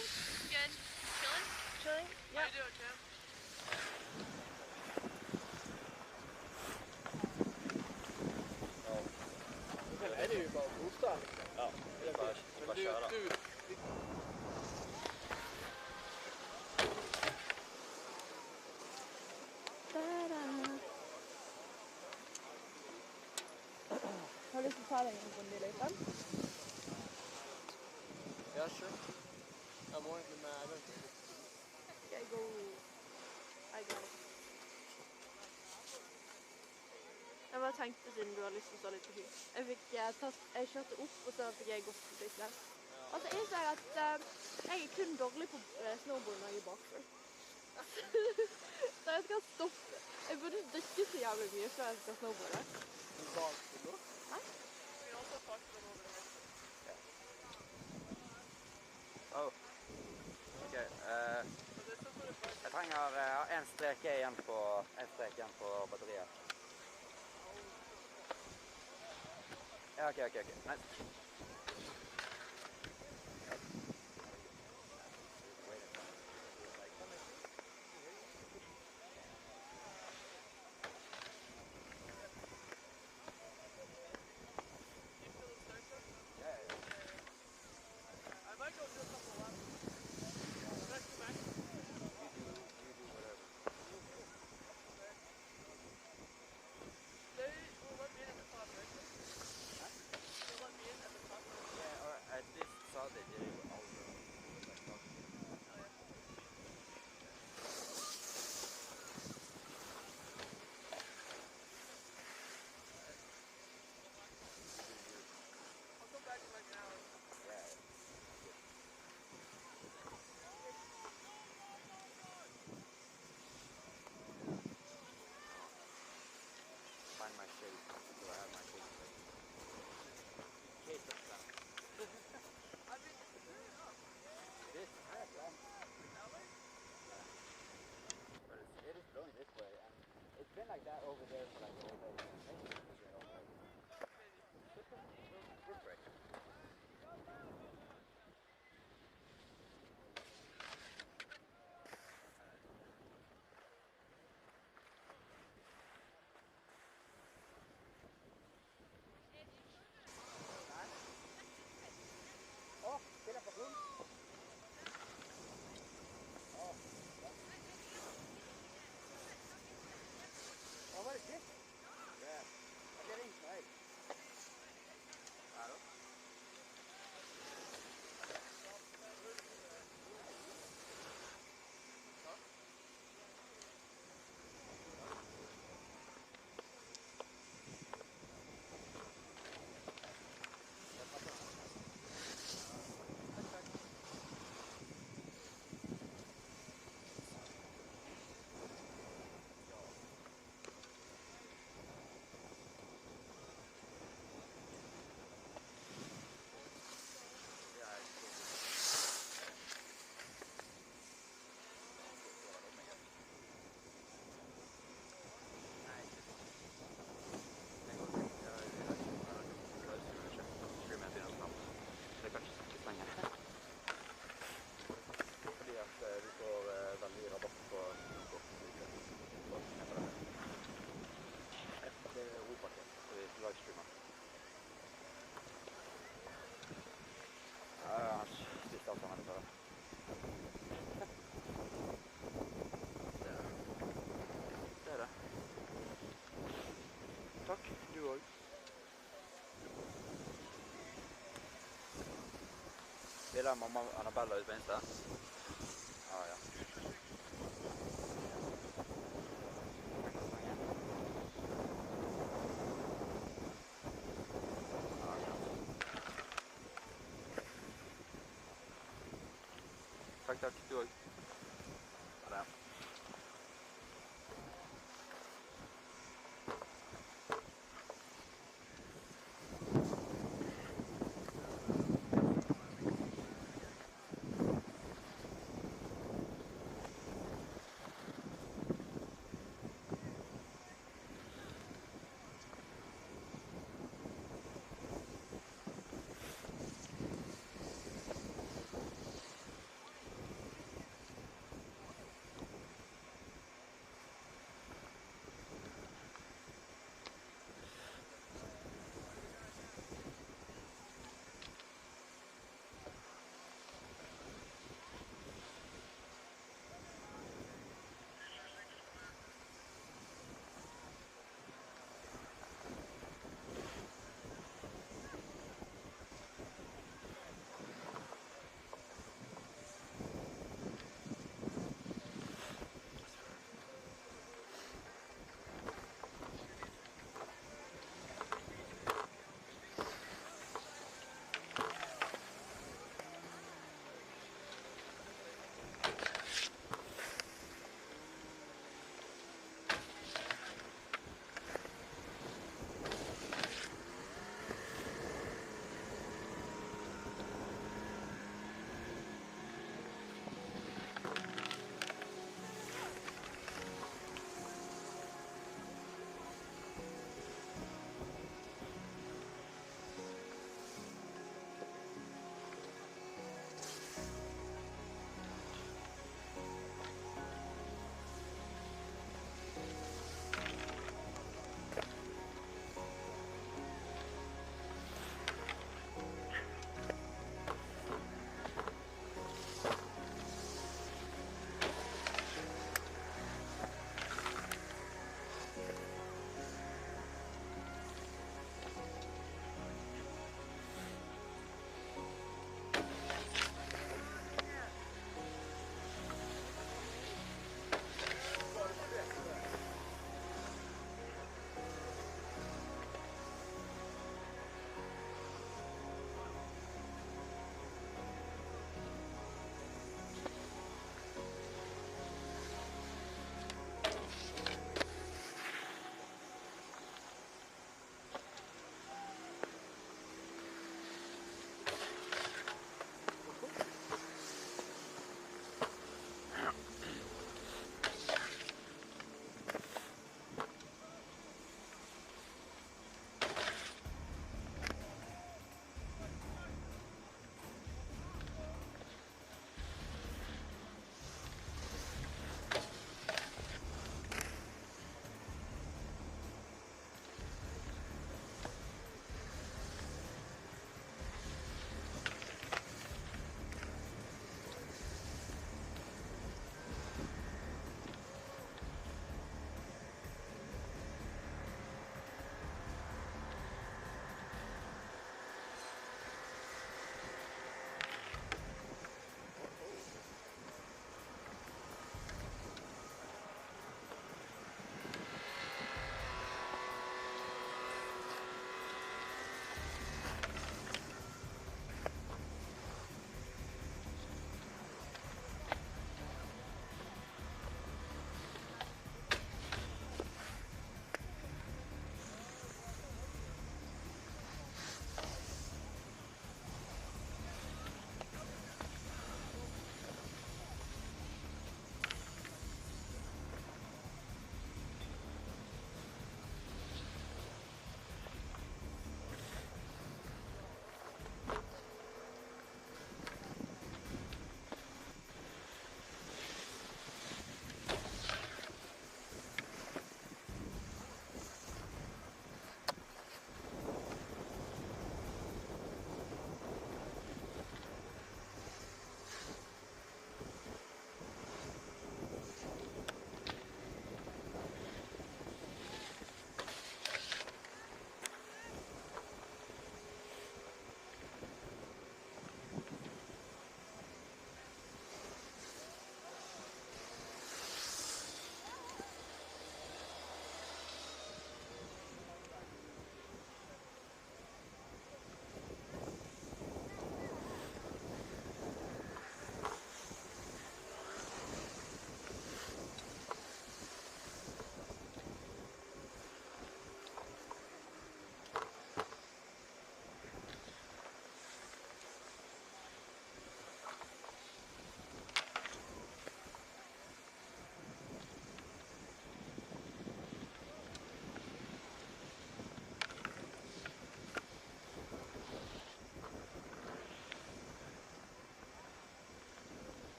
doing? Good. Chilling? Chilling? Yeah. How you doing, Tim? Men är det ju bara att boosta. Ja, det är bara köra. Har du lyst til å ta deg en runde i løypen? Ja, kjør. Jeg må egentlig med Eivind. Skal jeg gå... Jeg går. Jeg bare tenkte siden du har lyst til å stå litt på ski. Jeg kjørte opp, og så fikk jeg gått litt der. Altså, jeg sier at jeg er kun dårlig på snowboard når jeg er bakfull. Så jeg skal stoppe. Jeg burde drikke så jævlig mye før jeg skal snowboarde. Bakfull da? Nei? Oh. Ok. Jeg trenger en strek igjen på batteriet. Ja, ok. Nice. Find my shade. Do I have my shade? Case of stuff. This is right. But it is blowing this way, and it's been like that over there for like all day. Good break. Takk, du også. Vil jeg mamma Annabella ut på Insta? Ah, ja. Takk, du også. Ha det.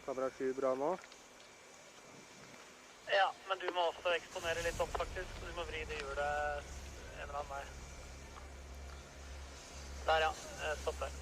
Kamera 7 bra nå. Ja, men du må også eksponere litt opp faktisk. Du må vri det hjulet en eller annen vei. Der ja, stopp der.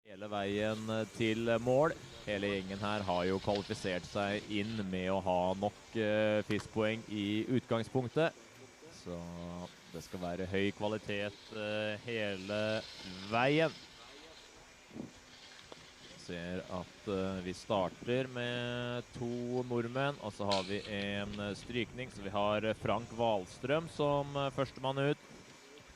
Hele veien til mål. hele gjengen her har jo kvalifisert seg inn med å ha nok fiskpoeng i utgangspunktet. Så det skal være høy kvalitet hele veien. Ser at vi starter med 2 nordmenn, og så har vi en strykning. Så vi har Frank Wahlstrøm som førstemann ut.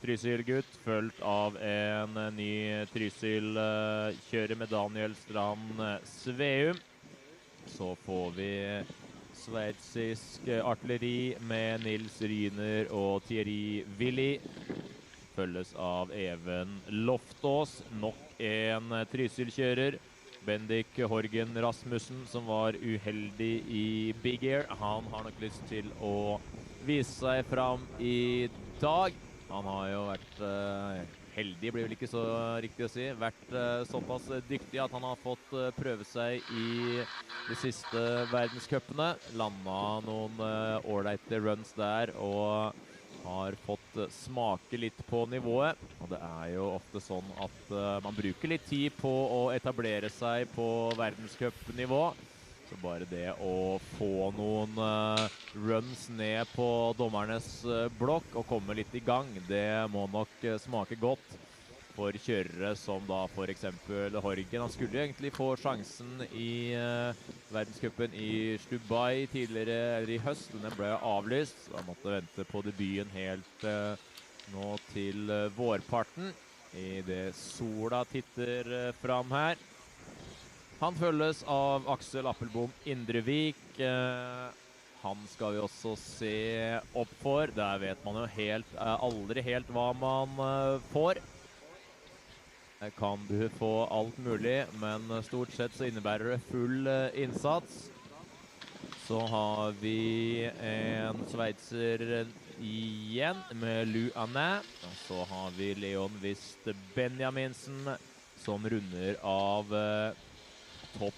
Trysil-gutt, følgt av en ny Trysil-kjører med Daniel Strand Sveum. Så får vi sveitsisk artilleri med Nils Ryner og Thierry Willi. Følges av Even Loftås, nok en Trysil-kjører. Bendik Horgen Rasmussen, som var uheldig i Big Air. Han har nok lyst til å vise seg fram i dag. Han har jo vært heldig, blir vel ikke så riktig å si. Vært såpass dyktig at han har fått prøve seg i de siste verdenscupene. Landet noen ålreite runs der og har fått smake litt på nivået. Og det er jo ofte sånn at man bruker litt tid på å etablere seg på verdenscupnivå. Så bare det å få noen runs ned på dommernes blokk og komme litt i gang, det må nok smake godt for kjørere som da for eksempel Horgen. Han skulle egentlig få sjansen i verdenscupen i Dubai tidligere, eller i høst, men den ble avlyst. Så han måtte vente på debuten helt nå til vårparten, i det sola titter fram her. Han følges av Aksel Appelbom Indrevik. Han skal vi også se opp for. Der vet man jo aldri helt hva man får. Kan du få alt mulig, men stort sett så innebærer det full innsats. Så har vi en sveitser igjen med Lou Anna. Og så har vi Leon Wist Benjaminsen som runder av topp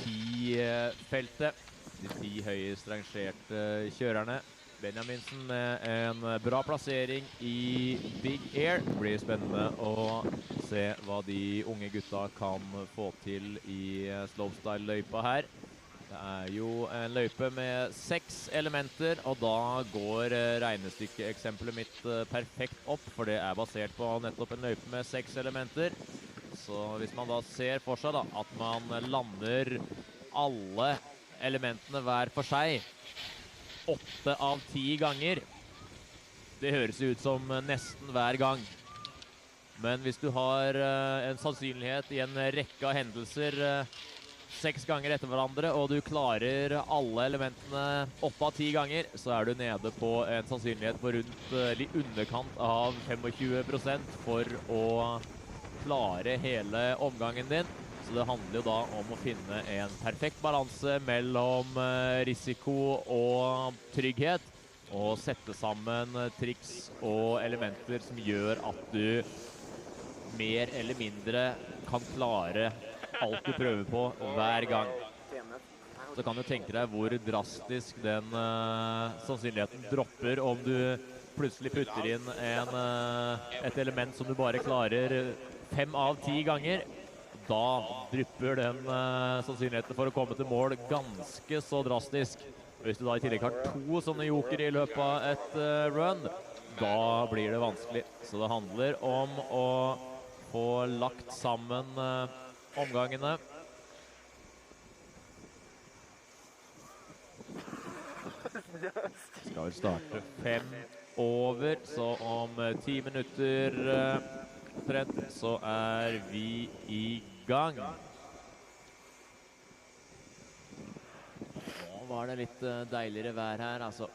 10-feltet. De 10 høyest rangerte kjørerne. Benjaminsen med en bra plassering i Big Air. Det blir spennende å se hva de unge gutta kan få til i Slopestyle-løypa her. Det er jo en løype med 6 elementer, og da går regnestykkeeksempelet mitt perfekt opp, for det er basert på nettopp en løype med 6 elementer. Så hvis man da ser for seg da, at man lander alle elementene hver for seg 8 av 10 ganger, det høres ut som nesten hver gang. Men hvis du har en sannsynlighet i en rekke av hendelser 6 ganger etter hverandre, og du klarer alle elementene 8 av 10 ganger, så er du nede på en sannsynlighet på rundt litt underkant av 25% for å klare hele omgangen din. Så det handler jo da om å finne en perfekt balanse mellom risiko og trygghet, og sette sammen triks og elementer som gjør at du mer eller mindre kan klare alt du prøver på hver gang. Så kan du tenke deg hvor drastisk den sannsynligheten dropper om du plutselig putter inn et element som du bare klarer 5 av 10 ganger. Da drypper den sannsynligheten for å komme til mål ganske så drastisk. Hvis du da i tillegg har 2 sånne joker i løpet av et run, da blir det vanskelig. Så det handler om å få lagt sammen omgangene. Skal vi starte 5 over, så om 10 minutter så er vi i gang. Nå var det litt deiligere vær her, altså.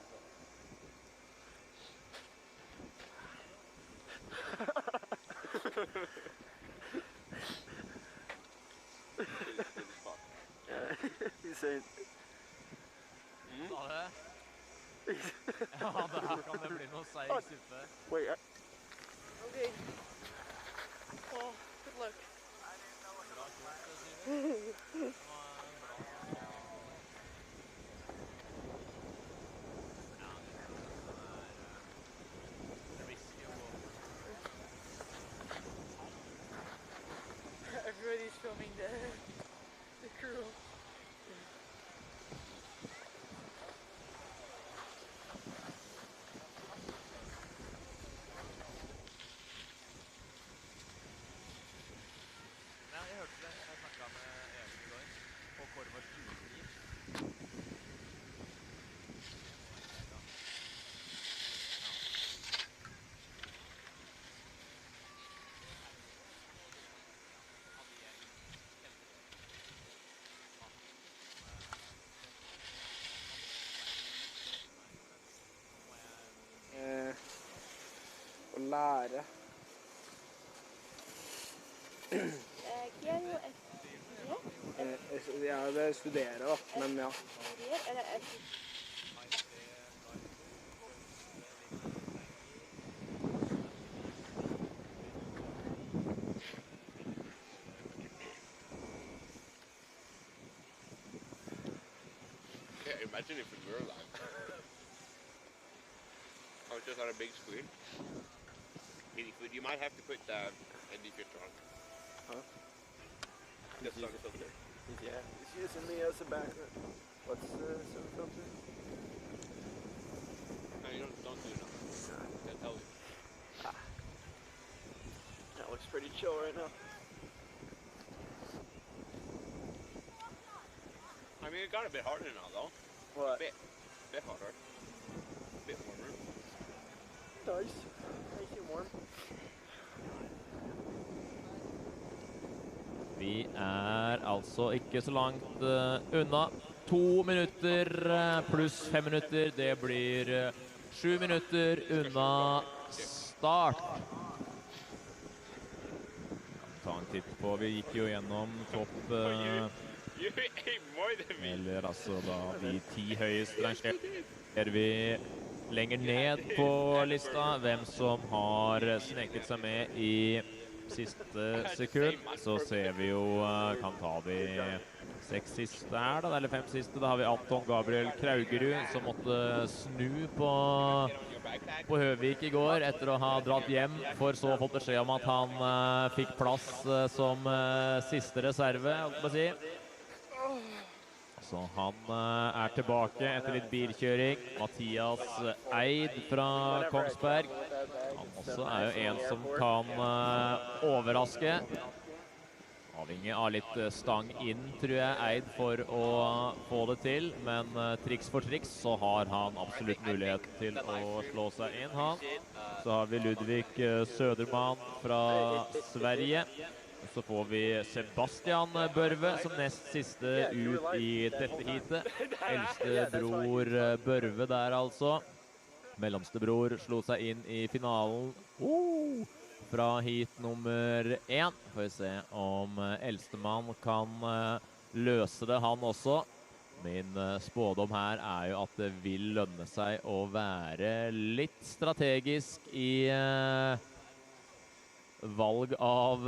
Sa det? Ja, det her kan det bli noe seig suppe. Okay. Oh, good luck. Everybody's filming the crew. lære. Hva er jo et Ja, det studerer da, men ja. eller et Imagine if we were live. I was just on a big screen. You might have to put that ND filter on. Huh? The sun filter. Yeah, it's using me as a background. What's the sun filter? No, you don't do that. That tells you. That looks pretty chill right now. I mean, it got a bit harder now, though. What? Bit harder. Bit warmer. Nice. Nice and warm. Vi altså ikke så langt unna. 2 minutter pluss 5 minutter. Det blir 7 minutter unna start. Ta en titt på, vi gikk jo gjennom topp eller altså da de 10 høyest rangerte. Ser vi lenger ned på lista hvem som har sneket seg med i siste sekund. Så ser vi jo, kan ta de 6 siste her da, eller 5 siste. Da har vi Anton Gabriel Kraugerud som måtte snu på Høvik i går etter å ha dratt hjem, for så å få beskjed om at han fikk plass som siste reserve, holdt på å si. Så han tilbake etter litt bilkjøring. Matias Eid fra Kongsberg. Han også jo en som kan overraske. Avhengig av litt stang inn, tror jeg, Eid for å få det til. Men triks for triks så har han absolutt mulighet til å slå seg inn, han. Så har vi Ludvig Söderman fra Sverige. Så får vi Sebastian Børve som nest siste ut i dette heatet. Eldste bror Børve der altså. Mellomste bror slo seg inn i finalen fra heat nummer 1. Får vi se om eldstemann kan løse det, han også. Min spådom her jo at det vil lønne seg å være litt strategisk i valg av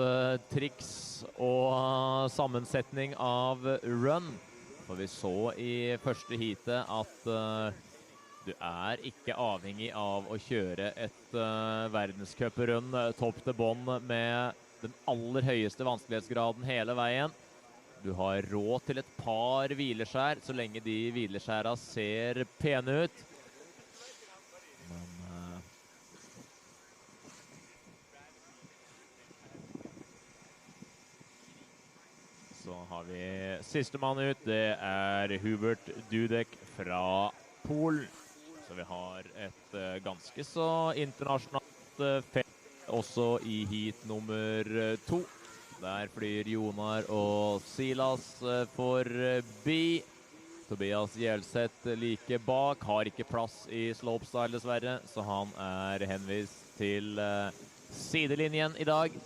triks og sammensetning av run. For vi så i første heatet at du ikke avhengig av å kjøre et verdenscup-run topp til bånd med den aller høyeste vanskelighetsgraden hele veien. Du har råd til et par hvileskjær, så lenge de hvileskjæra ser pene ut. Så har vi siste mann ut, det Hubert Dudek fra Polen. Så vi har et ganske så internasjonalt felt også i heat nummer 2. Der flyr Jonar og Silas forbi. Tobias Gjelseth like bak, har ikke plass i Slopestyle dessverre, så han henvist til sidelinjen i dag.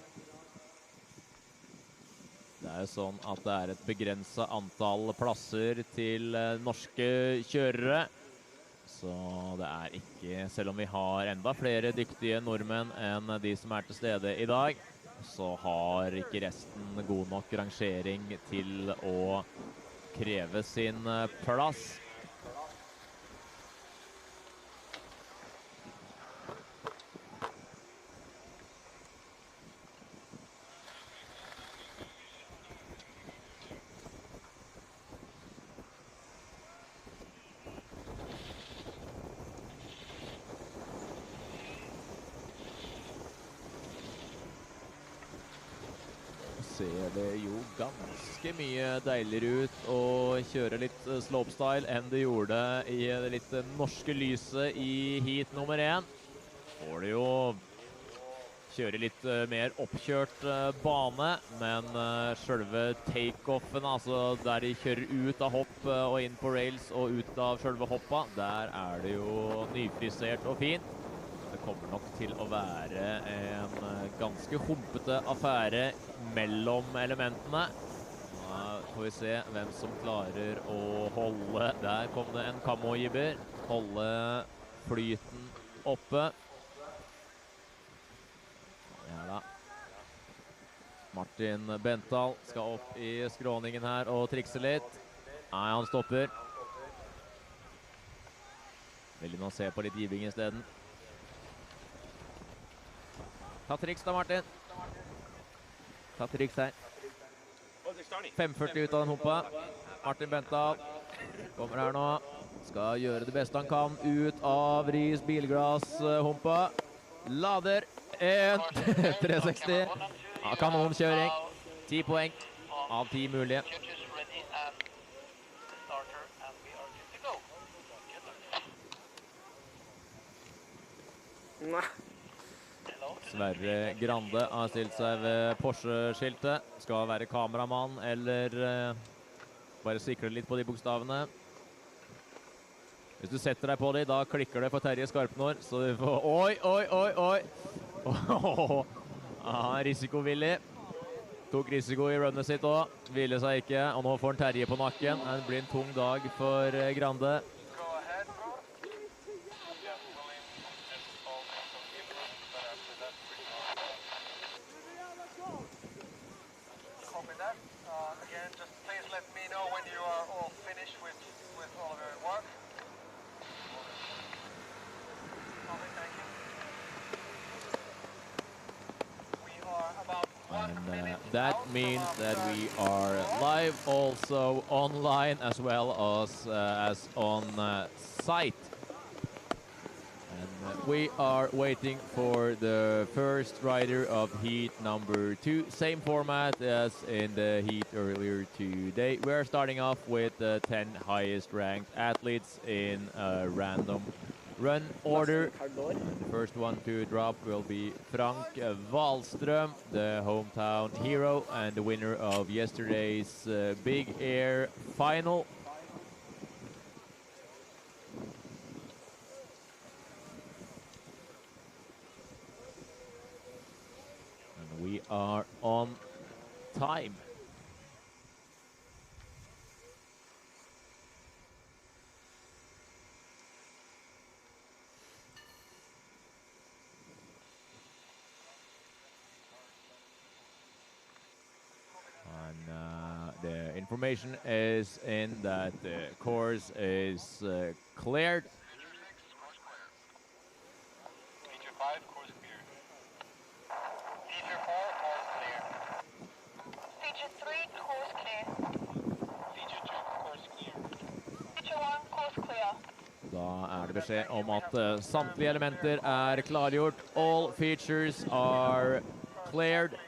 Det jo sånn at det et begrenset antall plasser til norske kjørere. Så det ikke, selv om vi har enda flere dyktige nordmenn enn de som til stede i dag, så har ikke resten god nok rangering til å kreve sin plass. Ser det jo ganske mye deiligere ut å kjøre litt slopestyle enn det gjorde i det litt norske lyset i heat nummer 1. Får det jo kjøre litt mer oppkjørt bane, men selve take-offen, altså der de kjører ut av hopp og inn på rails og ut av selve hoppa, der det jo nyfrisert og fint. Det kommer nok til å være en ganske humpete affære mellom elementene. Da får vi se hvem som klarer å holde. Der kom det en kammo-gibber. Holde flyten oppe. Ja da. Martin Bental skal opp i skråningen her og trikse litt. Nei, han stopper. Veldig nå se på litt giving i stedet. Ta triks da, Martin. Ta triks her. 5,40 ut av den humpa. Martin Bental kommer her nå. Skal gjøre det beste han kan ut av Ries bilglass-humpa. Lader. 360. Ja, kanonkjøring. 10 poeng av 10 mulige. Sverre Grande har stilt seg ved Porsche-skiltet. Skal være kameramann eller bare sikre litt på de bokstavene. Hvis du setter deg på de, da klikker det for Terje Skarpnår. Så du får... Oi, oi, oi, oi! Risikovillig. Tok risiko i runnet sitt også. Ville seg ikke, og nå får han Terje på nakken. Det blir en tung dag for Grande. That means that we are live also online as well as on site. And we are waiting for the first rider of heat number 2. Same format as in the heat earlier today. We are starting off with the 10 highest ranked athletes in a random run order. And the first one to drop will be Frank Wahlström, the hometown hero and the winner of yesterday's Big Air final. And we are on time. The information is in that the course is cleared. Feature 5, course clear. Feature 4, course clear. Feature 3, course clear. Feature 2, course clear. Feature 1, course clear. Da det beskjed om at samtlige elementer klargjort. All features are cleared.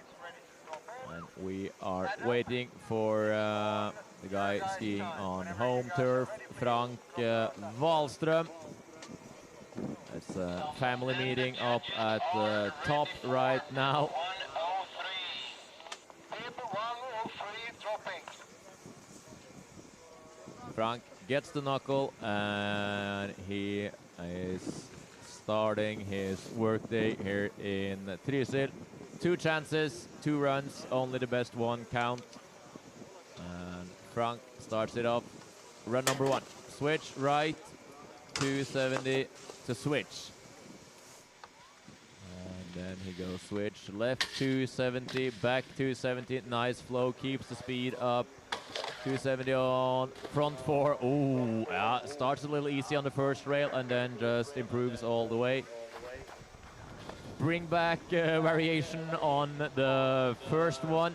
We are waiting for the guy skiing on home turf, Frank Wahlström. It's a family meeting up at the top right now. 103. Paper 103 dropping. Frank gets the knuckle and he is starting his workday here in Trysil. 2 chances, 2 runs, only the best one count. And Frank starts it off. Run number 1. Switch right, 270 to switch. And then he goes switch left, 270, back 270. Nice flow, keeps the speed up. 270 on front 4. Ooh, yeah, starts a little easy on the first rail and then just improves all the way. Bring back variation on the first one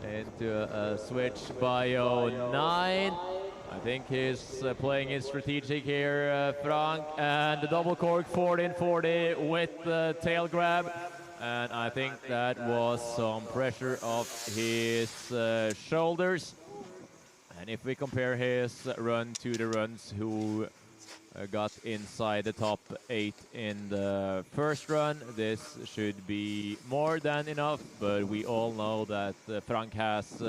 into a switch by 09. I think he's playing it strategic here, Frank, and the double cork 1440 with the tail grab. And I think that was some pressure off his shoulders. And if we compare his run to the runs who got inside the top 8 in the first run, this should be more than enough, but we all know that Frank has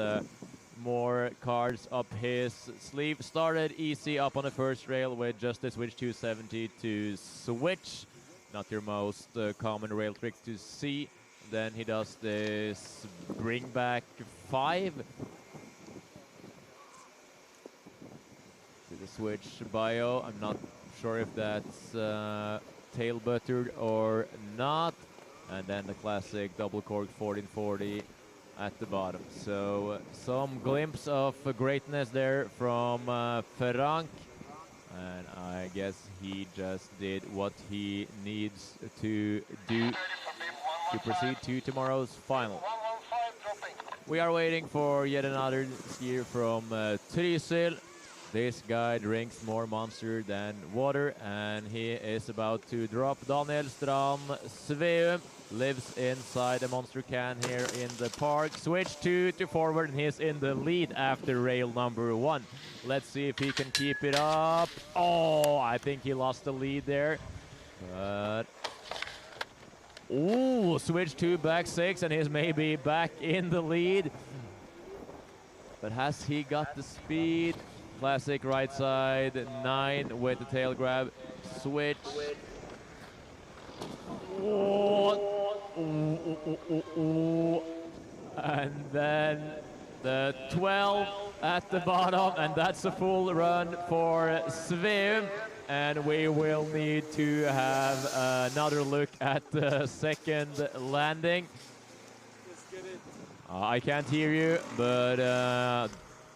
more cards up his sleeve. Started easy up on the first rail with just a switch 270 to switch. not your most common rail trick to see. Then he does this bring back 5 to the switch bio. I'm not sure if that's tail buttered or not. And then the classic double cork 1440 at the bottom. So some glimpse of greatness there from Frank. And I guess he just did what he needs to do to proceed to tomorrow's final. We are waiting for yet another skier from Trysil. This guy drinks more monster than water, and he is about to drop. Daniel Strand Sveum lives inside a monster can here in the park. Switch 2 to forward, and he's in the lead after rail number 1. Let's see if he can keep it up. Oh, I think he lost the lead there. But ooh, switch 2 back 6, and he's maybe back in the lead. But has he got the speed? Classic right side 9 with the tail grab. Switch. Oh. And then the 12 at the bottom, and that's a full run for Sveum. And we will need to have another look at the second landing. I can't hear you, but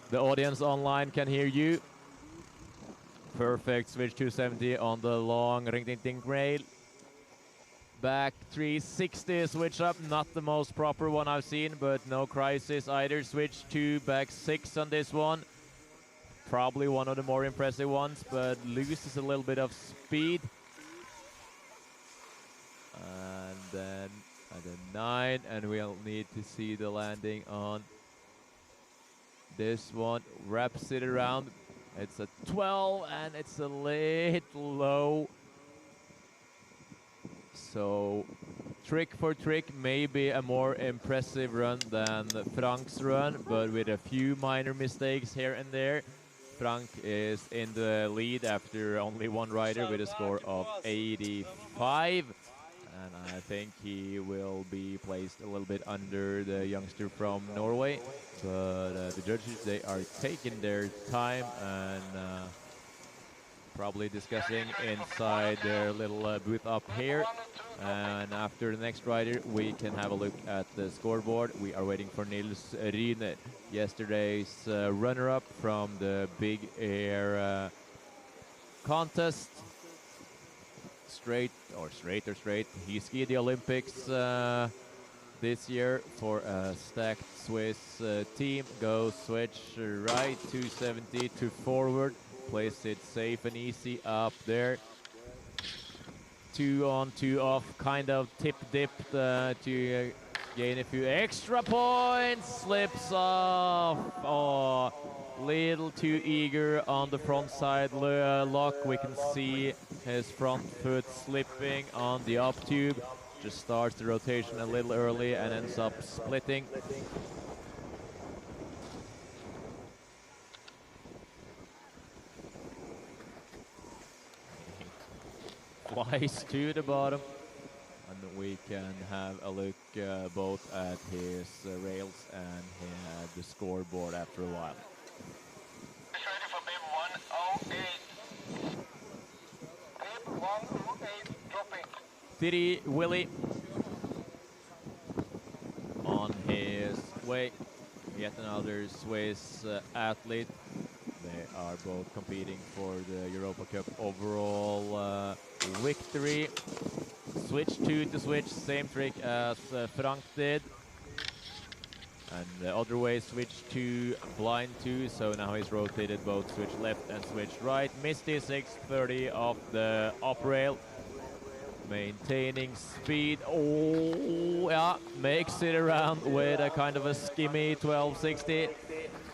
the audience online can hear you. Perfect switch 270 on the long ring-ding-ding rail. Back 360 switch up, not the most proper one I've seen, but no crisis either. Switch 2 back 6 on this one. Probably one of the more impressive ones, but loses a little bit of speed. And then at a 9, and we'll need to see the landing on this one. Wraps it around. It's a 12, and it's a little low. So trick for trick, maybe a more impressive run than Frank's run, but with a few minor mistakes here and there. Frank is in the lead after only one rider with a score of 85. And I think he will be placed a little bit under the youngster from Norway. But the judges, they are taking their time and probably discussing inside their little booth up here. And after the next rider, we can have a look at the scoreboard. We are waiting for Nils Rine, yesterday's runner-up from the Big Air contest. Straight. He skied the Olympics this year for a stacked Swiss team. Go switch right 270 to forward. Place it safe and easy up there. 2 on, 2 off, kind of tip-dipped to gain a few extra points. Slips off. Oh, little too eager on the front side lock. We can see his front foot slipping on the up tube. Just starts the rotation a little early and ends up splitting. Flies to the bottom, and we can have a look both at his rails and the scoreboard after a while. Ready for bib 108. Bib 108 dropping. Thierry Willy on his way. Yet another Swiss athlete. They are both competing for the Europa Cup overall victory. Switch 2 to switch, same trick as Frank did. And the other way, switch 2, blind 2, so now he's rotated both switch left and switch right. Misty 630 off the up rail. Maintaining speed. Oh, yeah, makes it around with a kind of a skimmy 1260.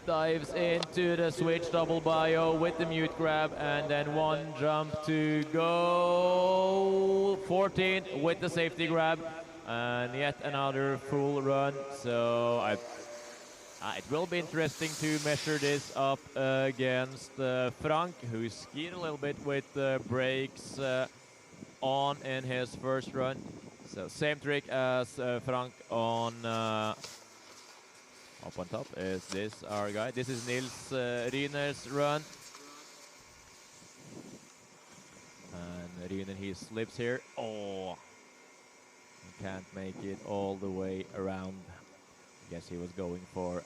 Dives into the switch double bio with the mute grab, and then one jump to go. 14 with the safety grab, and yet another full run. So it will be interesting to measure this up against Frank, who skied a little bit with the brakes on in his first run. So same trick as Frank on up on top. Is this our guy? This is Nils Ryner's run. And Ryner, he slips here. Oh, he can't make it all the way around. I guess he was going for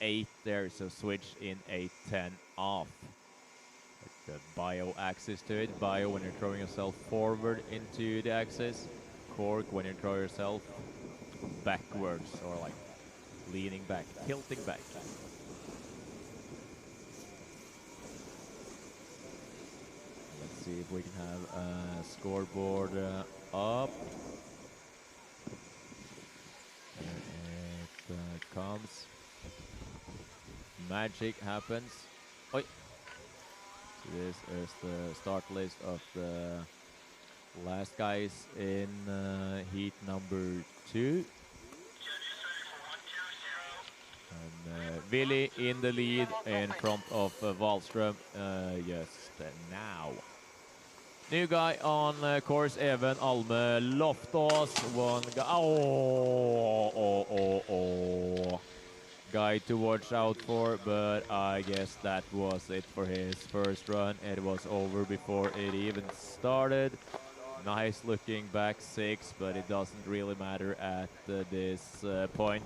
8 there, so switch in 8-10 off. The bio axis to it. Bio when you're throwing yourself forward into the axis. Cork when you throw yourself backwards, or like leaning back, tilting back. Let's see if we can have a scoreboard up. There it comes. Magic happens. Oi. So this is the start list of the last guys in heat number 2. And Willy in the lead in front of Wallström just now. New guy on course, Even Alme Loftaas. One guy. Oh. Guy to watch out for, but I guess that was it for his first run. It was over before it even started. Nice looking back 6, but it doesn't really matter at this point.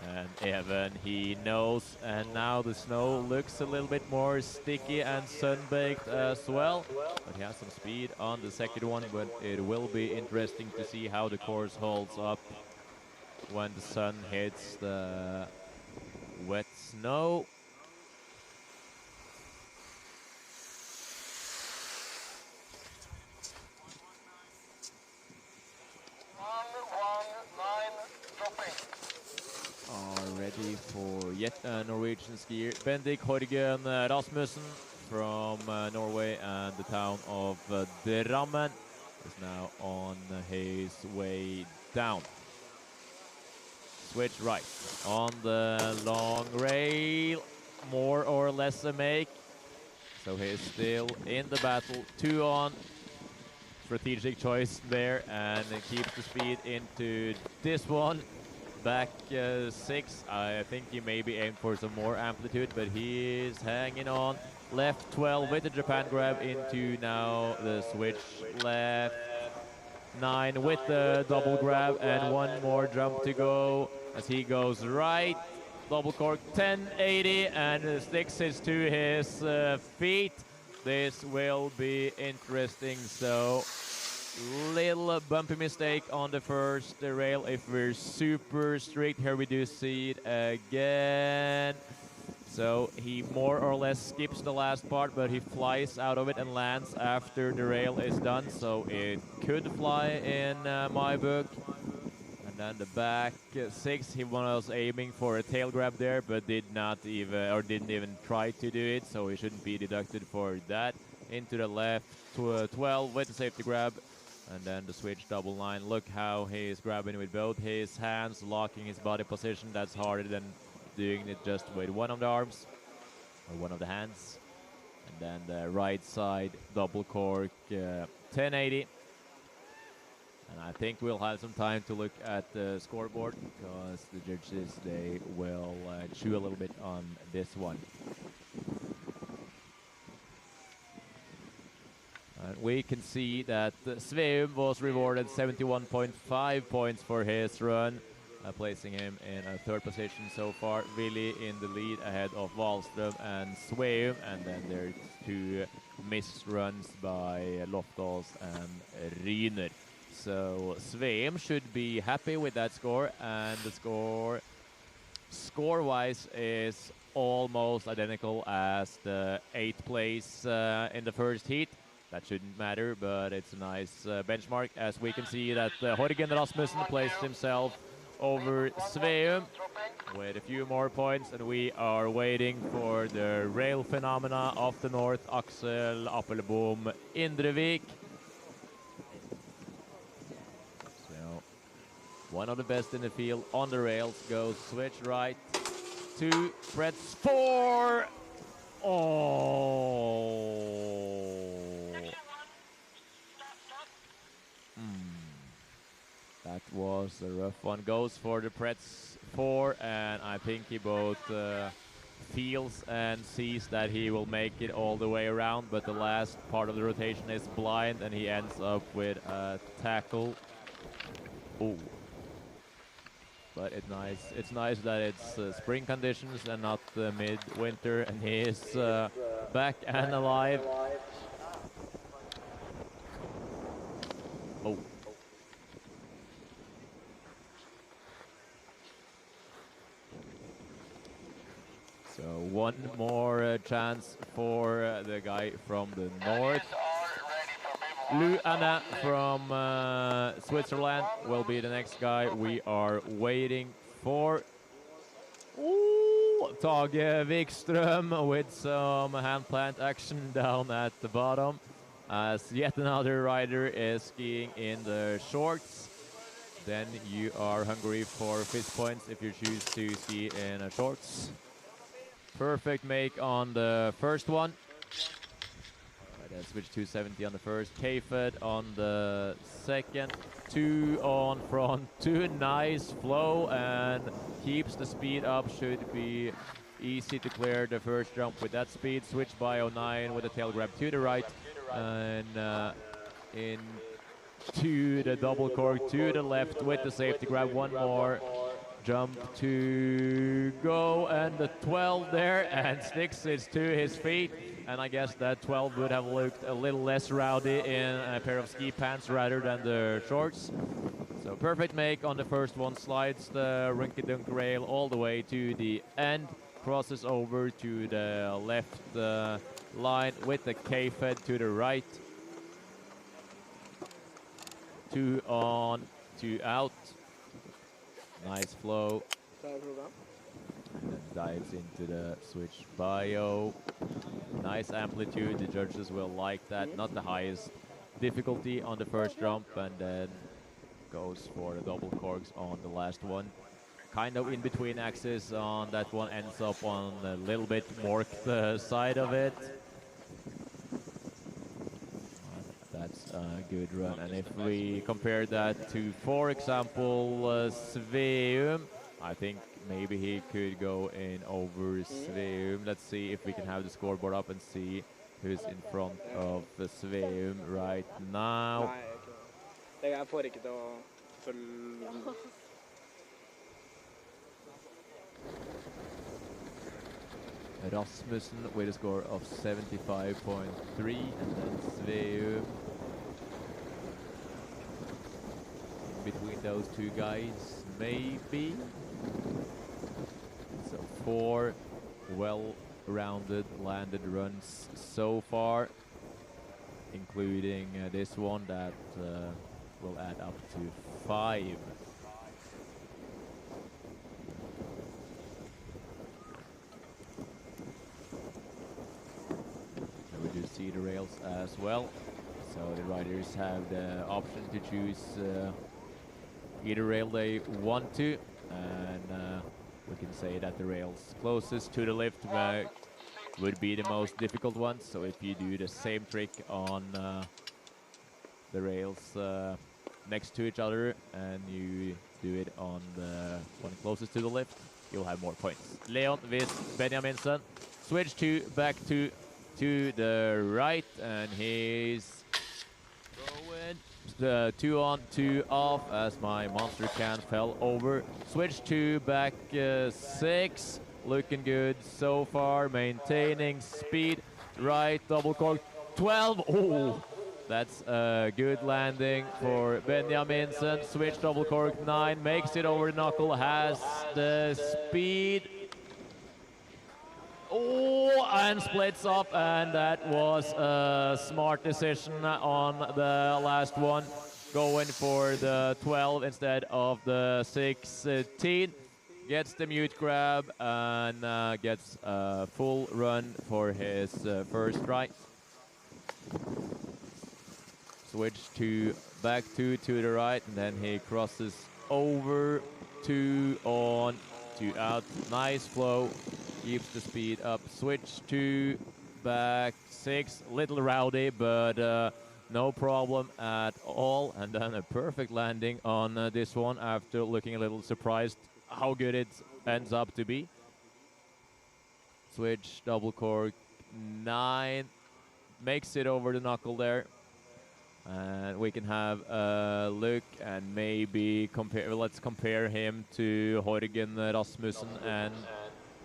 And Even, he knows, and now the snow looks a little bit more sticky and sun-baked as well. But he has some speed on the second one, but it will be interesting to see how the course holds up when the sun hits the wet snow. Are ready for yet a Norwegian skier. Bendik Horgen Rasmussen from Norway and the town of Drammen is now on his way down. Switch right on the long rail, more or less a make. So he's still in the battle, 2 on. Strategic choice there, and keeps the speed into this one. Back 6, I think he maybe aimed for some more amplitude, but he is hanging on. Left 12 with the Japan grab into now the switch. Left 9 with the double grab, and one more jump to go as he goes right. Double cork 1080 and sticks his to his feet. This will be interesting. So little bumpy mistake on the first rail. If we're super strict here, we do see it again. So he more or less skips the last part, but he flies out of it and lands after the rail is done. So it could fly in my book. And then the back 6, he was aiming for a tail grab there, but didn't even try to do it. So he shouldn't be deducted for that. Into the left 12 with the safety grab. And then the switch double 9. Look how he's grabbing with both his hands, locking his body position. That's harder than doing it just with one of the arms or one of the hands. And then the right side double cork 1080. And I think we'll have some time to look at the scoreboard because the judges, they will chew a little bit on this one. And we can see that Sveum was rewarded 71.5 points for his run, placing him in a 3rd position so far. Willy in the lead ahead of Wallström and Sveum, and then there's 2 missed runs by Loftaas and Ryner. So Sveum should be happy with that score, and the score-wise is almost identical as the 8th place in the first heat. That shouldn't matter, but it's a nice benchmark, as we can see that Horgen Rasmussen placed himself over Sveum with a few more points, and we are waiting for the rail phenomena of the north, Axel Appelboom Indrevik. So one of the best in the field on the rails goes switch right, 2, frets 4. Oh. was a rough one. Goes for the Pretz 4, and I think he both feels and sees that he will make it all the way around, but the last part of the rotation is blind, and he ends up with a tackle. Ooh. But it's nice that it's spring conditions and not mid-winter, and he is back and alive. Oh. So one more chance for the guy from the north. Lou Anna from Switzerland will be the next guy we are waiting for. Ooh, Tage Wikström with some hand plant action down at the bottom, as yet another rider is skiing in the shorts. Then you are hungry for fist points if you choose to ski in shorts. Perfect make on the first one. Right, switch 270 on the first. K-Fed on the second. 2 on front. 2 nice flow and keeps the speed up. Should be easy to clear the first jump with that speed. Switch by 09 with a tail grab to the right. And into the double cork to the left with the safety grab. One more jump to go, and the 12 there, and sticks it to his feet. And I guess that 12 would have looked a little less rowdy in a pair of ski pants rather than the shorts. So perfect make on the first one. Slides the rinky-dink rail all the way to the end. Crosses over to the left line with the K-Fed to the right. 2 on, 2 out. Nice flow. And then dives into the switch bio. Nice amplitude. The judges will like that. Not the highest difficulty on the first jump, and then goes for the double corks on the last one. Kind of in between axes on that one. Ends up on a little bit morked side of it. That's a good run, and if we compare that to, for example, Sveum, I think maybe he could go in over Sveum. Let's see if we can have the scoreboard up and see who's in front of Sveum right now. Rasmussen with a score of 75.3, and then Sveum between those two guys, maybe. So 4 well-rounded landed runs so far, including this one that will add up to 5. And we do see the rails as well, so the riders have the option to choose either rail they want to, and we can say that the rails closest to the lift would be the most difficult ones. So if you do the same trick on the rails next to each other and you do it on the one closest to the lift, you'll have more points. Leon with Benjaminsen, switch to back to the right, and he's going 2 on, 2 off as my monster can fell over. Switch to back 6, looking good so far, maintaining speed. Right, double cork 12. Oh, that's a good landing for Benjaminsen. Switch double cork 9, makes it over the knuckle, has the speed. Oh, and splits up, and that was a smart decision on the last one, going for the 12 instead of the 16. Gets the mute grab and gets a full run for his first try. Switch to back 2 to the right, and then he crosses over, 2 on, 2 out. Nice flow. Keeps the speed up. Switch to back 6, little rowdy, but No problem at all. And then a perfect landing on this one after looking a little surprised how good it ends up to be. Switch, double cork, 9. Makes it over the knuckle there. And we can have a look and maybe compare. Let's compare him to Horgen Rasmussen and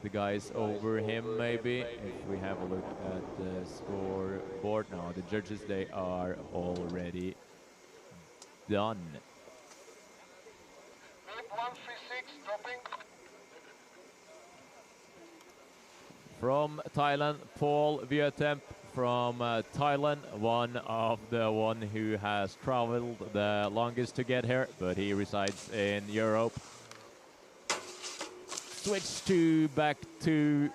the guys over him maybe. If we have a look at the scoreboard now, the judges, they are already done. 136 dropping. From Thailand, Paul Vietemp from Thailand, one of the one who has traveled the longest to get here, but he resides in Europe. Switch to back 2,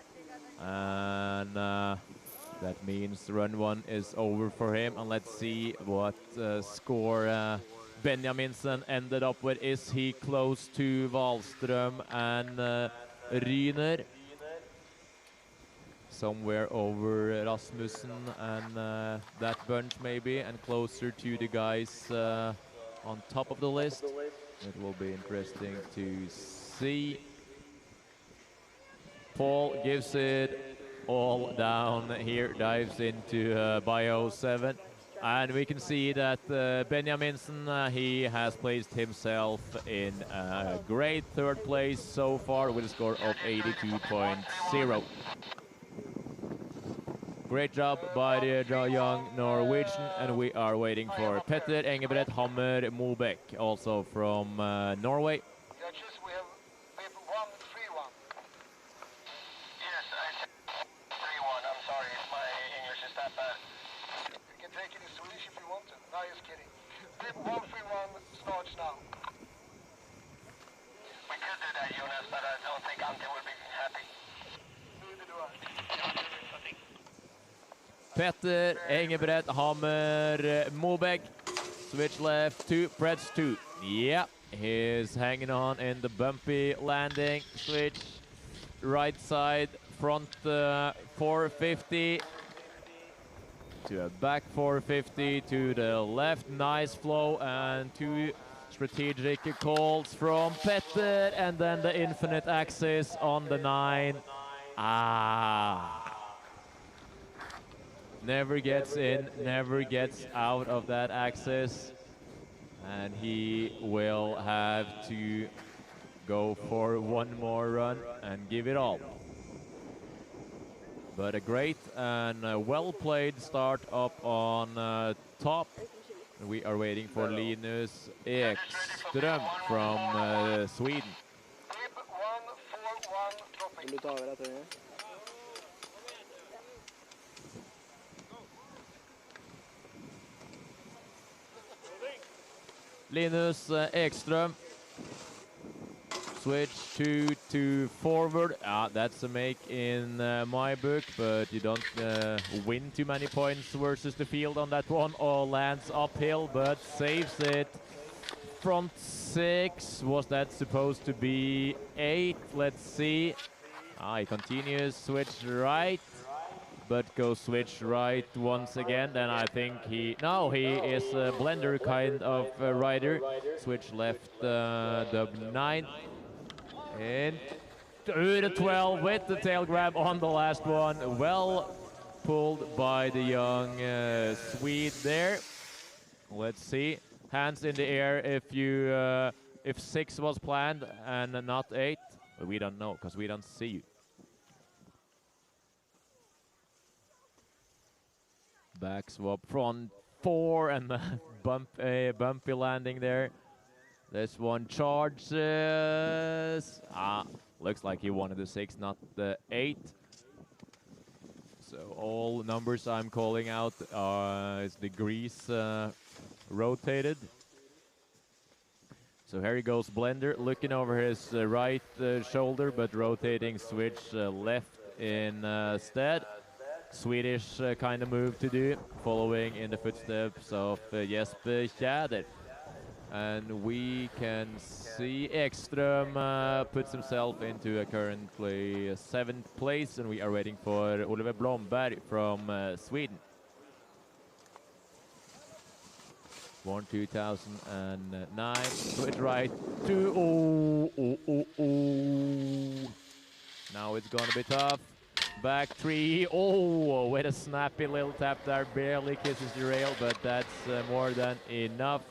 and that means run 1 is over for him. And let's see what score Benjaminsen ended up with. Is he close to Wahlström and Ryner? Somewhere over Rasmussen and that bunch maybe, and closer to the guys on top of the list. It will be interesting to see. Paul gives it all down here, dives into Bio 7. And we can see that Benjaminsen, he has placed himself in a great 3rd place so far with a score of 82.0. Great job by the young Norwegian, and we are waiting for Petter Engebret Hammer Mobek, also from Norway. Judges, we have paper 131. Yes, I said 3-1. I'm sorry if my English is that bad. You can take it in Swedish if you want to. No, just kidding. Paper 131 starts now. We could do that, Jonas, but I don't think Ante will be happy. Neither do I. Petter Engebret Hammer Mobek. Switch left to Preds 2. Yeah, he's hanging on in the bumpy landing. Switch right side, front 450 to a back 450 to the left. Nice flow and 2 strategic calls from Petter, and then the infinite axis on the 9. Never gets in, never gets out of that axis, and he will have to go for one more run and give it all. But a great and well-played start up on top. We are waiting for Linus Ekström from Sweden. Paper 141 dropping. Vill du ta över det, Tony? Linus Ekström. Switch 2 to forward. That's a make in my book, but you don't win too many points versus the field on that one. Or lands uphill, but saves it. Front 6. Was that supposed to be 8? Let's see. He continues. Switch right. But go switch right once again, then I think he is a blender kind of rider. Switch left, dub 9. And to the 12 with the tail grab on the last one. Well pulled by the young Swede there. Let's see. Hands in the air if 6 was planned and not 8. But we don't know because we don't see you. Back swap front 4 and bumpy landing there. This one charges. Looks like he wanted the 6, not the 8. So all numbers I'm calling out is degrees rotated. So here he goes, blender, looking over his right shoulder, but rotating switch left instead. Swedish kind of move to do, following in the footsteps of Jesper Tjäder. And we can see Ekström puts himself into a currently 7th place, and we are waiting for Oliver Blomberg from Sweden. Born 2009. Switch right 2. Oh. Now it's gonna be tough. Back 3. Oh, with a snappy little tap there. Barely kisses the rail, but that's more than enough.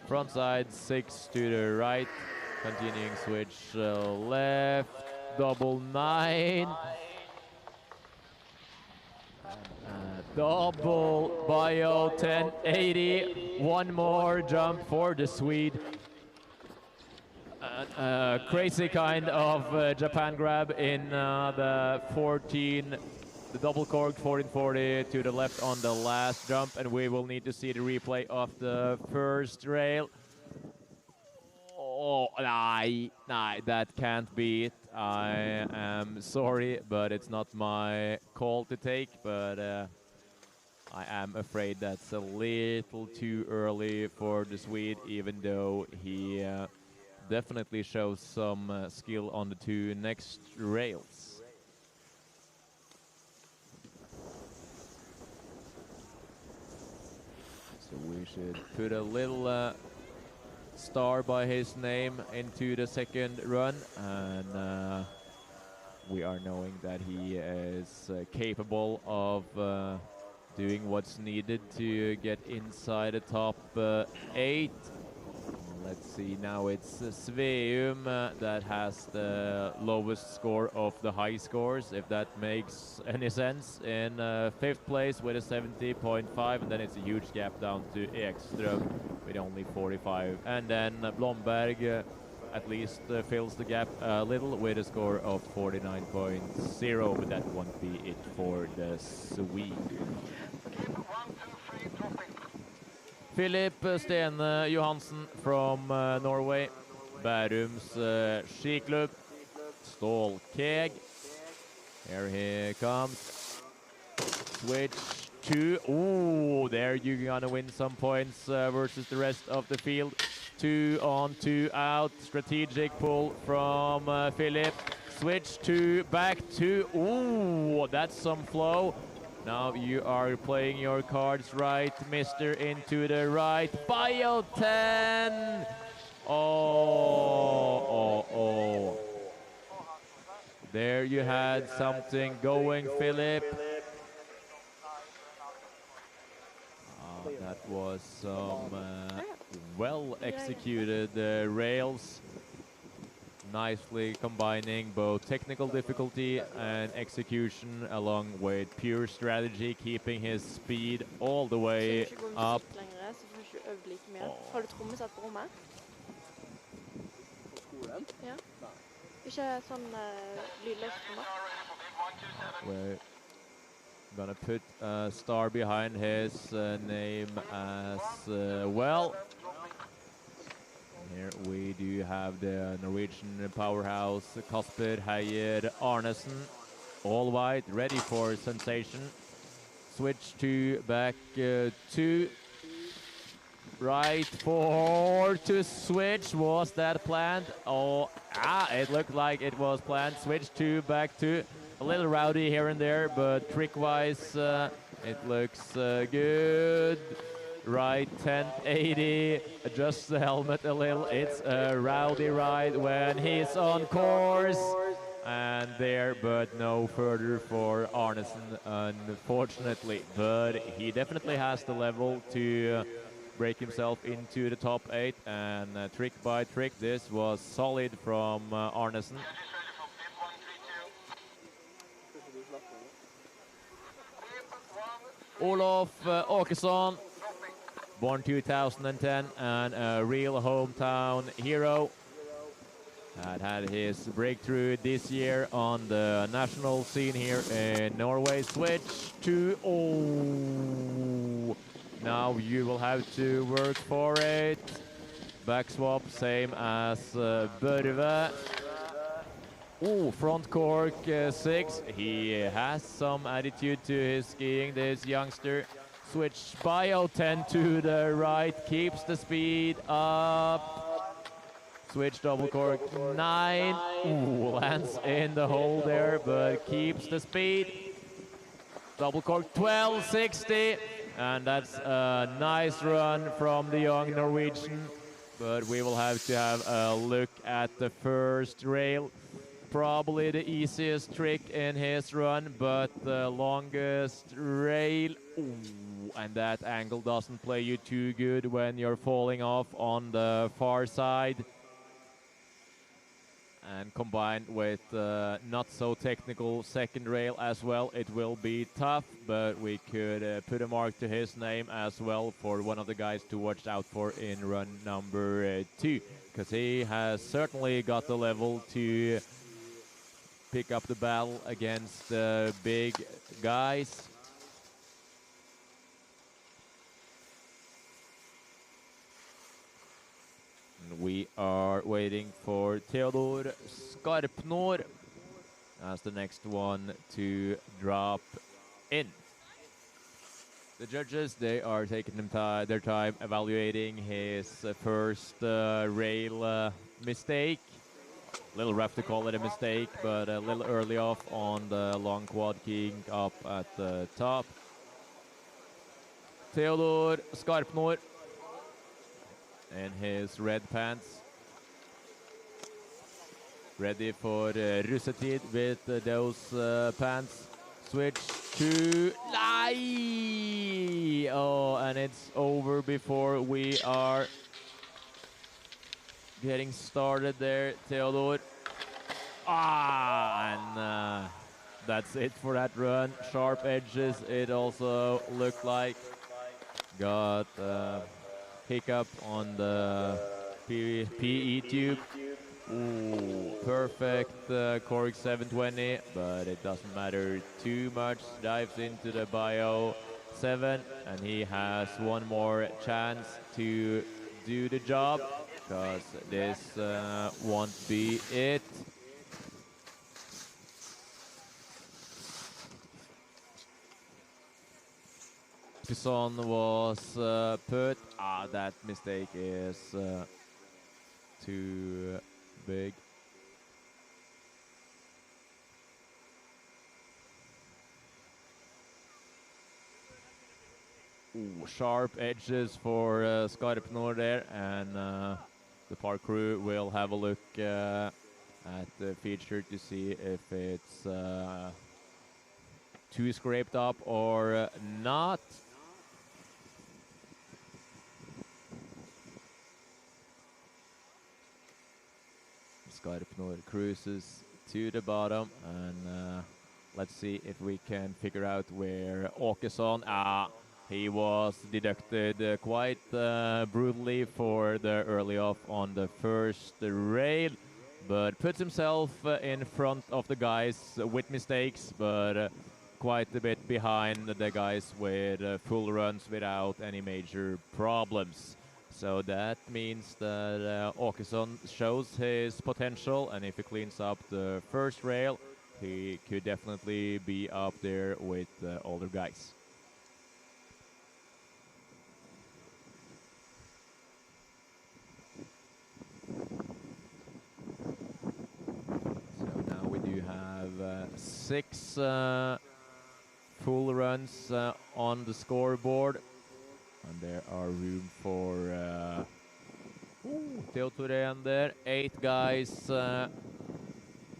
Frontside 6 to the right. Continuing switch left. Double 9. Double bio 1080. One more jump for the Swede. Crazy kind of Japan grab in the double cork 1440 to the left on the last jump, and we will need to see the replay of the first rail. Oh, nah, that can't be it. I am sorry, but it's not my call to take, but I am afraid that's a little too early for the Swede, even though he definitely shows some skill on the 2 next rails. So we should put a little star by his name into the second run, and we are knowing that he is capable of doing what's needed to get inside the top 8. Let's see, now it's Sveum that has the lowest score of the high scores, if that makes any sense. In 5th place with a 70.5, and then it's a huge gap down to Ekström with only 45. And then Blomberg at least fills the gap a little with a score of 49.0, but that won't be it for the Swede. Philip Stene Johansen from Norway, Bærum's ski club, Stålkeg. Here he comes. Switch 2. Ooh, there you're gonna win some points versus the rest of the field. 2 on, 2 out. Strategic pull from Philip. Switch 2, back 2. Ooh, that's some flow. Now you are playing your cards right, Mister, into the right. Bio 10! Oh. There you had something going, Philip. That was some well-executed rails. Nicely combining both technical difficulty and execution along with pure strategy, keeping his speed all the way up. Har du trommesatt på rommet? På skolen? Ja. Ikke sånn lydløs trommer. We're gonna put a star behind his name as well. Here we do have the Norwegian powerhouse Casper Hayer Arnison, all white, ready for sensation. Switch to back 2. Right 4 to switch. Was that planned? Oh, it looked like it was planned. Switch to back 2. A little rowdy here and there, but trick-wise, it looks good. Right 1080, adjust the helmet a little. It's a rowdy ride when he's on course. And there, but no further for Arnison, unfortunately. But he definitely has the level to break himself into the top 8. And trick by trick, this was solid from Arnison. Olof Åkesson, born 2010 and a real hometown hero. Had his breakthrough this year on the national scene here in Norway. Switch to, now you will have to work for it. Back swap, same as Børve. Front cork 6. He has some attitude to his skiing, this youngster. Switch bio 10 to the right, keeps the speed up. Switch double cork 9. Lands in the hole there, but keeps the speed. Double cork 12, 60. And that's a nice run from the young Norwegian. But we will have to have a look at the first rail. Probably the easiest trick in his run, but the longest rail. Ooh, and that angle doesn't play you too good when you're falling off on the far side. And combined with not so technical second rail as well, it will be tough, but we could put a mark to his name as well for one of the guys to watch out for in run number 2, because he has certainly got the level to pick up the battle against the big guys. We are waiting for Theodor Skarpnor as the next one to drop in. The judges, they are taking their time evaluating his first rail mistake. A little rough to call it a mistake, but a little early off on the long quad keying up at the top. Theodor Skarpnor in his red pants, ready for russetid with those pants. Switch to Lai! Oh, and it's over before we are getting started there, Theodor. And that's it for that run. Sharp edges, it also looked like. Got hiccup on the PE tube. Ooh, perfect Korg 720, but it doesn't matter too much. Dives into the Bio 7, and he has one more chance to do the job, because this won't be it. Bson was put. That mistake is too big. Ooh, sharp edges for Skarpnor there, and the park crew will have a look at the feature to see if it's too scraped up or not. Skarpnor cruises to the bottom, and let's see if we can figure out where Åkesson. He was deducted quite brutally for the early off on the first rail, but puts himself in front of the guys with mistakes, but quite a bit behind the guys with full runs without any major problems. So that means that Åkesson shows his potential, and if he cleans up the first rail, he could definitely be up there with the older guys. So now we do have 6 full runs on the scoreboard. And there are room for Teo Toen there. 8 guys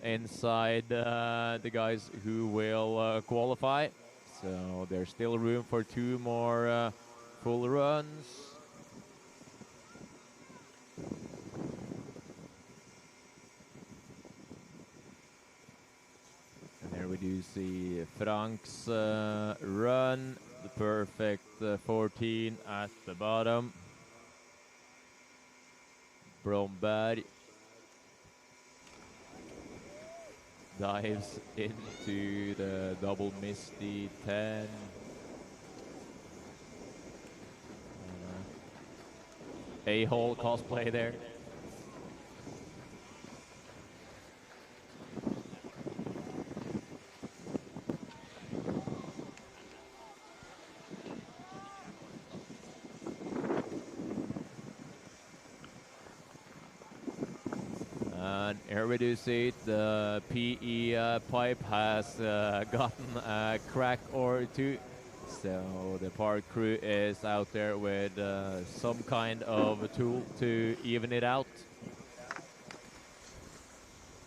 inside the guys who will qualify. So there's still room for 2 more full runs. And there we do see Frank's run. The perfect 14 at the bottom. Bromberg dives into the double misty 10. A-hole cosplay there. Here we do see it, the PE pipe has gotten a crack or two, So the park crew is out there with some kind of a tool to even it out.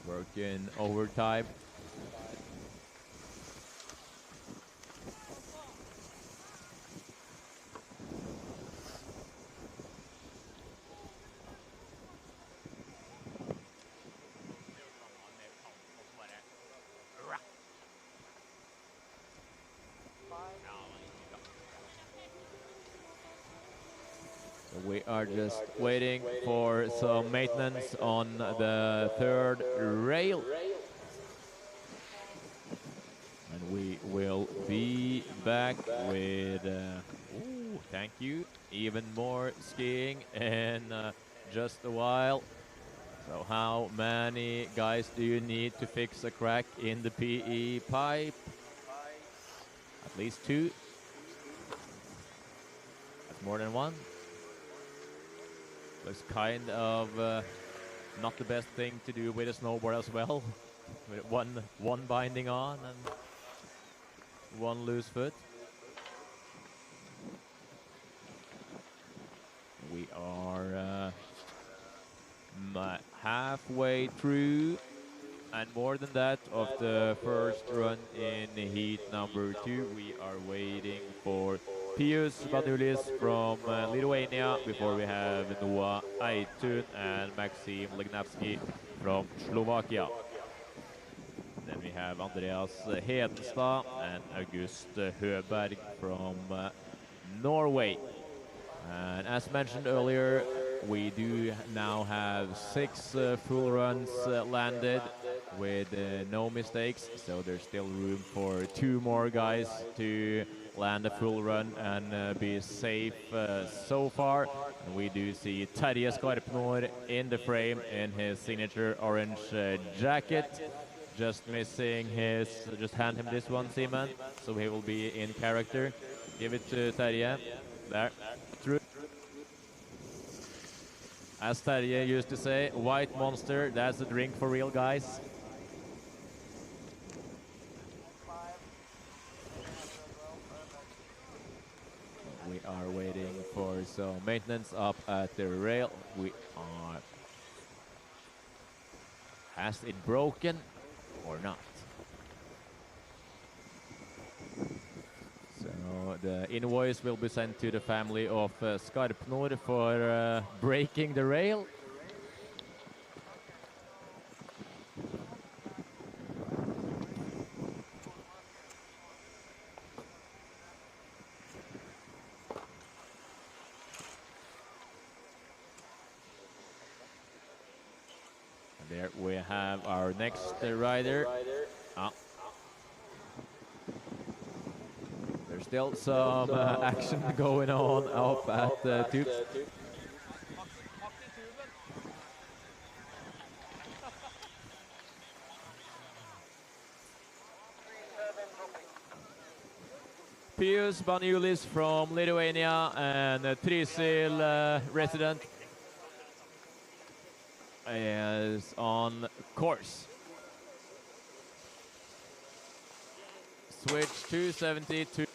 Working overtime. We are just waiting for some maintenance on the third rail. And we will be back with, ooh, thank you, even more skiing in just a while. So how many guys do you need to fix a crack in the PE pipe? At least 2. That's more than 1. Looks kind of not the best thing to do with a snowboard as well. With one binding on and 1 loose foot. We are halfway through and more than that of the first run in heat number 2. We are waiting for Pius Vanulis from Lithuania before we have Noah Aitun and Maxim Legnavsky from Slovakia. Then we have Andreas Hedenstad and August Høberg from Norway. And as mentioned earlier, we do now have 6 full runs landed with no mistakes, so there's still room for 2 more guys to land a full run and be safe so far. And we do see Terje Skarpnor in the frame in his signature orange jacket. Just missing his, just hand him this one, Seaman, so he will be in character. Give it to Terje. There. Through. As Terje used to say, white monster, that's a drink for real guys. We are waiting for some maintenance up at the rail. We are... Has it broken or not? So the invoice will be sent to the family of Skarpnor for breaking the rail. There we have our next rider. There's still some action going on up at the tubes. Pius Banulis from Lithuania and Trysil resident is on course. Switch 272.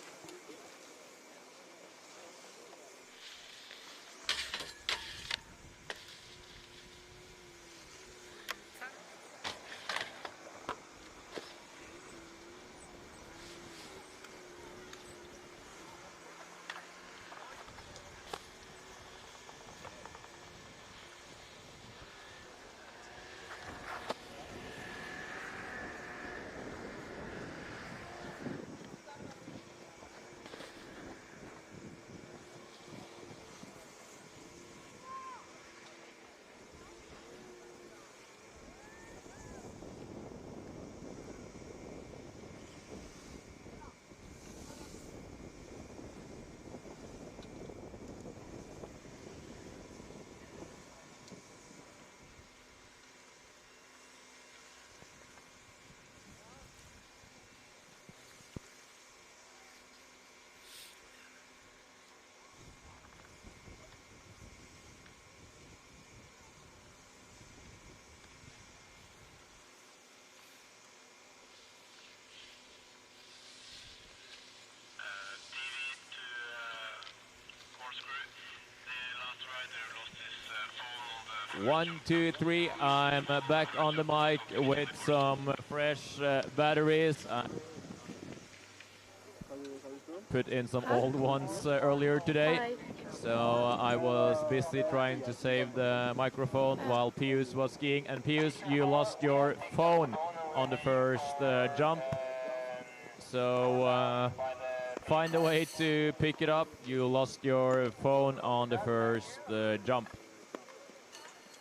1, 2, 3. I'm back on the mic with some fresh batteries. Put in some old ones earlier today. Hi. So I was busy trying to save the microphone while Pius was skiing. And Pius, you lost your phone on the first jump. So find a way to pick it up. You lost your phone on the first jump.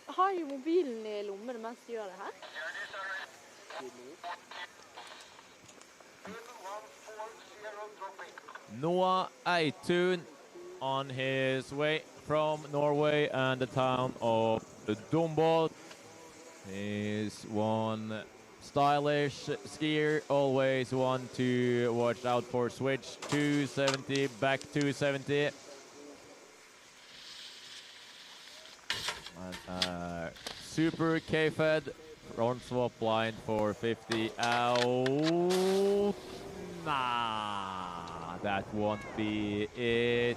Jeg har jo mobilen I lommen mens jeg gjør det her. Noah Toon on his way from Norway and the town of Dombåt. He's one stylish skier, always one to watch out for. Switch 270, back 270. And, super K-fed, front swap line for 50 out. Nah, that won't be it.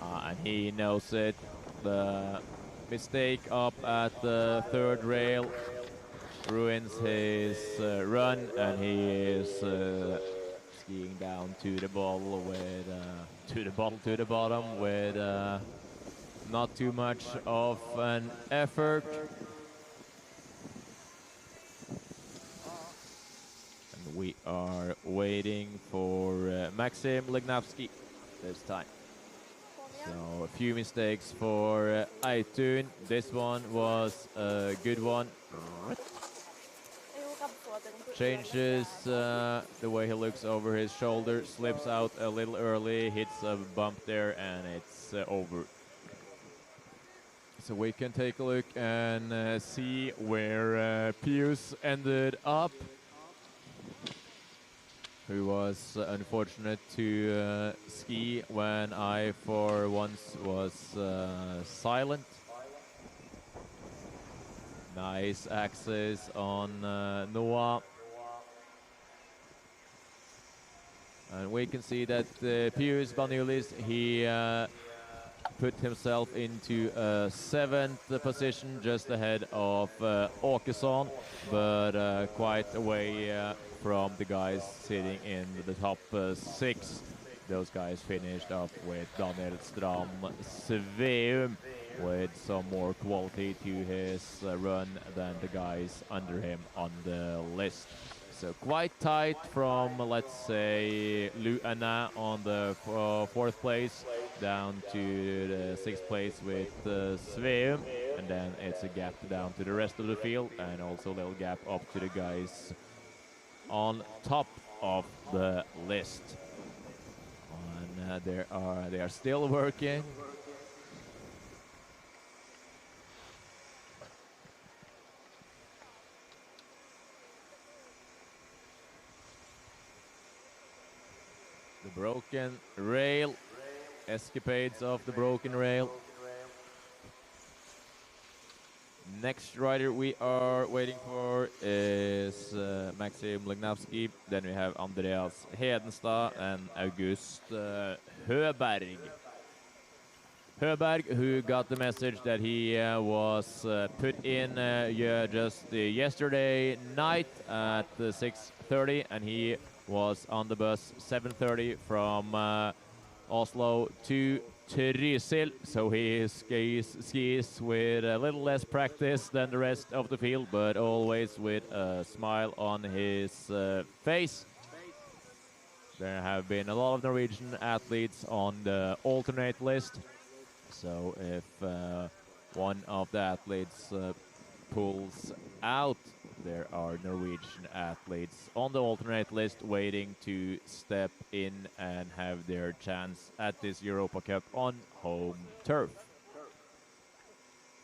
And he knows it. The mistake up at the third rail ruins his run, and he is skiing down to the bottle with to the bottom with not too much of an effort. And we are waiting for Maxim Lignavsky this time. So a few mistakes for Toon. This one was a good one. Changes the way he looks over his shoulder, slips out a little early, hits a bump there, and it's over. So we can take a look and see where Pius ended up, who was unfortunate to ski when I for once was silent. Nice axis on Noah. And we can see that Pius Banulis, he put himself into a 7th position, just ahead of Åkesson, but quite away from the guys sitting in the top 6. Those guys finished up with Daniel Stram Sveum, with some more quality to his run than the guys under him on the list. So quite tight from, let's say, Luana on the 4th place down to the 6th place with Sveum, and then it's a gap down to the rest of the field, and also a little gap up to the guys on top of the list. And they are still working. The broken rail, escapades of the broken rail. Next rider we are waiting for is Maxim Lignavsky. Then we have Andreas Hedenstad and August Höberg. Höberg, who got the message that he was put in just yesterday night at 6:30, and he was on the bus 7:30 from Oslo to Trysil, so he skis with a little less practice than the rest of the field, but always with a smile on his face. There have been a lot of Norwegian athletes on the alternate list, so if one of the athletes pulls out, there are Norwegian athletes on the alternate list waiting to step in and have their chance at this Europa Cup on home turf.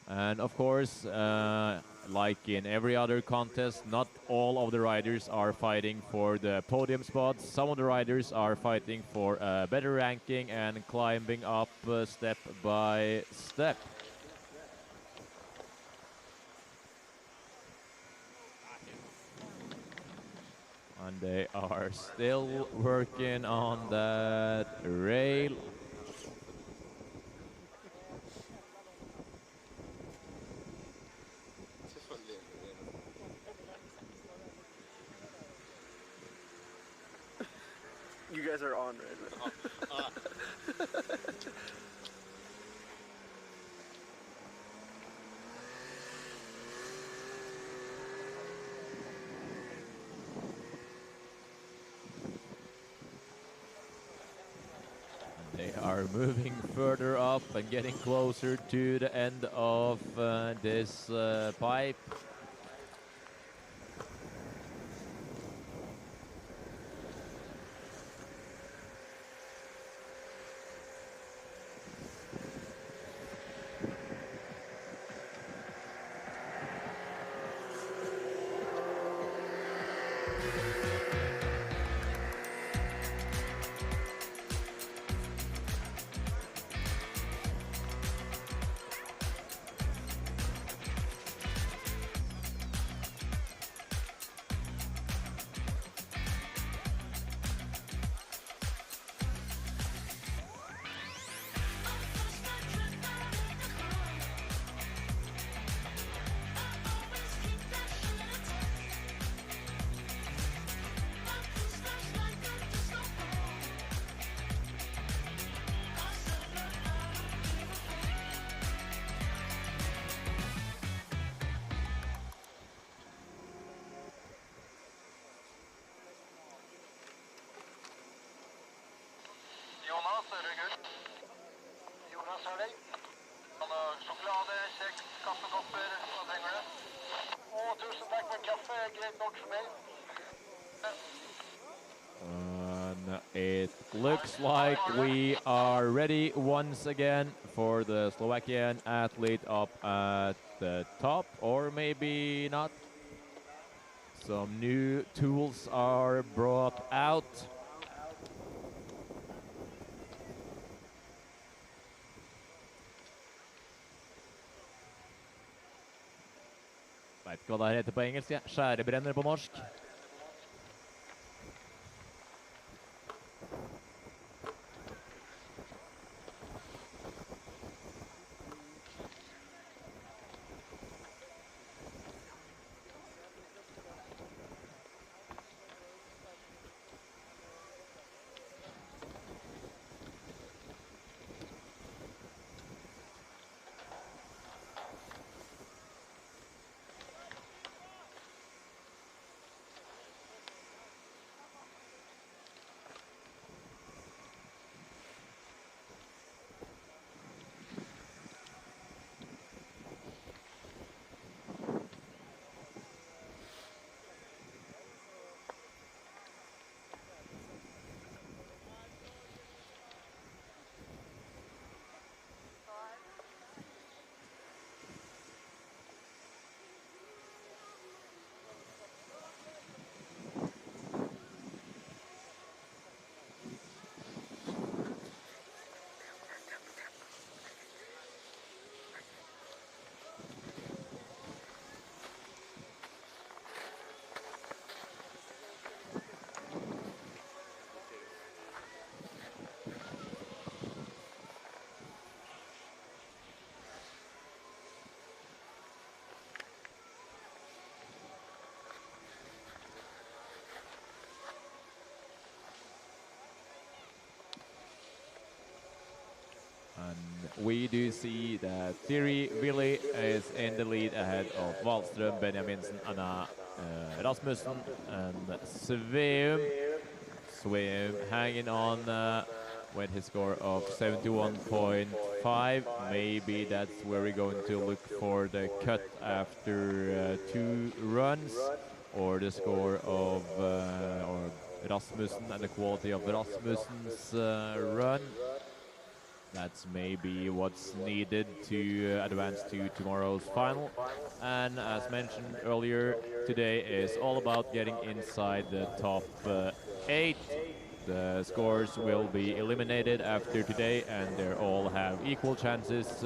And of course, like in every other contest, not all of the riders are fighting for the podium spots. Some of the riders are fighting for a better ranking and climbing up step by step. And they are still working on that rail. You guys are on right now. They are moving further up and getting closer to the end of this pipe. Jonas, är du good? Jonas, hör dig. Choklad, kexk, kaffekopper, vad tänker du? Åh, tusen tack för kaffe, grejt nog för mig. It looks like we are ready once again for the Slovakian athlete up at the top, or maybe not. Some new tools are brought out. Vet ikke hva det heter på engelsk, ja. Skjærebrenner på norsk. And we do see that Thierry Willy is in the lead ahead of Wallström, Benjaminsen, Anna Rasmussen, and Sveum. Sveum hanging on with his score of 71.5. Maybe that's where we're going to look for the cut after 2 runs, or the score of or Rasmussen and the quality of Rasmussen's run. That's maybe what's needed to advance to tomorrow's final. And as mentioned earlier, today is all about getting inside the top 8. The scores will be eliminated after today, and they all have equal chances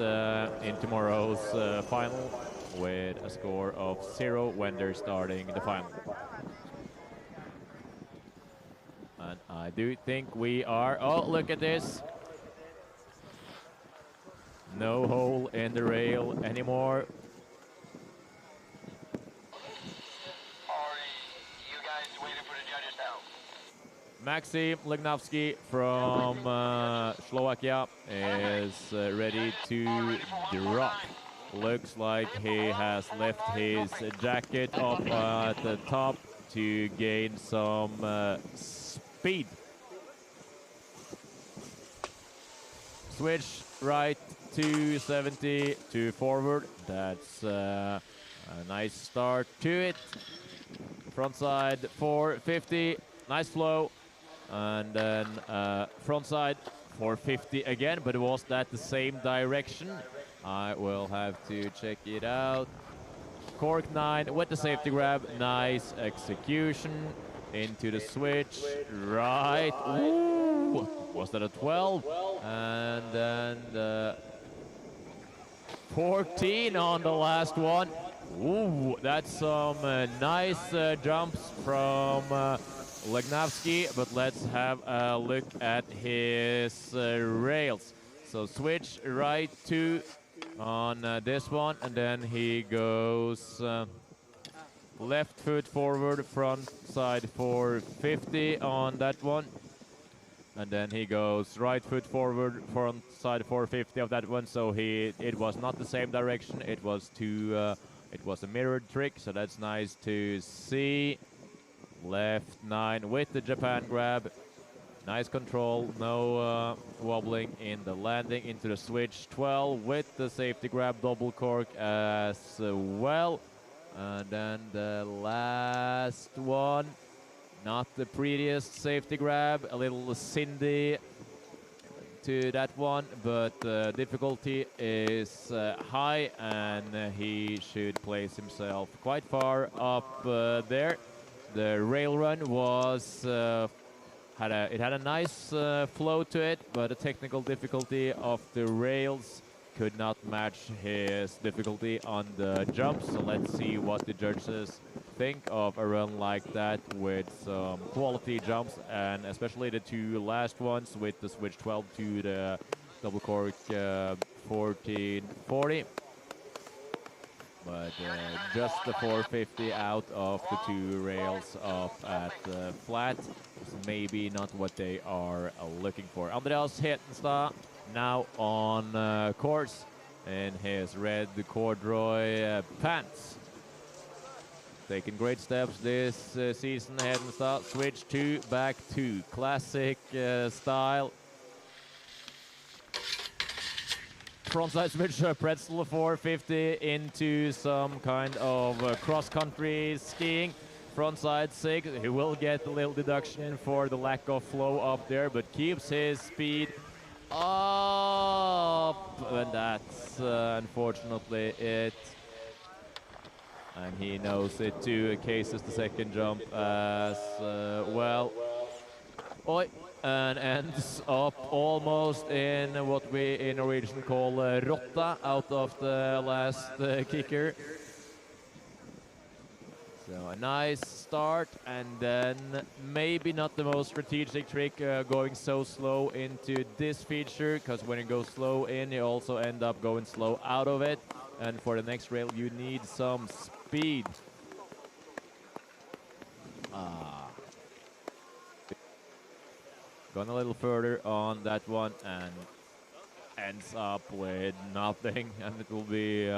in tomorrow's final, with a score of 0 when they're starting the final. And I do think we are... Oh, look at this! No hole in the rail anymore. Are you guys waiting for the judges now? Maxim Legnovsky from Slovakia is ready to drop. Looks like he has left his jacket up at the top to gain some speed. Switch right 270 to forward. That's a nice start to it. Frontside 450, nice flow. And then frontside 450 again, but was that the same direction? I will have to check it out. Cork 9 with the safety grab, nice execution. Into the switch, right. Ooh, was that a 12? And then the 14 on the last one. Ooh, that's some nice jumps from Legnovsky, but let's have a look at his rails. So switch right 2 on this one, and then he goes left foot forward, front side 450 on that one. And then he goes right foot forward, front side 450 of that one. So it was not the same direction. It was it was a mirrored trick. So that's nice to see. Left 9 with the Japan grab. Nice control, no wobbling in the landing. Into the switch 12 with the safety grab, double cork as well. And then the last one, not the prettiest safety grab, a little Cindy to that one, but difficulty is high, and he should place himself quite far up there. The rail run was had a nice flow to it, but the technical difficulty of the rails could not match his difficulty on the jumps. So let's see what the judges think of a run like that with some quality jumps, and especially the 2 last ones with the switch 12 to the double cork 1440. But just the 450 out of the 2 rails up at the flat is maybe not what they are looking for. Andreas Hetenstad now on course in his red corduroy pants. Taking great steps this season. Hetenstad switch 2 back 2 classic style. Frontside switch pretzel 450 into some kind of cross-country skiing. Frontside 6, he will get a little deduction for the lack of flow up there, but keeps his speed up. And that's unfortunately it. And he knows it too. Cases the second jump as well. Oi. And ends up almost in what we in Norwegian call rotta out of the last kicker. So a nice start, and then maybe not the most strategic trick going so slow into this feature, because when you go slow in, you also end up going slow out of it. And for the next rail, you need some speed. Gone a little further on that one and ends up with nothing, and it will be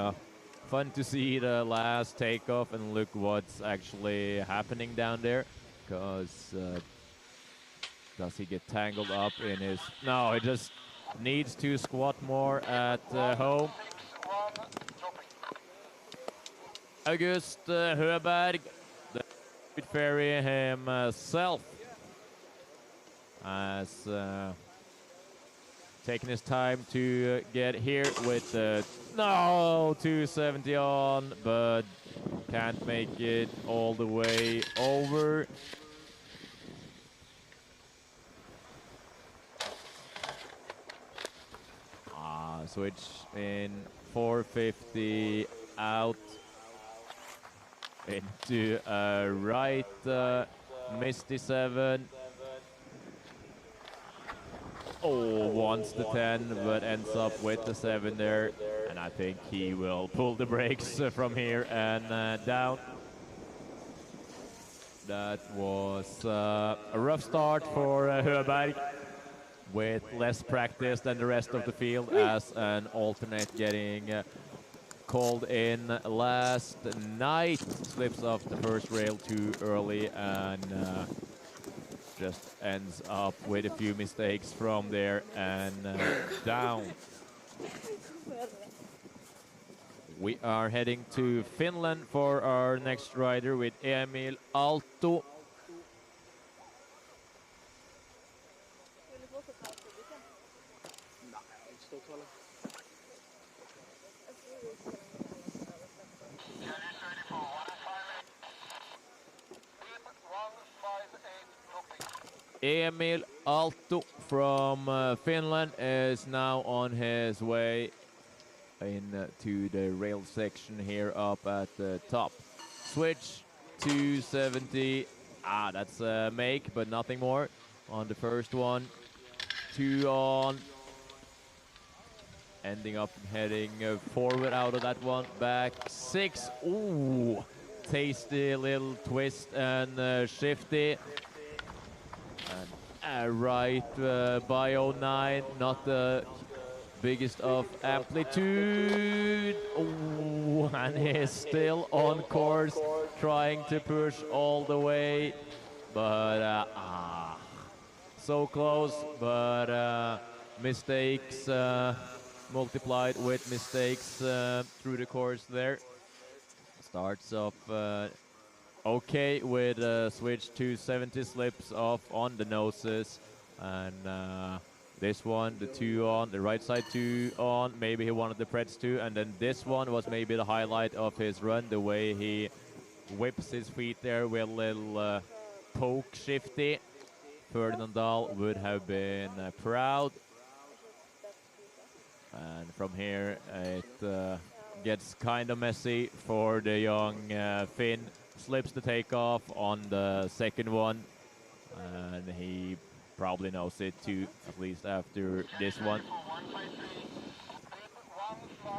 fun to see the last takeoff and look what's actually happening down there, because does he get tangled up in his... No, he just needs to squat more at home. August Høberg, the ferry himself, has taken his time to get here with the 270 on, but can't make it all the way over. Switch in 450 out into a right Misty 7. Wants the 10, but ends up with the 7 there. And I think he will pull the brakes from here and down. That was a rough start for Höberg, with less practice than the rest of the field, as an alternate getting called in last night. Slips off the first rail too early and just ends up with a few mistakes from there and down. We are heading to Finland for our next rider with Emil Aalto. Emil Aalto from Finland is now on his way into the rail section here up at the top. Switch 270. That's a make, but nothing more on the first one. 2 on. Ending up heading forward out of that one. Back 6. Ooh, tasty little twist and shifty. And right bio 9, not the biggest of amplitude. Ooh, and he's still on course, trying to push all the way. But so close, but mistakes multiplied with mistakes through the course there. Starts off okay with switch 270, slips off on the noses, and this one, the 2 on, the right side 2 on, maybe he wanted the Preds 2, and then this one was maybe the highlight of his run, the way he whips his feet there with a little poke shifty. Ferdinand Dahl would have been proud. And from here it gets kind of messy for the young Finn. Slips the takeoff on the second one, and he probably knows it too, at least after this one.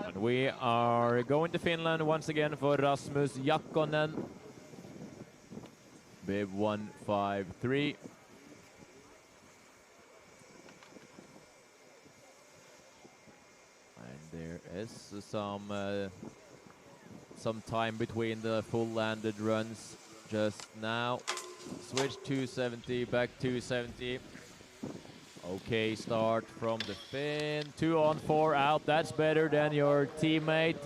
And we are going to Finland once again for Rasmus Jakkonen. Bib 153. And there is some time between the full landed runs just now. Switch 270, back 270. Okay, start from the Finn. 2 on, 4 out. That's better than your teammate.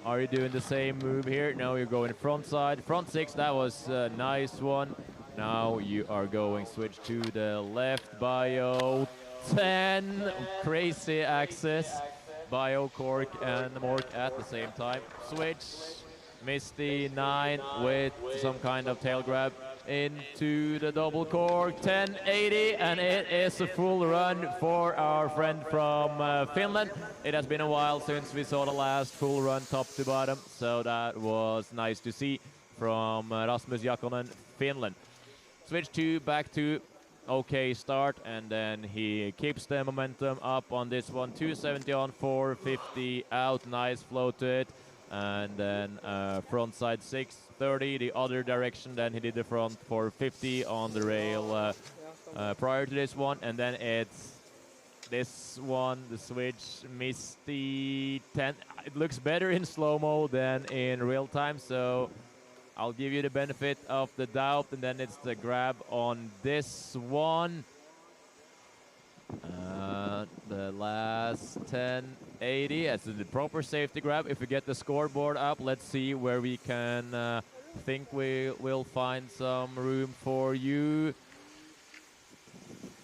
Are you doing the same move here? No, you're going front side. Front 6, that was a nice one. Now you are going switch to the left. Bio 10. Crazy access. Bio, Cork, and Mork at the same time. Switch. Misty 9 with some kind of tail grab into the double cork. 1080, and it is a full run for our friend from Finland. It has been a while since we saw the last full run top to bottom, so that was nice to see from Rasmus Jakkonen, Finland. Switch 2, back 2. Okay start, and then he keeps the momentum up on this one. 270 on, 450 out. Nice flow to it. And then front side 630 the other direction. Then he did the front 450 on the rail prior to this one, and then it's this one, the switch Misty 10. It looks better in slow-mo than in real time, so I'll give you the benefit of the doubt. And then it's the grab on this one. The last 1080 as the proper safety grab. If we get the scoreboard up, let's see where we can think we will find some room for you.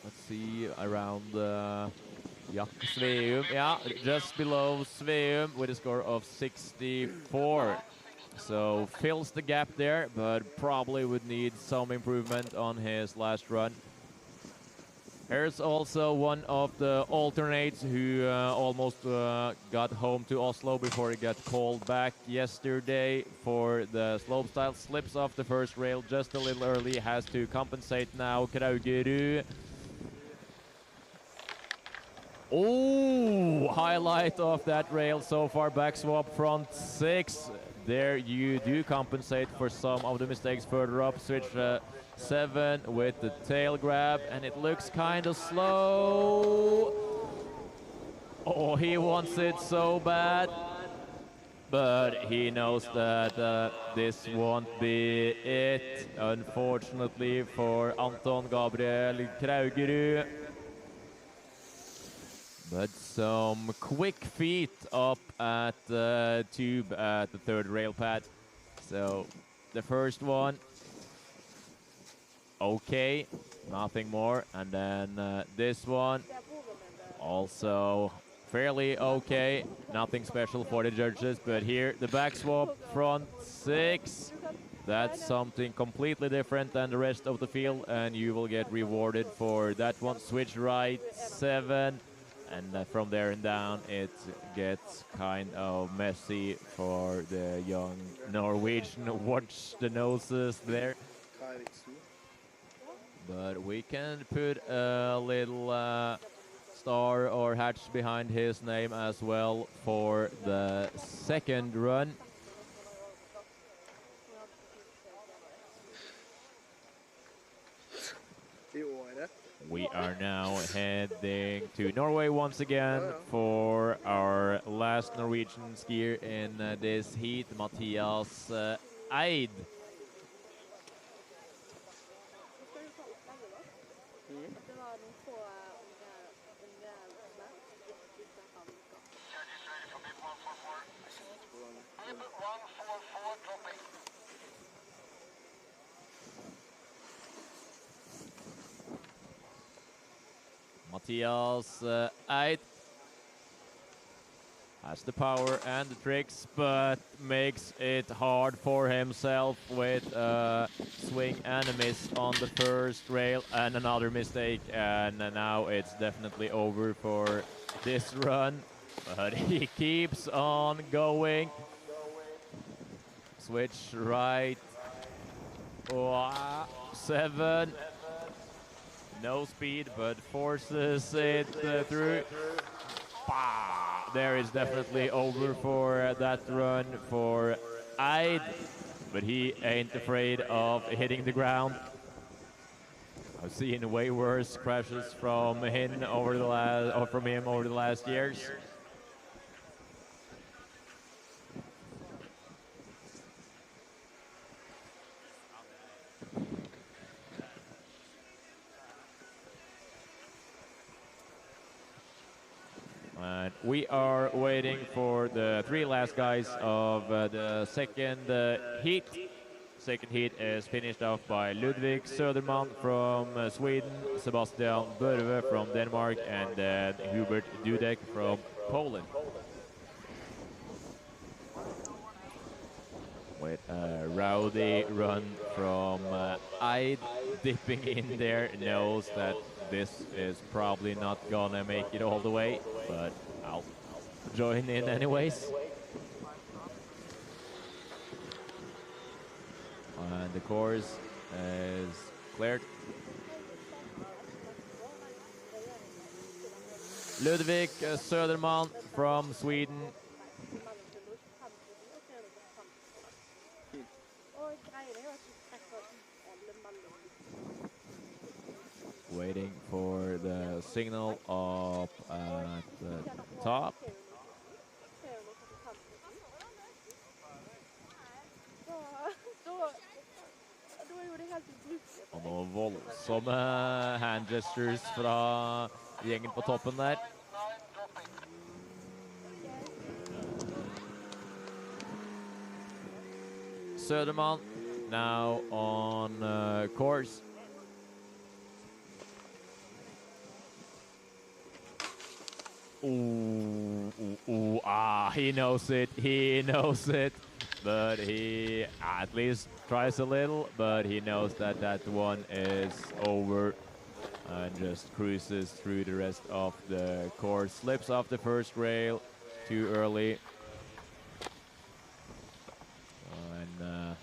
Let's see, around Sveum. Yeah, just below Sveum with a score of 64. So fills the gap there, but probably would need some improvement on his last run. Here's also one of the alternates who almost got home to Oslo before he got called back yesterday for the slopestyle. Slips off the first rail just a little early, has to compensate now. Kraugerud. Oh, highlight of that rail so far. Back swap front 6. there you do compensate for some of the mistakes further up. Switch 7 with the tail grab, and it looks kind of slow. Oh, he wants it so bad, but he knows that this won't be it, unfortunately, for Anton Gabriel Kraugerud. But some quick feet up at the tube at the third rail pad. So the first one, okay, nothing more. And then this one, also fairly okay, nothing special for the judges. But here, the back swap, front 6. That's something completely different than the rest of the field, and you will get rewarded for that one. Switch right 7. And from there and down, it gets kind of messy for the young Norwegian. Watch the noses there. But we can put a little star or hatch behind his name as well for the second run. We are now heading to Norway once again for our last Norwegian skier in this heat, Matias Eid. Matias Eid has the power and the tricks, but makes it hard for himself with a swing and a miss on the first rail and another mistake, and now it's definitely over for this run, but he keeps on going. Switch right 7. No speed, but forces it through. Bah! There is definitely over for that run for Eid, but he ain't afraid of hitting the ground. I've seen way worse crashes from him over the last years. And we are waiting for the 3 last guys of the second heat. Second heat is finished off by Ludvig Sman from Sweden, Sebastian Bura from Denmark, and then Hubert Dudek from Poland. With a rowdy run from Eid, dipping in there, knows that this is probably not gonna make it all the way, but I'll join in anyways. And the course is cleared. Ludvig Söderman from Sweden. Waiting for the signal up at the top. Og noen voldsomme hand gestures fra gjengen på toppen der. Söderman now on course. He knows it, but he at least tries a little, but he knows that that one is over and just cruises through the rest of the course. Slips off the first rail too early. And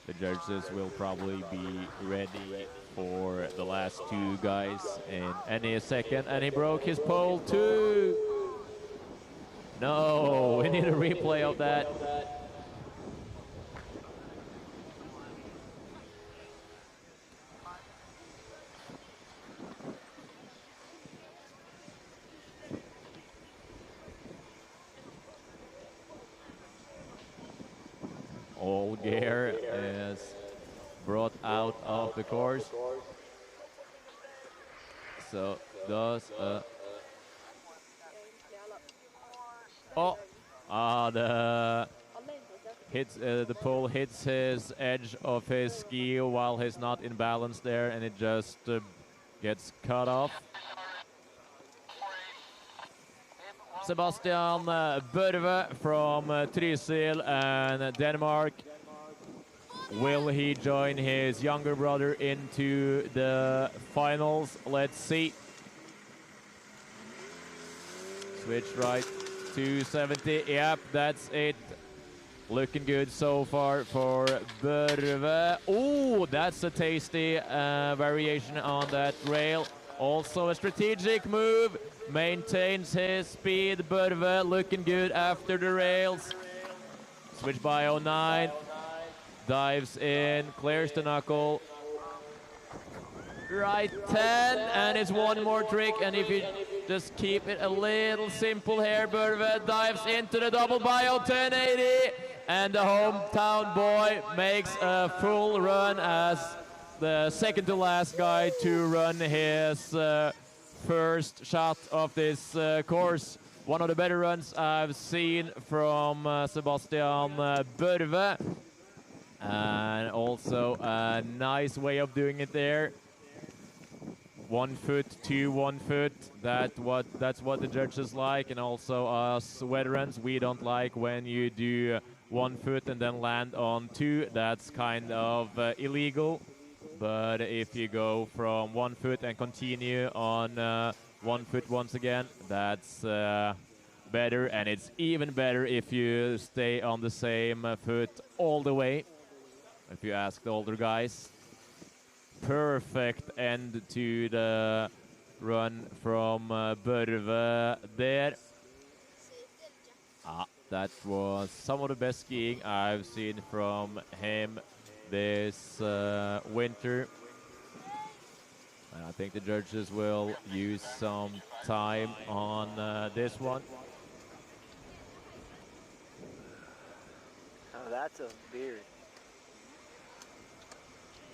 the judges will probably be ready for the last 2 guys in any second, and he broke his pole too. No, we need a replay of that. All gear is brought out of the course. So does the pole hits his edge of his ski while he's not in balance there, and it just gets cut off. Sebastian Bura from Trysil and Denmark. Will he join his younger brother into the finals? Let's see. Switch right, 270. Yep, that's it. Looking good so far for Bura. Oh, that's a tasty variation on that rail. Also a strategic move. Maintains his speed. Bura looking good after the rails. Switch by 09. Dives in, clears the knuckle. Right 10, and it's one more trick. And if you just keep it a little simple here, Bura dives into the double bio 1080. And the hometown boy makes a full run as the second to last guy to run his first shot of this course. One of the better runs I've seen from Sebastian Bura. And also a nice way of doing it there. 1 foot to 1 foot. That's what the judges like, and also us veterans, we don't like when you do 1 foot and then land on 2. That's kind of illegal. But if you go from 1 foot and continue on 1 foot once again, that's better. And it's even better if you stay on the same foot all the way. If you ask the older guys. Perfect end to the run from Bura there. That was some of the best skiing I've seen from him this winter. And I think the judges will use some time on this one. Oh, that's a beard.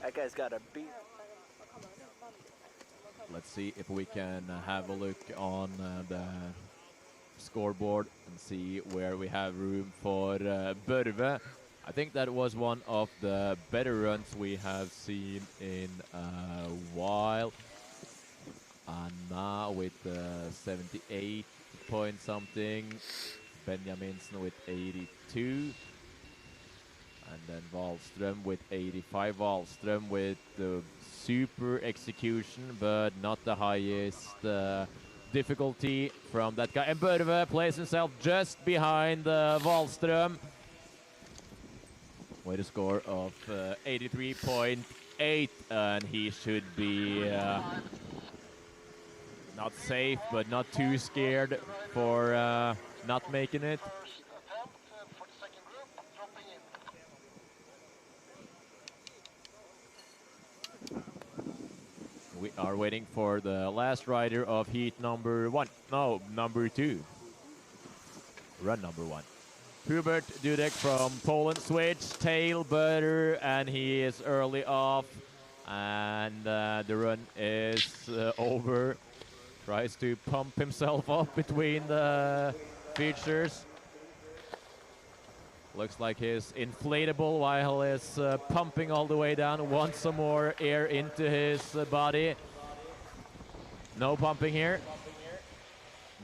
That guy's got a beard. Let's see if we can have a look on the scoreboard and see where we have room for Bura. I think that was one of the better runs we have seen in a while. Anna with 78 point something, Benjaminsen with 82. And then Wallström with 85. Wallström with the super execution, but not the highest difficulty from that guy. And Bura places himself just behind Wallström with a score of 83.8. And he should be not safe, but not too scared for not making it. We are waiting for the last rider of heat number 1. No, number 2. Run number 1. Hubert Dudek from Poland. Switch, tail, Bura, and he is early off. And the run is over. Tries to pump himself up between the features. Looks like he's inflatable while he's pumping all the way down. Wants some more air into his body. No pumping here.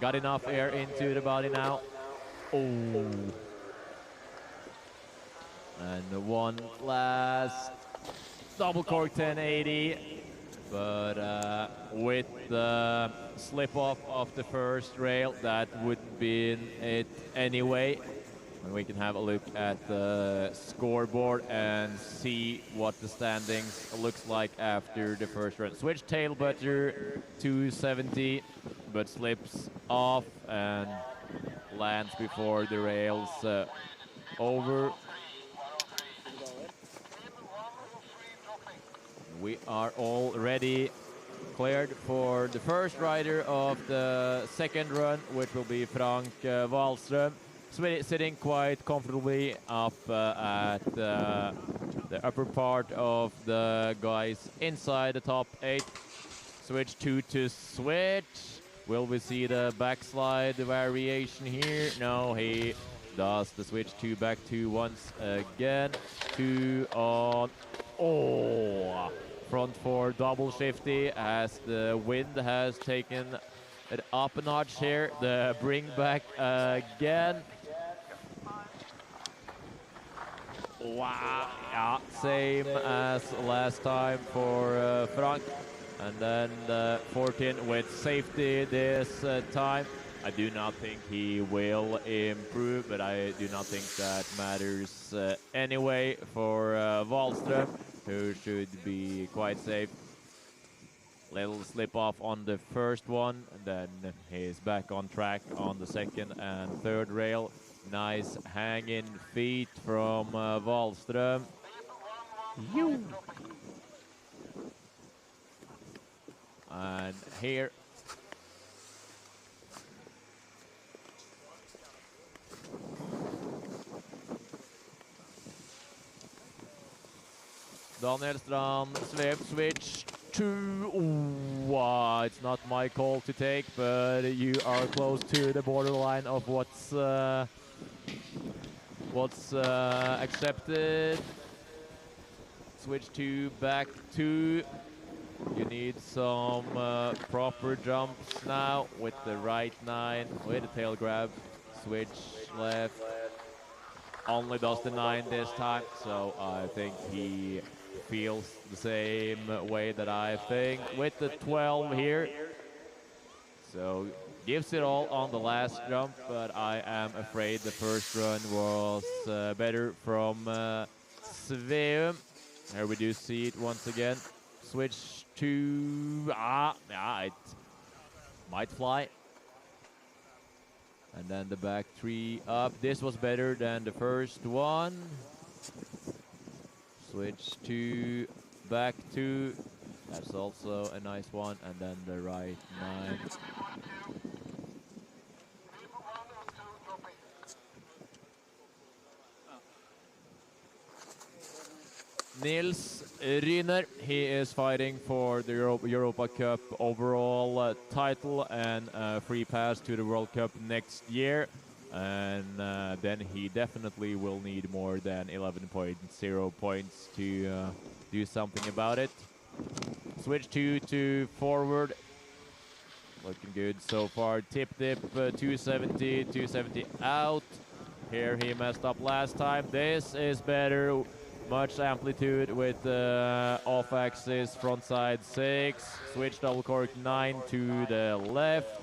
Got enough air into the body now. Oh. And one last double cork 1080. But with the slip off of the first rail, that would be it anyway. And we can have a look at the scoreboard and see what the standings looks like after the first run. Switch tail butter 270, but slips off and lands before the rails over. We are already cleared for the first rider of the second run, which will be Frank Wallström. sitting quite comfortably up at the upper part of the guys inside the top 8. Switch 2 to switch. Will we see the backslide variation here? No, he does the switch 2 back 2 once again. 2 on. Oh! Front 4 double shifty as the wind has taken it up a notch here. The bring back again. Wow, yeah, same as last time for Frank. And then the 14 with safety this time. I do not think he will improve, but I do not think that matters anyway for Wahlström, who should be quite safe. Little slip off on the first one, and then he's back on track on the second and third rail. Nice hanging feet from Wahlström. And here Daniel Strand, switch 2. Wow, it's not my call to take, but you are close to the borderline of what's accepted. Switch 2 back 2. You need some proper jumps now with the right 9, with the tail grab. Switch left. Only does the 9 this time, so I think he feels the same way that I think with the 12 here. So gives it all on the last jump, but I am afraid the first run was better from Sveum. Here we do see it once again. Switch to, yeah, it might fly. And then the back 3 up. This was better than the first one. Switch to back 2. That's also a nice one. And then the right 9. Nils Ryner, he is fighting for the Europa Cup overall title and free pass to the World Cup next year. And then he definitely will need more than 11.0 points to do something about it. Switch 2 to forward. Looking good so far. Tip 270, 270 out. Here he messed up last time. This is better. Much amplitude with off axis, front side 6. Switch double cork 9 to the left.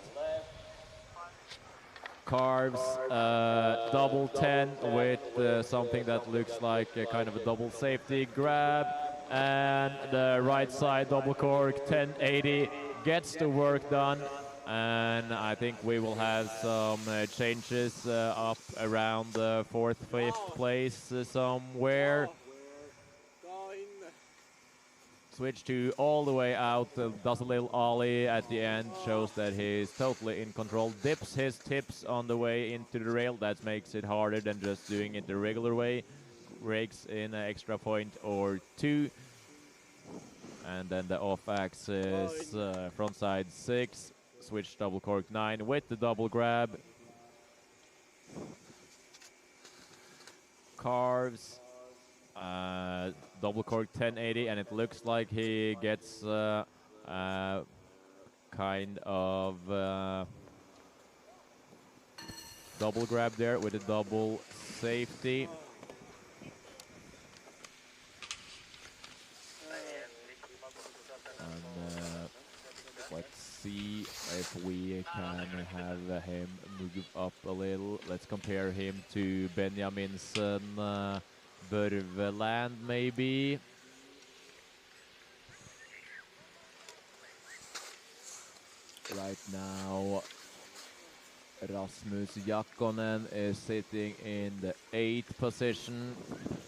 Carves double 10 with something that looks like a kind of a double safety grab. And the right side double cork 1080 gets the work done. And I think we will have some changes up around the 4th, 5th place somewhere. Switch 2 all the way out, does a little ollie at the end, shows that he's totally in control. Dips his tips on the way into the rail, that makes it harder than just doing it the regular way. Rakes in an extra point or 2. And then the off axis, front side 6. Switch double cork 9 with the double grab. Carves. Double cork 1080, and it looks like he gets kind of double grab there with a double safety. And let's see if we can have him move up a little. Let's compare him to Benjaminsen. Børveland maybe. Right now Rasmus Jakkonen is sitting in the 8th position,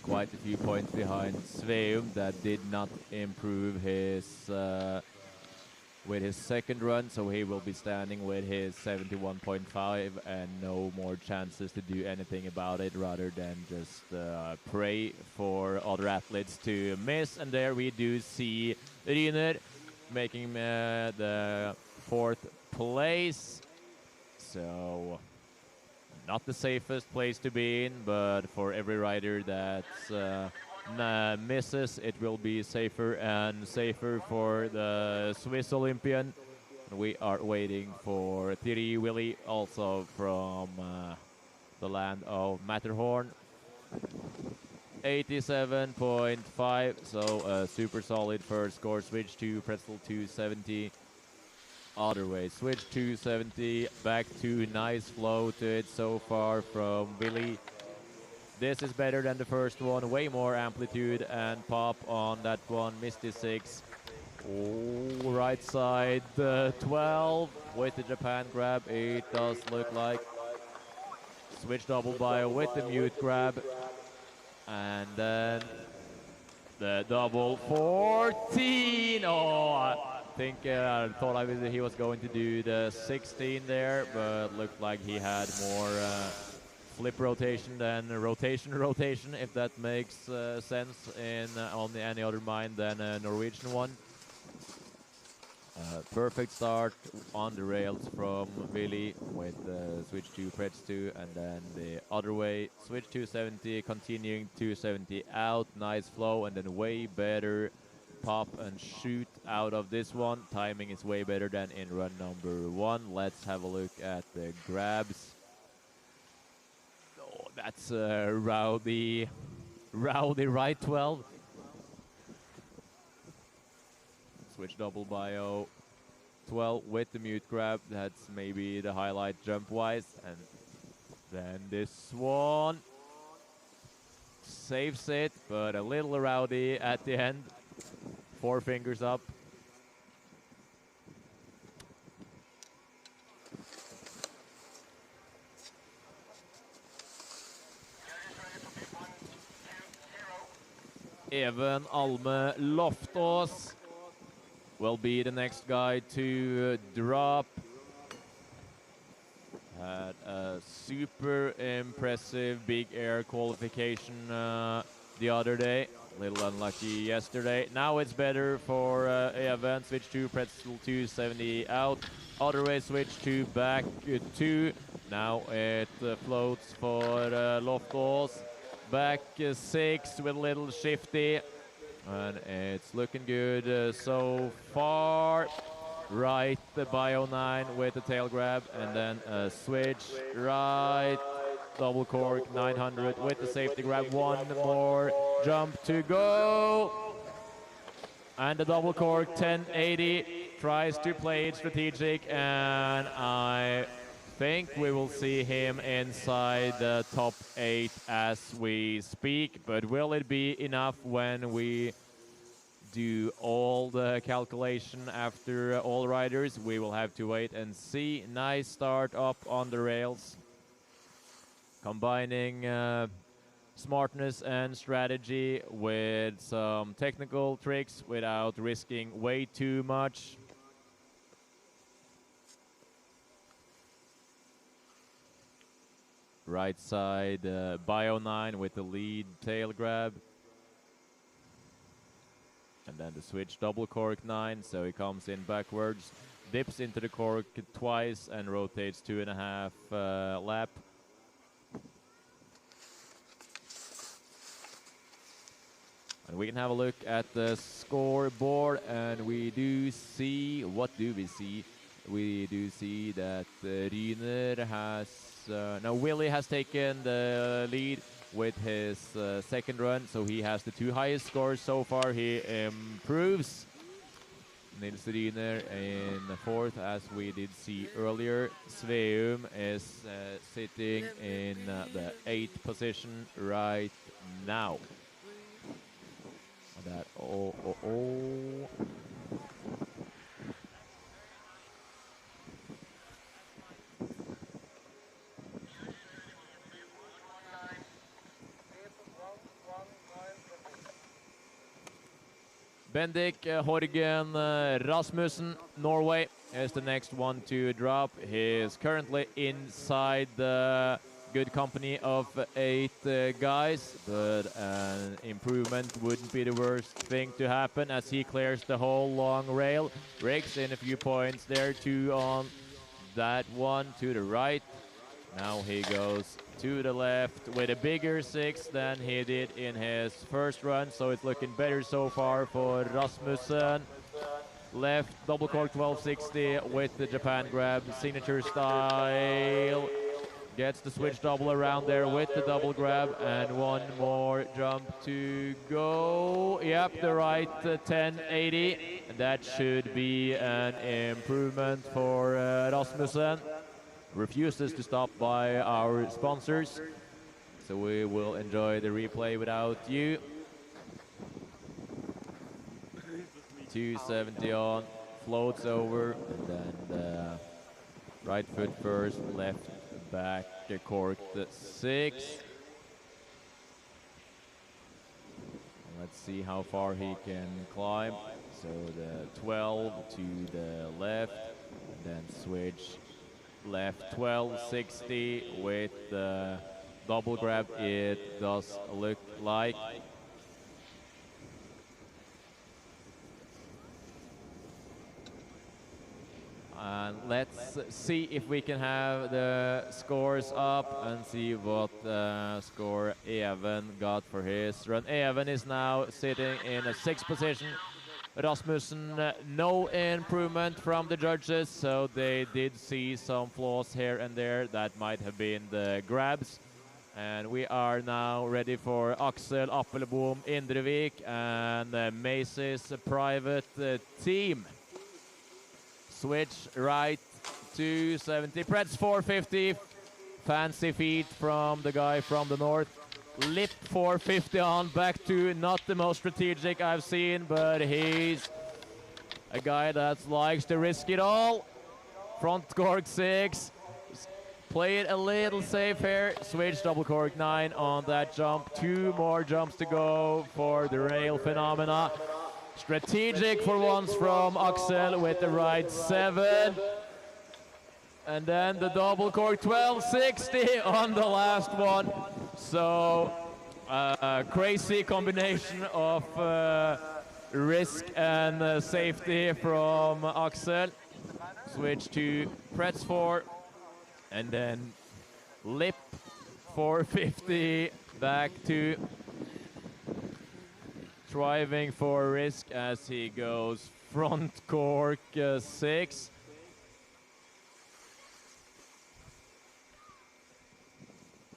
quite a few points behind Sveum that did not improve his with his second run, so he will be standing with his 71.5 and no more chances to do anything about it rather than just pray for other athletes to miss. And there we do see Ryner making the 4th place. So not the safest place to be in, but for every rider that misses, it will be safer and safer for the Swiss Olympian. We are waiting for Thierry Willy, also from the land of Matterhorn. 87.5, so a super solid first score. Switch to Pretzel 270. Other way, switch 270, back to nice flow to it so far from Willy. This is better than the first one, way more amplitude and pop on that one. Misty 6. Oh, right side 12 with the Japan grab, it does look like. Switch double bio with the mute grab. And then the double 14. Oh, I think I thought he was going to do the 16 there, but looked like he had more flip rotation than rotation, if that makes sense in on any other mind than a Norwegian one. Perfect start on the rails from Willy with switch to Pretz 2, and then the other way, switch 270, continuing 270 out, nice flow, and then way better pop and shoot out of this one. Timing is way better than in run number 1. Let's have a look at the grabs. Oh, that's rowdy right 12. Switch double bio 12 with the mute grab. That's maybe the highlight jump wise. And then this one saves it, but a little rowdy at the end. 4 fingers up. Even Alme Loftaas will be the next guy to drop. Had a super impressive big air qualification the other day. A little unlucky yesterday. Now it's better for Even. Switch to Pretzel 270 out. Other way, switch to back 2. Now it floats for Loftaas. Back 6 with a little shifty. And it's looking good so far. Right, the bio 9 with the tail grab, and then a switch right, double cork 900 with the safety grab. One more jump to go, and the double cork 1080 tries to play it strategic, and I think we will see him inside the top 8 as we speak. But will it be enough when we do all the calculation after all riders? We will have to wait and see. Nice start up on the rails, combining smartness and strategy with some technical tricks without risking way too much. Right side bio 9 with the lead tail grab. And then the switch double cork 9, so he comes in backwards, dips into the cork twice and rotates 2.5 lap. And we can have a look at the scoreboard, and we do see, what do we see? We do see that Ryner has, now Willy has taken the lead with his second run, so he has the 2 highest scores so far. He improves. Nils Ryner in 4th, as we did see earlier. Sveum is sitting in the 8th position right now. That Bendik Horgen Rasmussen, Norway, is the next one to drop. He is currently inside the good company of 8 guys, but an improvement wouldn't be the worst thing to happen as he clears the whole long rail. Rakes in a few points there, 2 on that one to the right. Now he goes to the left with a bigger 6 than he did in his first run, so it's looking better so far for Rasmussen. Left double cork 1260 with the Japan grab, signature style. Gets the switch double around there with the double grab, and one more jump to go. Yep, the right 1080. That should be an improvement for Rasmussen. Refuses to stop by our sponsors, so we will enjoy the replay without you. 270 on, floats over, and then the right foot first, left back corked 6. Let's see how far he can climb. So the 12 to the left, and then switch left 1260 with the double grab, it does look like. And let's see if we can have the scores up and see what score Even got for his run. Even is now sitting in a 6th position. Rasmussen, no improvement from the judges, so they did see some flaws here and there. That might have been the grabs. And we are now ready for Axel Appelboom Indrevik and Macy's private team. Switch right 270, Pretz 450. Fancy feet from the guy from the north. Lip 450 on, back to not the most strategic I've seen, but he's a guy that likes to risk it all. Front cork 6, play it a little safe here. Switch double cork 9 on that jump. 2 more jumps to go for the rail phenomena. Strategic for once from Axel with the right 7. And then the double cork 1260 on the last one. So crazy combination of risk and safety from Axel. Switch to Pretz 4 and then Lip 450 back to striving for risk as he goes front cork 6.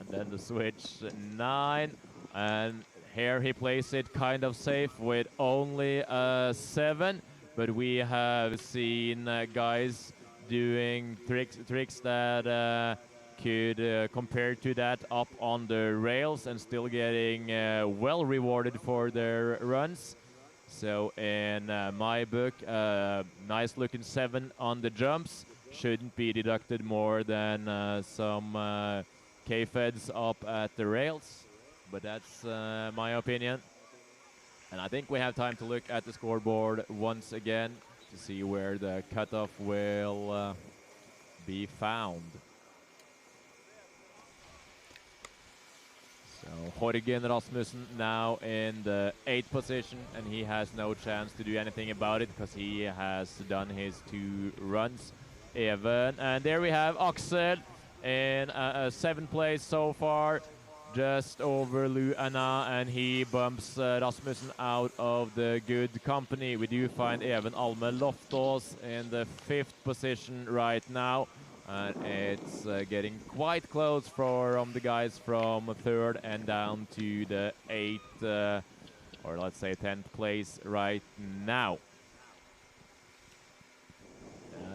And then the switch 9, and here he plays it kind of safe with only a 7, but we have seen guys doing tricks that could compare to that up on the rails and still getting well rewarded for their runs. So in my book, nice looking 7 on the jumps shouldn't be deducted more than some K-feds up at the rails, but that's my opinion. And I think we have time to look at the scoreboard once again to see where the cutoff will be found. So Horgen Rasmussen now in the 8th position, and he has no chance to do anything about it because he has done his 2 runs. Even, and there we have Axel in a 7th place so far, just over Lu Anna, and he bumps Rasmussen out of the good company. We do find Even Alme Loftos in the 5th position right now, and it's getting quite close from the guys from 3rd and down to the 8th, or let's say 10th place right now.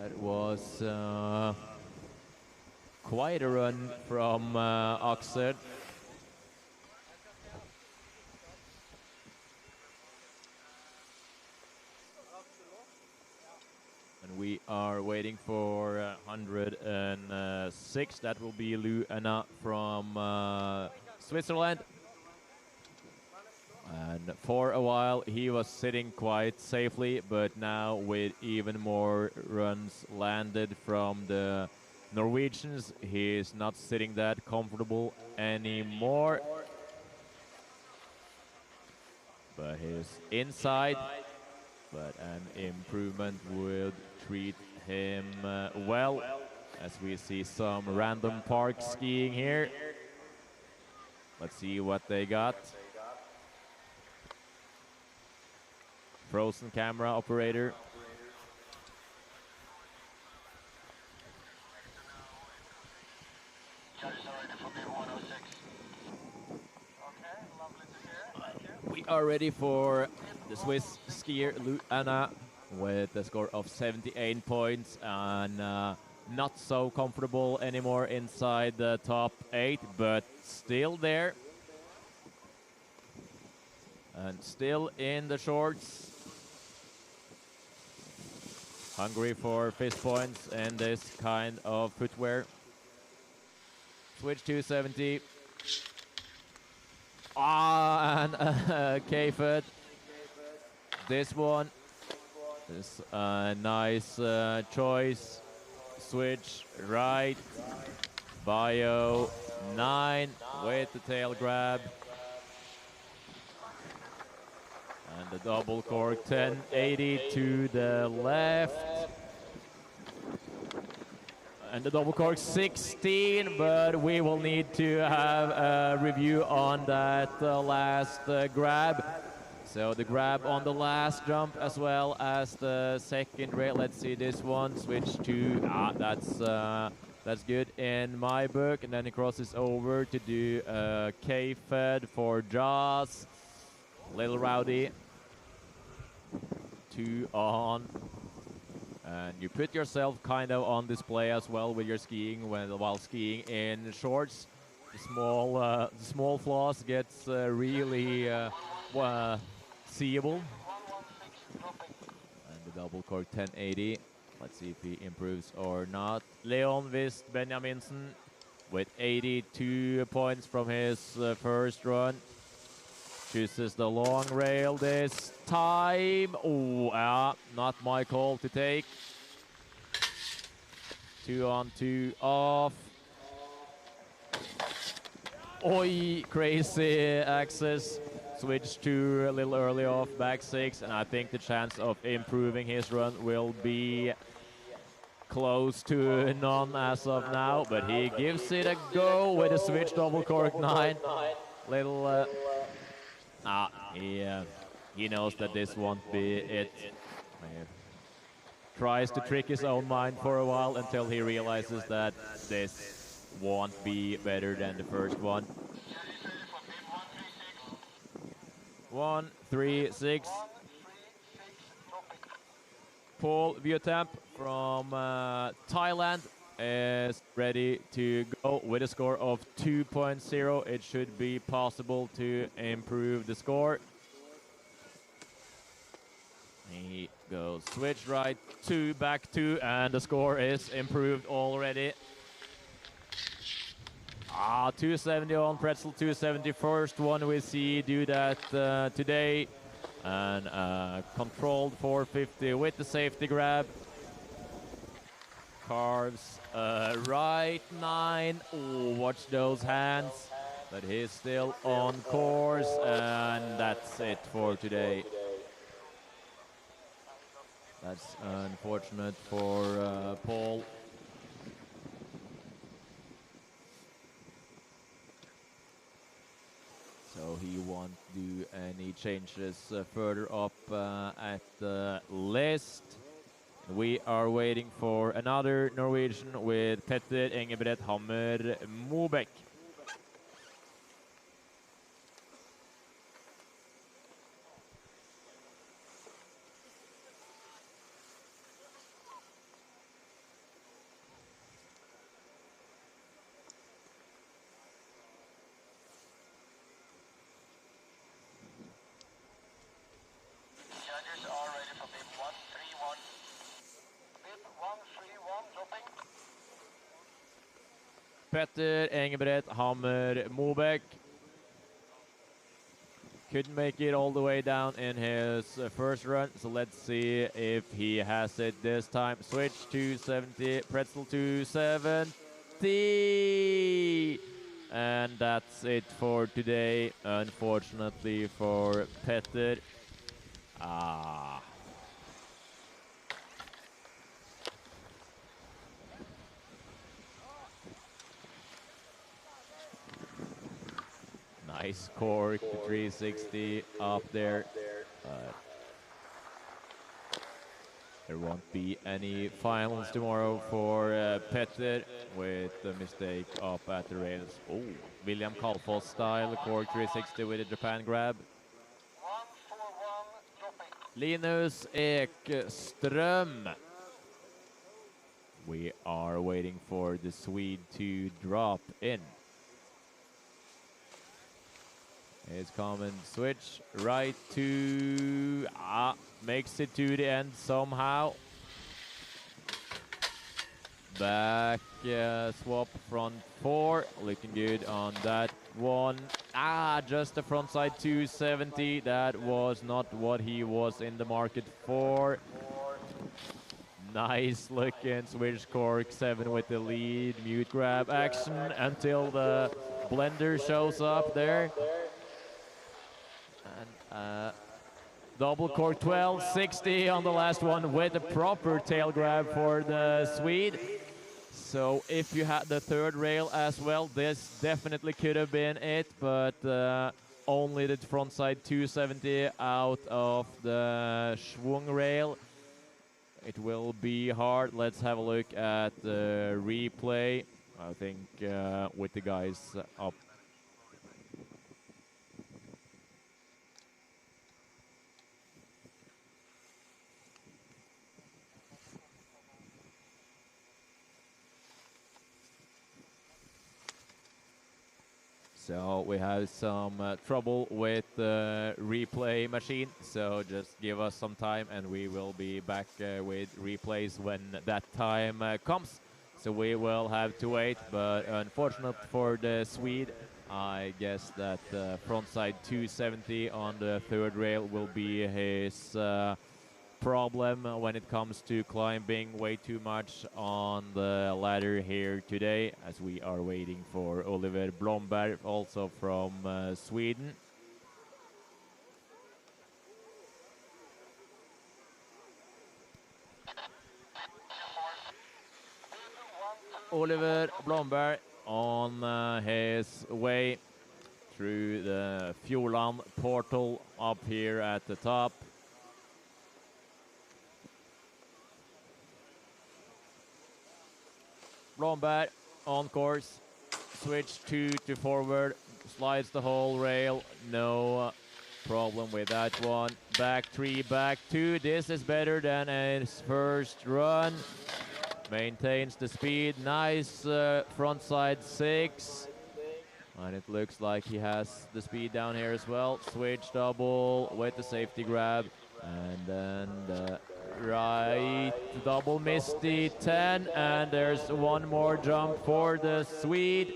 That was quite a run from Axel. And we are waiting for 106. That will be Lu Anna from Switzerland. And for a while he was sitting quite safely, but now with even more runs landed from the Norwegians, he is not sitting that comfortable anymore. But he's inside, but an improvement would treat him well, as we see some random park skiing here. Let's see what they got. Frozen camera operator. We are ready for the Swiss skier Anna with a score of 78 points and not so comfortable anymore inside the top 8, but still there. And still in the shorts. Hungry for fist points and this kind of footwear. Switch 270. And K-foot. This one is a nice choice. Switch right. Bio 9 with the tail grab. And the double cork 1080 to the left. And the double cork 16, but we will need to have a review on that last grab. So the grab on the last jump as well as the second rail. Let's see this one. Switch to, that's good in my book. And then he crosses over to do K-fed for Jaws. Little rowdy. 2 on. And you put yourself kind of on display as well with your skiing while skiing in shorts. The small flaws gets really seeable. And the double cork 1080. Let's see if he improves or not. Leon Vist Benjaminsen with 82 points from his first run. Chooses the long rail this time. Oh, not my call to take. 2 on, 2 off. Oi, crazy access. Switch to a little early off, back 6, and I think the chance of improving his run will be close to none as of now, but he gives it a go with a switch double cork 9. Little he knows that this won't be it. He tries to trick his own mind for a while until he realizes that this won't be better than the first one. 1-3-6. Paul Vuotamp from Thailand is ready to go with a score of 2.0. It should be possible to improve the score. He goes switch right, 2 back 2, and the score is improved already. 270 on Pretzel, 270 first one we see do that today. And controlled 450 with the safety grab. Carves right 9. Oh, watch those hands. But he's still on course, and that's it for today. That's unfortunate for Paul. So he won't do any changes further up at the list. We are waiting for another Norwegian with Petter Engebret Hammer Mobek. Petter Engebret Hammer Mobek couldn't make it all the way down in his first run, so let's see if he has it this time. Switch 270, Pretzel 270. And that's it for today, unfortunately for Petter. Nice cork, 360 up there. There won't be any finals tomorrow for Petter with the mistake up at the rails. Oh, William Kalfoss style, cork 360 with a Japan grab. Linus Ekström. We are waiting for the Swede to drop in. It's common switch right to makes it to the end somehow. Back swap front 4, looking good on that one. Just the front side 270. That was not what he was in the market for. Nice looking switch cork 7 with the lead mute grab action until the blender shows up there. And double cork 1260 on the last one with a proper tail grab for the Swede. So if you had the third rail as well, this definitely could have been it, but only the front side 270 out of the Schwung rail. It will be hard. Let's have a look at the replay. I think with the guys up. So we have some trouble with the replay machine, so just give us some time and we will be back with replays when that time comes. So we will have to wait, but unfortunate for the Swede, I guess that frontside 270 on the third rail will be his problem when it comes to climbing way too much on the ladder here today, as we are waiting for Oliver Blomberg, also from Sweden. Oliver Blomberg on his way through the Fjordland portal up here at the top. Blomberg on course, switch 2 to forward, slides the whole rail, no problem with that one. Back 3, back 2, this is better than his first run. Maintains the speed, nice front side 6. And it looks like he has the speed down here as well. Switch double with the safety grab. And then the right double misty 10, and there's one more jump for the Swede.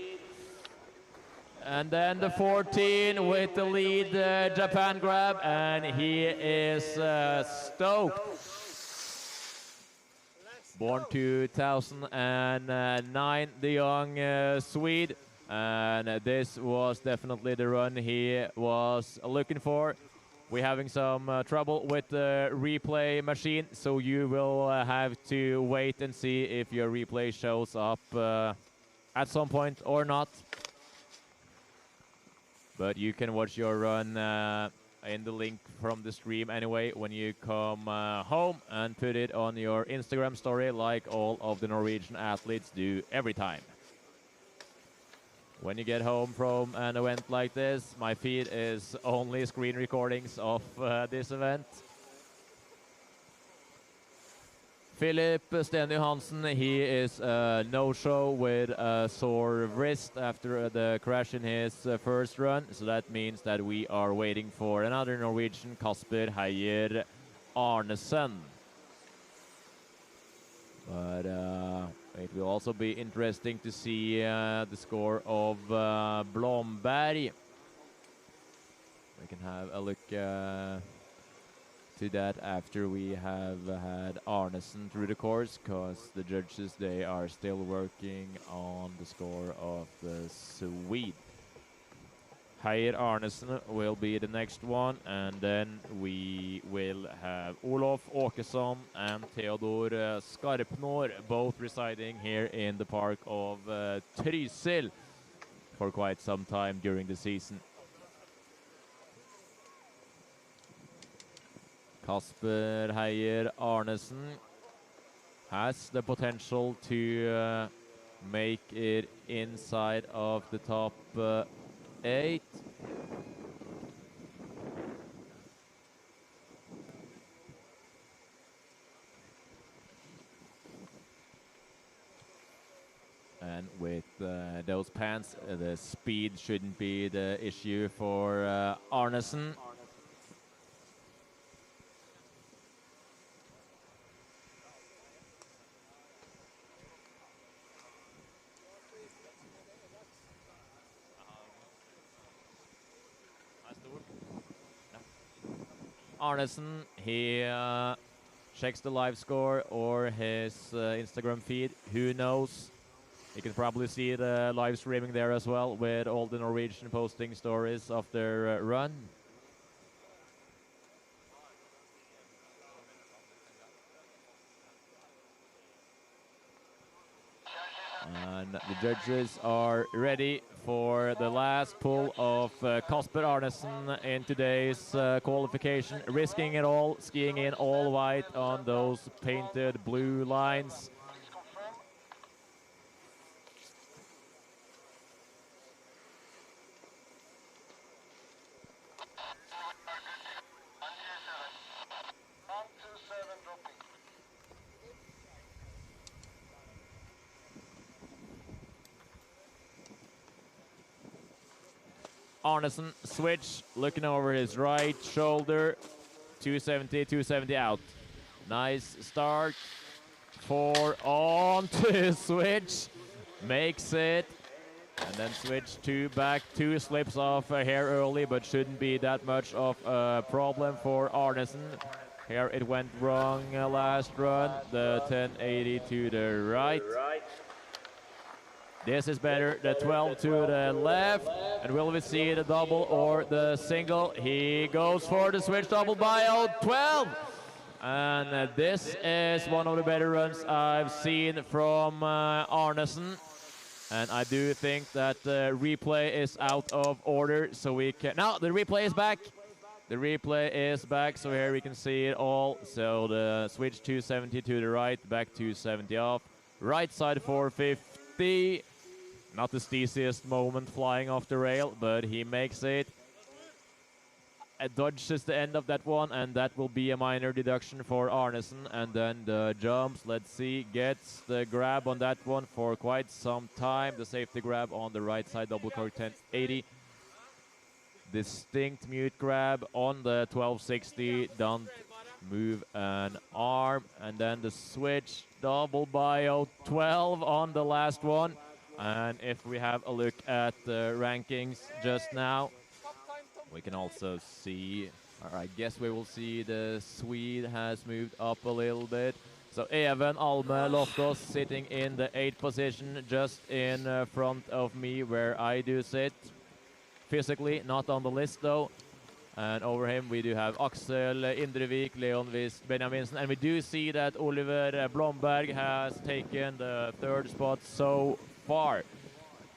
And then the 14 with the lead Japan grab, and he is stoked. Born 2009, the young Swede, and this was definitely the run he was looking for. We're having some trouble with the replay machine, so you will have to wait and see if your replay shows up at some point or not. But you can watch your run in the link from the stream anyway when you come home and put it on your Instagram story like all of the Norwegian athletes do every time. When you get home from an event like this, my feed is only screen recordings of this event. Philip Sten Johansen, he is no-show with a sore wrist after the crash in his first run. So that means that we are waiting for another Norwegian, Casper Hayer Arnison. But it will also be interesting to see the score of Blomberg. We can have a look to that after we have had Arnison through the course, because the judges, they are still working on the score of the Swede. Hayer Arnison will be the next one, and then we will have Olof Åkesson and Theodor Skarpnor, both residing here in the park of Trysil for quite some time during the season. Casper Hayer Arnison has the potential to make it inside of the top 8. And with those pants, the speed shouldn't be the issue for Arnison. Arnison, he checks the live score or his Instagram feed. Who knows? You can probably see the live streaming there as well, with all the Norwegian posting stories of their run. And the judges are ready for the last pull of Casper Arnison in today's qualification. Risking it all, skiing in all white on those painted blue lines. Arnison switch, looking over his right shoulder. 270, 270 out. Nice start. 4 on to switch. Makes it. And then switch 2 back. 2 slips off here early, but shouldn't be that much of a problem for Arnison. Here it went wrong last run. The 1080 to the right. This is better, the 12 to the left. And will we see the double or the single? He goes for the switch double by 12. And this is one of the better runs I've seen from Arnison. And I do think that the replay is out of order, so we can... Now, the replay is back. The replay is back, so here we can see it all. So the switch 270 to the right, back 270 off. Right side 450. Not the steeziest moment flying off the rail, but he makes it. Dodges the end of that one, and that will be a minor deduction for Arnison. And then the jumps, let's see, gets the grab on that one for quite some time. The safety grab on the right side, double cork 1080. Distinct mute grab on the 1260, don't move an arm. And then the switch, double bio 12 on the last one. And if we have a look at the rankings just now, we can also see, or I guess we will see the Swede has moved up a little bit. So Even Alme Loftos sitting in the 8th position, just in front of me where I do sit. Physically, not on the list though. And over him we do have Axel Indrevik, Leon Wist, Benjaminsen. And we do see that Oliver Blomberg has taken the 3rd spot so far.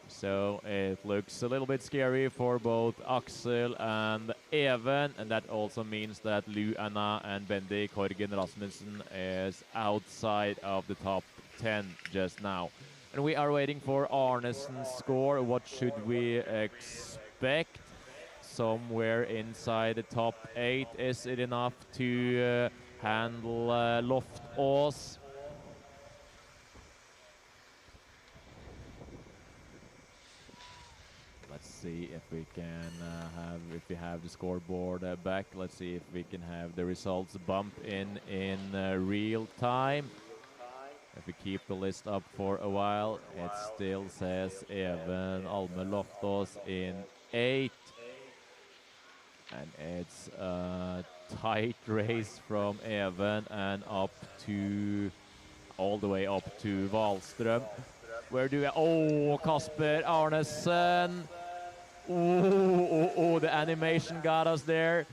So it looks a little bit scary for both Axel and Even, and that also means that Lou Anna and Bendik Horgen Rasmussen is outside of the top 10 just now. And we are waiting for Arneson's score. What should we expect? Somewhere inside the top 8. Is it enough to handle Loftås? Let's see if we can if we have the scoreboard back. Let's see if we can have the results bump in real time. If we keep the list up for a while, it still says Even Alme Loftås in 8. And it's a tight race from Even and up to, all the way up to Wahlström. Where do we, oh, Casper Arnison. Oh, the animation got us there.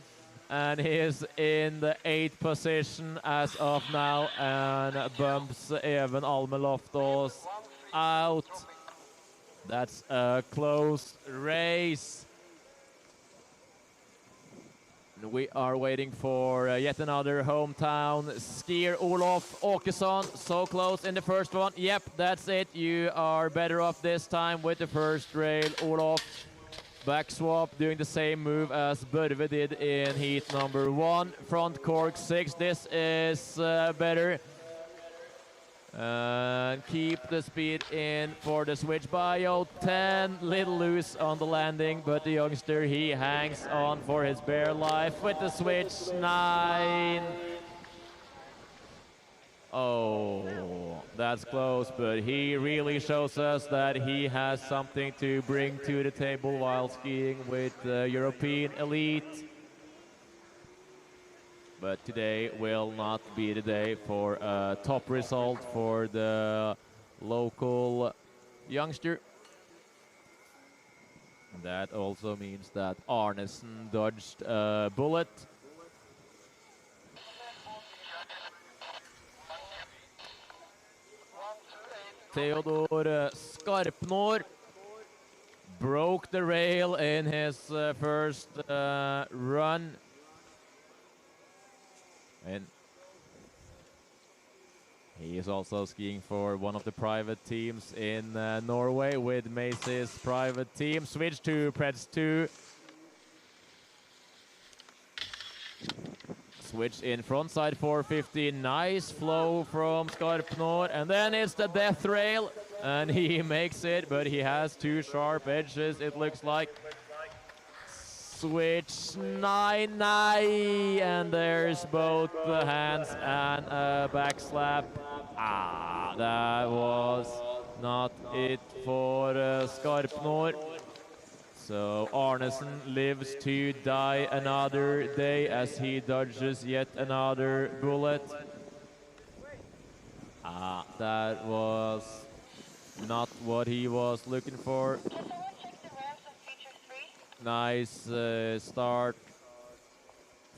And he is in the 8th position as of now and bumps Even Almeloftos out. That's a close race. We are waiting for yet another hometown skier, Olof Åkesson. So close in the first one. Yep, that's it. You are better off this time with the first rail, Olof. Back swap, doing the same move as Børve did in heat number 1. Front cork 6. This is better. And keep the speed in for the switch. Bio 10, little loose on the landing, but the youngster, he hangs on for his bare life with the switch 9. Oh, that's close, but he really shows us that he has something to bring to the table while skiing with the European elite. But today will not be the day for a top result for the local youngster. That also means that Arnison dodged a bullet. Theodor Skarpnor broke the rail in his first run. And he is also skiing for one of the private teams in Norway with Macy's private team. Switch to Preds 2. Switch in frontside 450. Nice flow from Skarpnor. And then it's the death rail. And he makes it, but he has 2 sharp edges, it looks like. Switch 9, and there's both the hands and a back slap. Ah, that was not it for Skarpnor. So Arnison lives to die another day as he dodges yet another bullet. Ah, that was not what he was looking for. Nice start,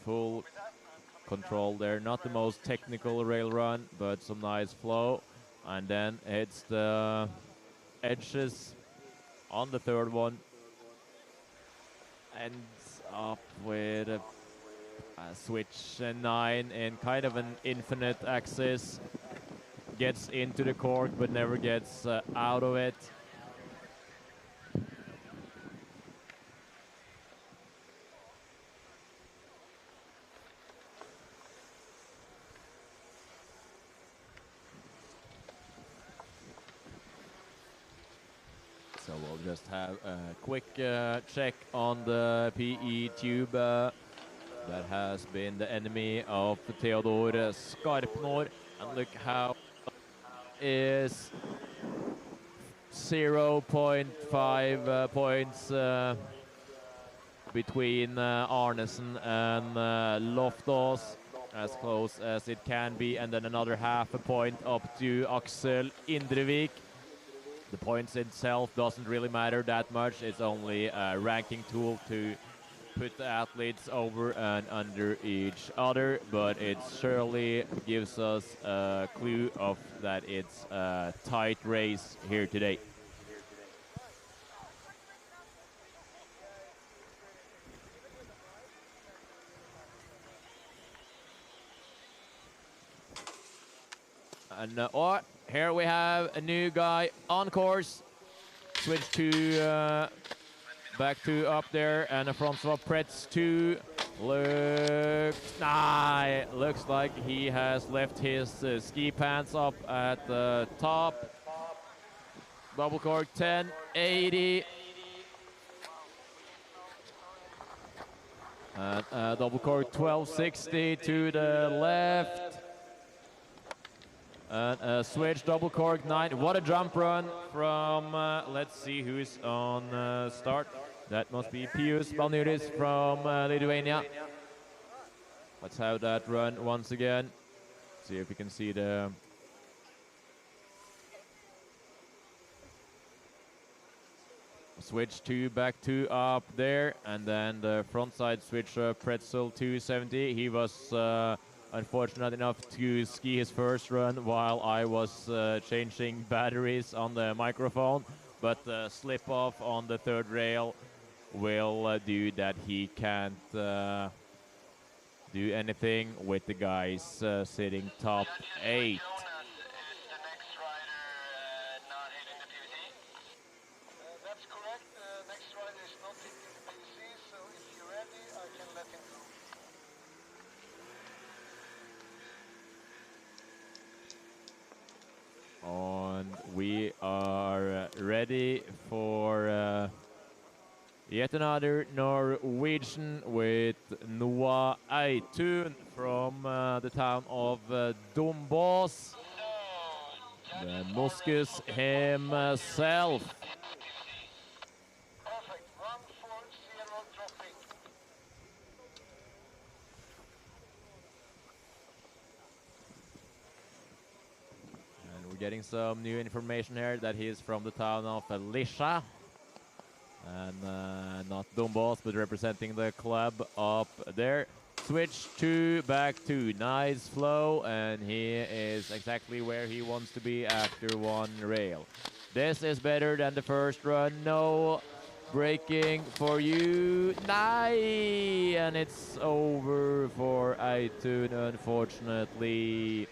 full control there. Not the most technical rail run, but some nice flow. And then it's the edges on the third one. Ends up with a switch 9 in kind of an infinite axis. Gets into the cork, but never gets out of it. So we'll just have a quick check on the PE tube that has been the enemy of Theodor Skarpnor. And look how is 0.5 points between Arnison and Loftos, as close as it can be, and then another half a point up to Axel Indrevik. The points itself doesn't really matter that much. It's only a ranking tool to put the athletes over and under each other, but it surely gives us a clue of that it's a tight race here today. And here we have a new guy on course. Switch to back to up there, and a front swap Preds 2. Looks like he has left his ski pants up at the top. Double cork 1080. And double cork 1260 to the left. And switch double cork 9. What a jump run from, let's see who's on start. That must be Pius Balnuris from Lithuania. Let's have that run once again. See if we can see the switch 2, back 2 up there, and then the front side switch Pretzel 270. He was unfortunate enough to ski his first run while I was changing batteries on the microphone, but the slip off on the third rail will do that he can't do anything with the guys sitting top 8. That's correct. Next rider is not hitting the PVC, so if you're ready, I can let him go. And we are ready for yet another Norwegian with Noah Teo from the town of Dombås. The Muskus himself. Perfect. 140 dropping. And we're getting some new information here that he is from the town of Lisha. And not Dombås, but representing the club up there. Switch 2, back 2. Nice flow, and he is exactly where he wants to be after one rail. This is better than the first run. No braking for you. Nice! And it's over for Teo, unfortunately.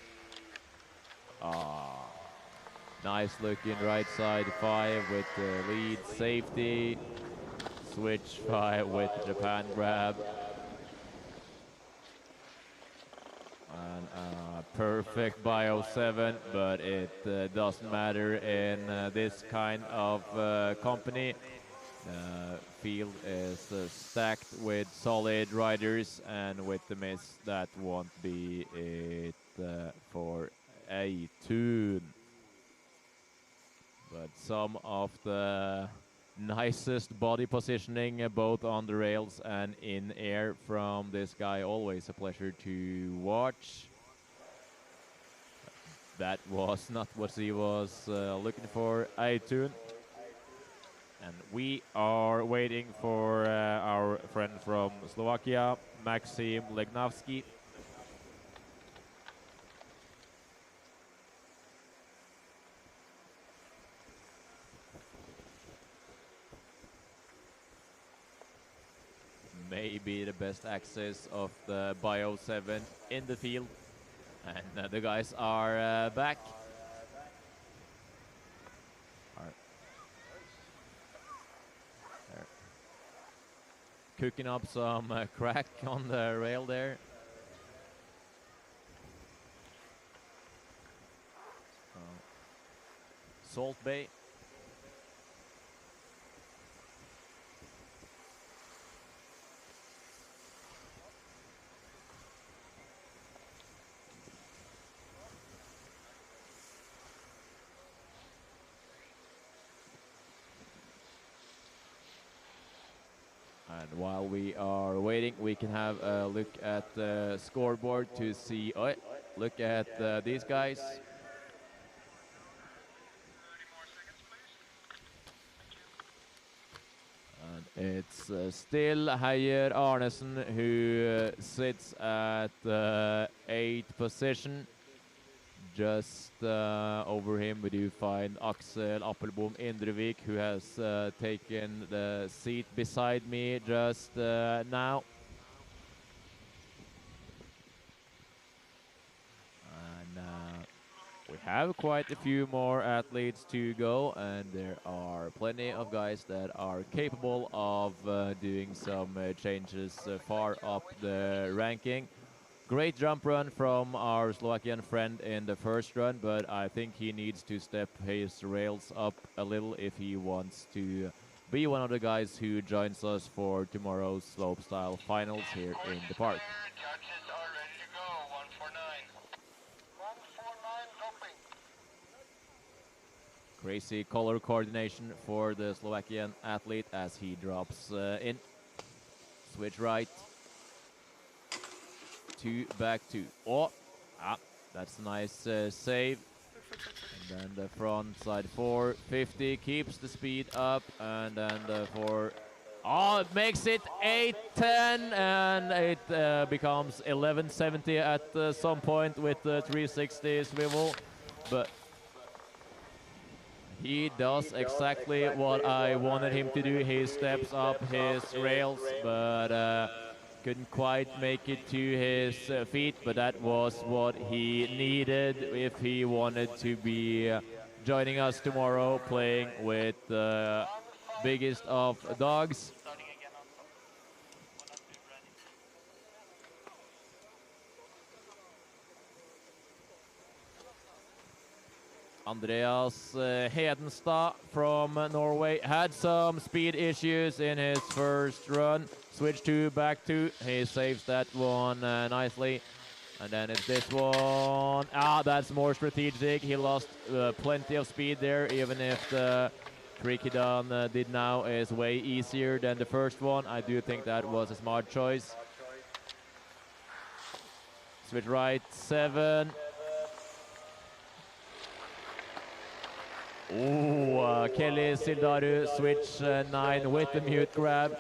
Nice looking right side 5 with the lead safety. Switch 5 with Japan grab. And perfect bio 7, but it doesn't matter in this kind of company. The field is stacked with solid riders, and with the miss, that won't be it for Teo. But some of the nicest body positioning both on the rails and in air from this guy. Always a pleasure to watch. That was not what he was looking for, Teo. And we are waiting for our friend from Slovakia, Maxim Legnavsky. Maybe the best access of the Bio 7 in the field. And the guys are back. They're cooking up some crack on the rail there. Salt Bay. And while we are waiting, we can have a look at the scoreboard to see. Oh, look at these guys. And it's still Hayer Arnison who sits at the 8th position. Just over him we do find Axel Appelbom Indrevik, who has taken the seat beside me just now. And we have quite a few more athletes to go, and there are plenty of guys that are capable of doing some changes far up the ranking. Great jump run from our Slovakian friend in the first run, but I think he needs to step his rails up a little if he wants to be one of the guys who joins us for tomorrow's slopestyle finals here in the park. Judges are ready to go. 149. 149 dropping. Crazy color coordination for the Slovakian athlete as he drops in. Switch right. 2 back 2. Oh, that's a nice save. And then the front side 450 keeps the speed up, and then the 4. Oh, it makes it 810, and it becomes 1170 at some point with the 360 swivel. But he does exactly what I wanted him to do. He steps up his rails, but couldn't quite make it to his feet. But that was what he needed if he wanted to be joining us tomorrow, playing with the biggest of dogs. Andreas Hedenstad from Norway had some speed issues in his first run. Switch to back 2. He saves that one nicely. And then it's this one. That's more strategic. He lost plenty of speed there, even if the trick he did now is way easier than the first one. I do think that was a smart choice. Switch right 7. Kelly Sildaru switch 9 with the mute grab.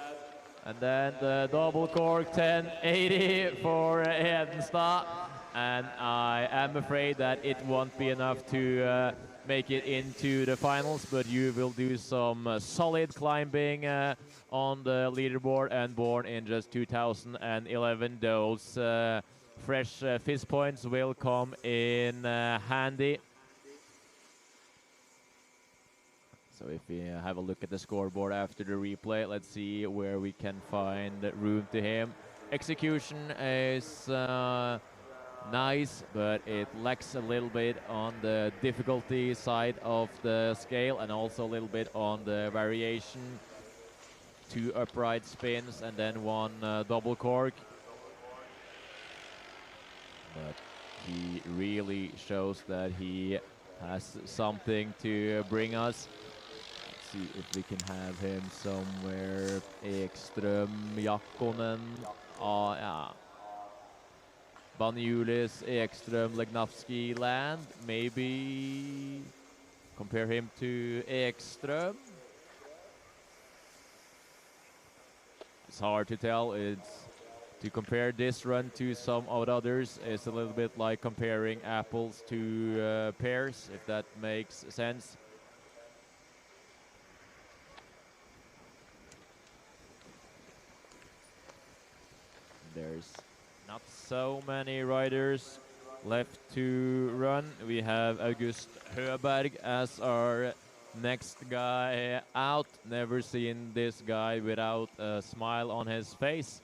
And then the double cork 1080 for Hedenstad. And I am afraid that it won't be enough to make it into the finals, but you will do some solid climbing on the leaderboard, and born in just 2011. Those fresh fizz points will come in handy. So if we have a look at the scoreboard after the replay, let's see where we can find room to him. Execution is nice, but it lacks a little bit on the difficulty side of the scale, and also a little bit on the variation. 2 upright spins and then 1 double cork. But he really shows that he has something to bring us. See if we can have him somewhere. Ekström, Jakkonen. Banjulis, Ekström, Legnavsky land. Maybe compare him to Ekström. It's hard to tell. To compare this run to some of the others is a little bit like comparing apples to pears, if that makes sense. There's not so many riders left to run. We have August Höberg as our next guy out. Never seen this guy without a smile on his face.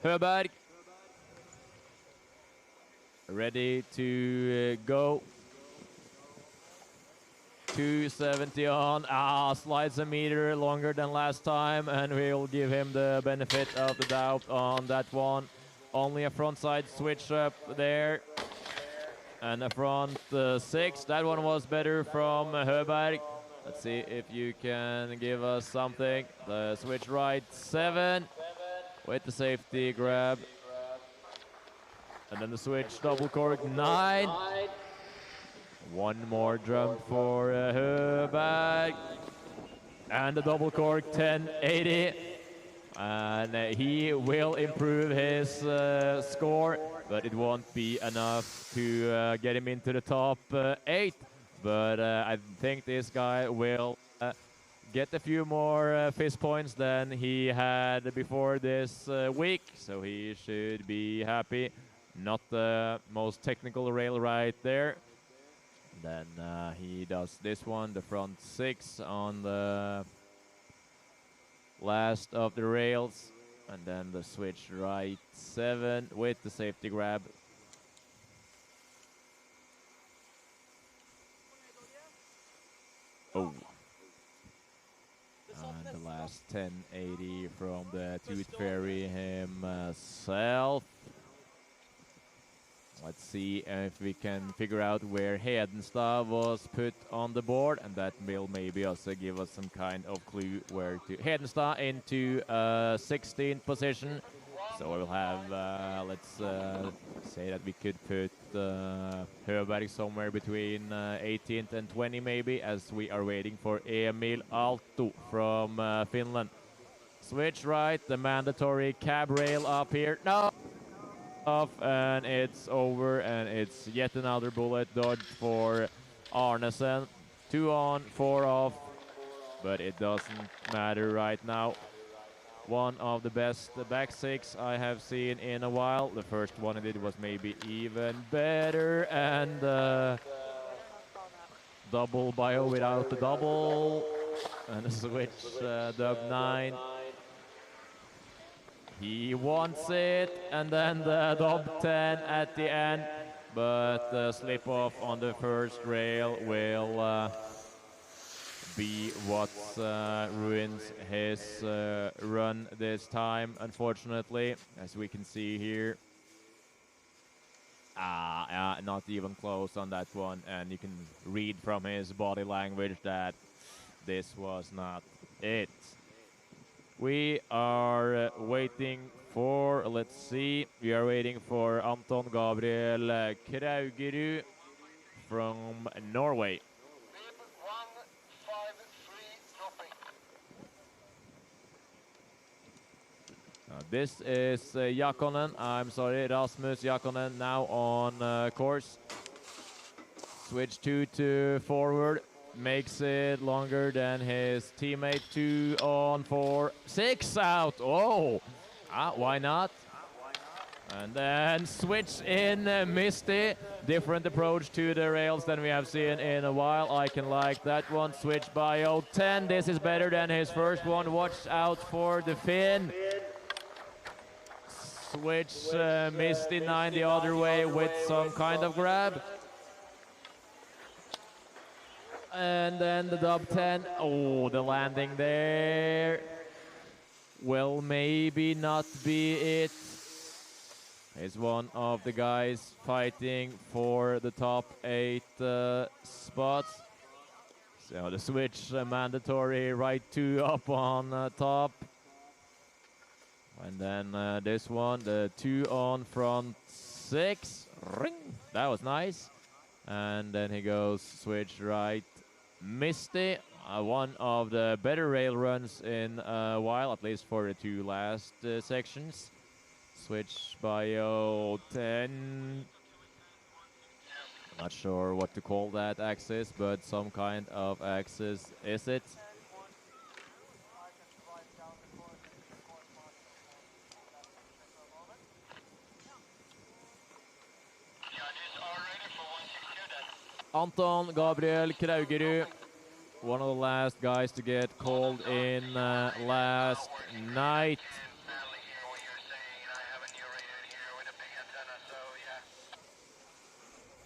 Höberg ready to go. 270 on. Slides a meter longer than last time, and we'll give him the benefit of the doubt on that one. Only a front side switch up there. And a front 6. That one was better from Höberg. Let's see if you can give us something. The switch right 7 with the safety grab. And then the switch double cork 9. One more jump for Höberg. And the double cork 1080. And he will improve his score, but it won't be enough to get him into the top 8. But I think this guy will get a few more fizz points than he had before this week. So he should be happy. Not the most technical rail right there. Then he does this one, the front 6 on the last of the rails. And then the switch right 7 with the safety grab. Oh. And the last fast 1080 from the Tooth Fairy himself. Let's see if we can figure out where Hedenstad was put on the board, and that will maybe also give us some kind of clue where to. Hedenstad into 16th position. So we'll have, let's say that we could put Höberg somewhere between 18th and 20 maybe, as we are waiting for Emil Aalto from Finland. Switch right, the mandatory cab rail up here. No! Off, and it's over, and it's yet another bullet dodge for Arnison. 2 on, 4 off, but it doesn't matter right now. One of the best back 6 I have seen in a while. The first one I did was maybe even better, and double bio without the double, and a switch dub 9. He wants it, and then the dub 10 at the end, but the slip off on the first rail will be what ruins his run this time, unfortunately, as we can see here. Not even close on that one, and you can read from his body language that this was not it. We are waiting for, let's see, we are waiting for Anton Gabriel Kraugerud from Norway. This is Jakonen, I'm sorry, Rasmus Jakonen now on course. Switch 2 to forward. Makes it longer than his teammate. 2 on 4, 6 out. Oh, why not? And then switch in Misty. Different approach to the rails than we have seen in a while. I can like that one. Switch bio 10. This is better than his first one. Watch out for the Finn. Switch Misty 9 the other way with some kind of grab. And then the dub 10. Oh, the landing there will maybe not be it. Is one of the guys fighting for the top 8 spots. So the switch mandatory, right 2 up on top. And then this one, the 2 on front 6. Ring. That was nice. And then he goes switch right Misty. One of the better rail runs in a while, at least for the 2 last sections. Switch bio 10. Not sure what to call that axis, but some kind of axis is it. Anton Gabriel Kraugerud, one of the last guys to get called in last night.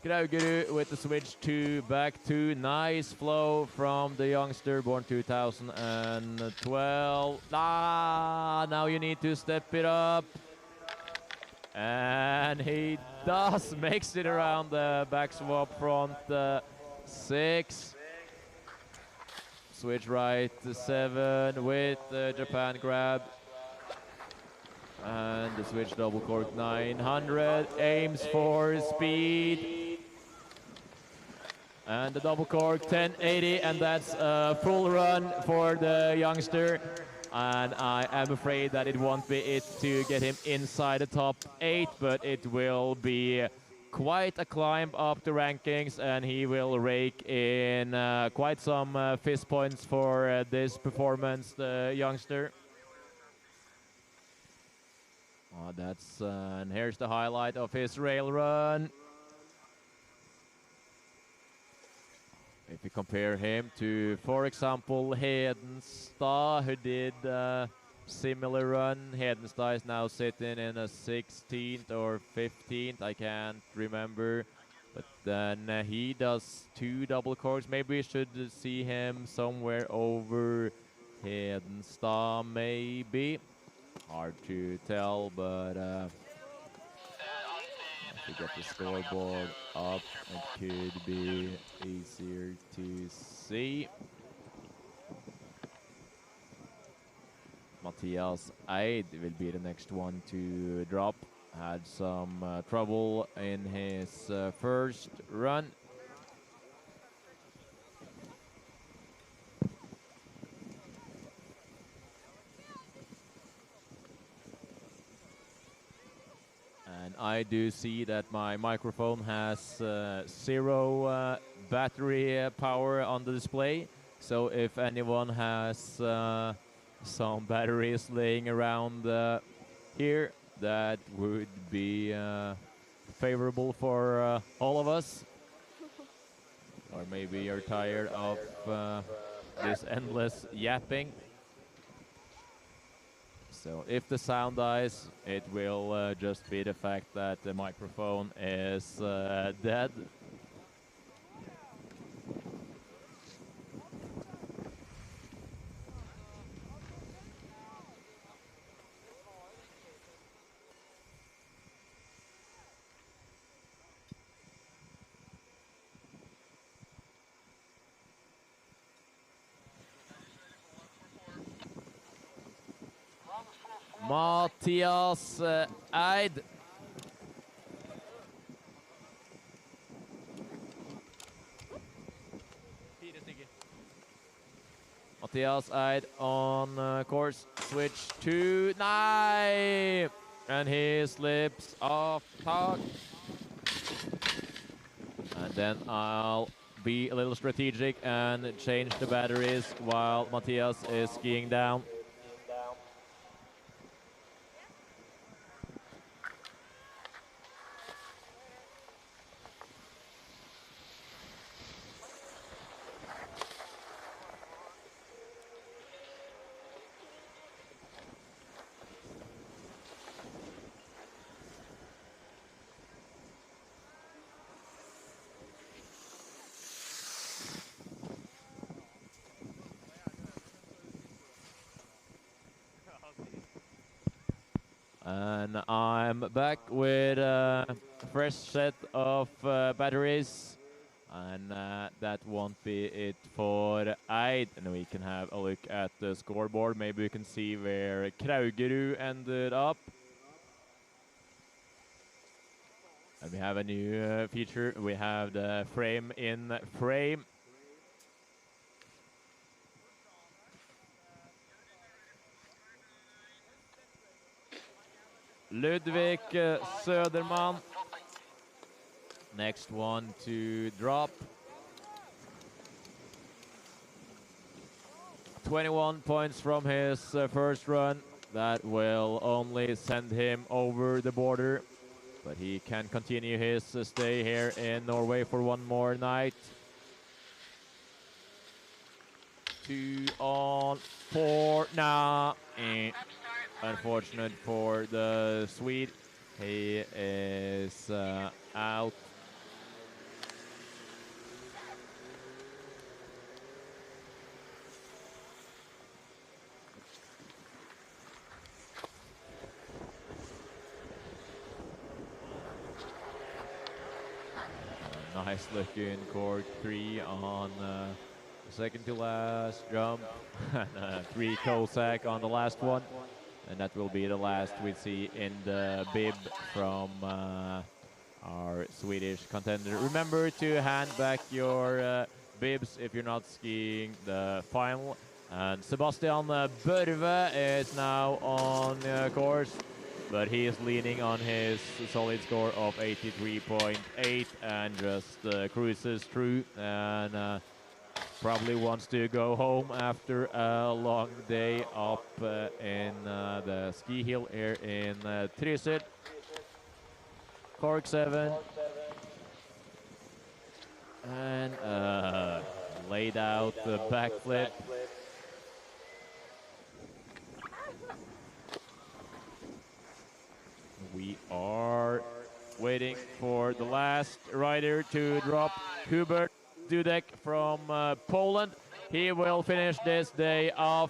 Kraugerud with the switch to back 2. Nice flow from the youngster born 2012. Now you need to step it up. And he does, makes it around the back swap front 6. Switch right 7 with the Japan grab. And the switch double cork 900, aims for speed. And the double cork 1080, and that's a full run for the youngster. And I am afraid that it won't be it to get him inside the top 8, but it will be quite a climb up the rankings, and he will rake in quite some fist points for this performance, the youngster. And here's the highlight of his rail run. If you compare him to, for example, Hedenstad, who did a similar run. Hedenstad is now sitting in a 16th or 15th, I can't remember. But then he does 2 double corks. Maybe we should see him somewhere over Hedenstad maybe. Hard to tell, but if we get the scoreboard up, it could be easier to see. Matias Eid will be the next one to drop. Had some trouble in his first run. And I do see that my microphone has 0 battery power on the display. So if anyone has some batteries laying around here, that would be favorable for all of us. Or maybe you're tired of this endless yapping. So if the sound dies, it will just be the fact that the microphone is dead. Matias Eid. Matias Eid on course, switch to 9, and he slips off top. And then I'll be a little strategic and change the batteries while Matias is skiing down. And I'm back with a fresh set of batteries, and that won't be it for Eid. And we can have a look at the scoreboard. Maybe we can see where Kraugerud ended up. And we have a new feature. We have the frame in frame. Ludvig Söderman, next one to drop. 21 points from his first run. That will only send him over the border, but he can continue his stay here in Norway for one more night. 2 on 4 now. Unfortunate for the Swede, he is out. Nice looking cork 3 on second to last jump, and 3 Cossack on the last one. And that will be the last we see in the bib from our Swedish contender. Remember to hand back your bibs if you're not skiing the final. And Sebastian Bura is now on course, but he is leaning on his solid score of 83.8 and just cruises through, and probably wants to go home after a long day up in the ski hill here in Trysil. Cork 7. And laid out the backflip. We are waiting for the last rider to drop, Hubert Dudek from Poland. He will finish this day off.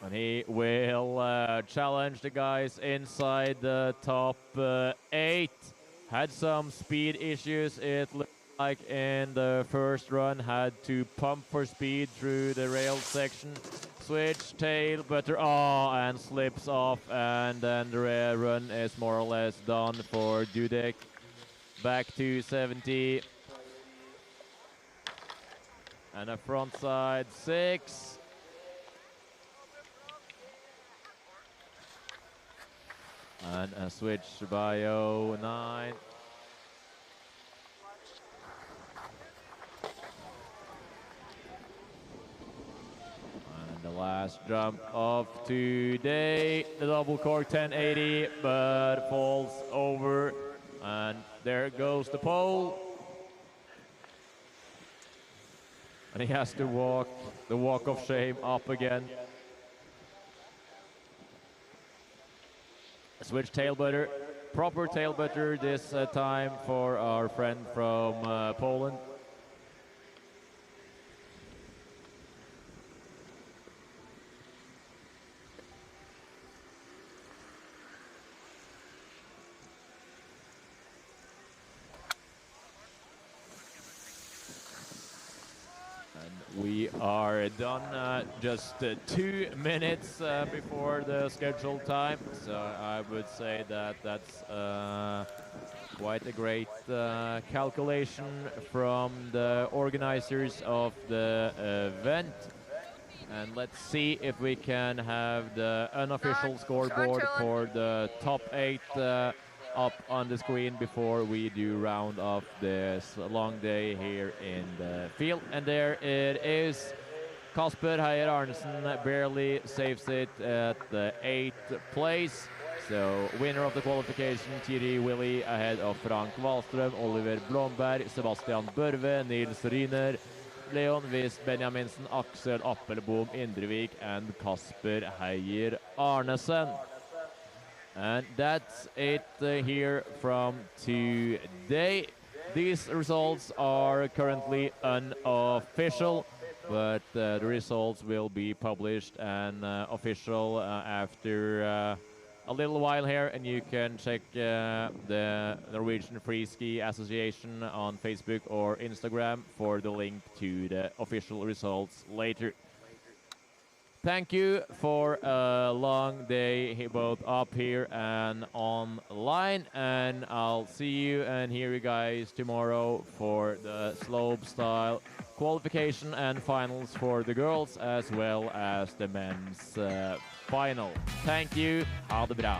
And he will challenge the guys inside the top 8. Had some speed issues, it looked like, in the first run. Had to pump for speed through the rail section. Switch, tail, butter, and slips off. And then the run is more or less done for Dudek. Back to 70. And a front side 6. And a switch by 09. And the last jump of today, the double cork 1080, but falls over. And there goes the pole. And he has to walk the walk of shame up again. Switch tail butter, proper tail butter this time for our friend from Poland. We are done just 2 minutes before the scheduled time, so I would say that that's quite a great calculation from the organizers of the event. And let's see if we can have the unofficial scoreboard for the top 8 up on the screen before we do round off this long day here in the field. And there it is. Casper Hayer Arnison barely saves it at the 8th place. So winner of the qualification, Thierry Willy ahead of Frank Wallström, Oliver Blomberg, Sebastian Burve, Nils Ryner, Leon Wist, Benjaminsen, Axel Appelboom, Indrevik, and Casper Hayer Arnison. And that's it here from today. These results are currently unofficial, but the results will be published and official after a little while here. And you can check the Norwegian Freeski Association on Facebook or Instagram for the link to the official results later. Thank you for a long day both up here and online, and I'll see you and hear you guys tomorrow for the slopestyle qualification and finals for the girls as well as the men's final. Thank you. Ha det bra.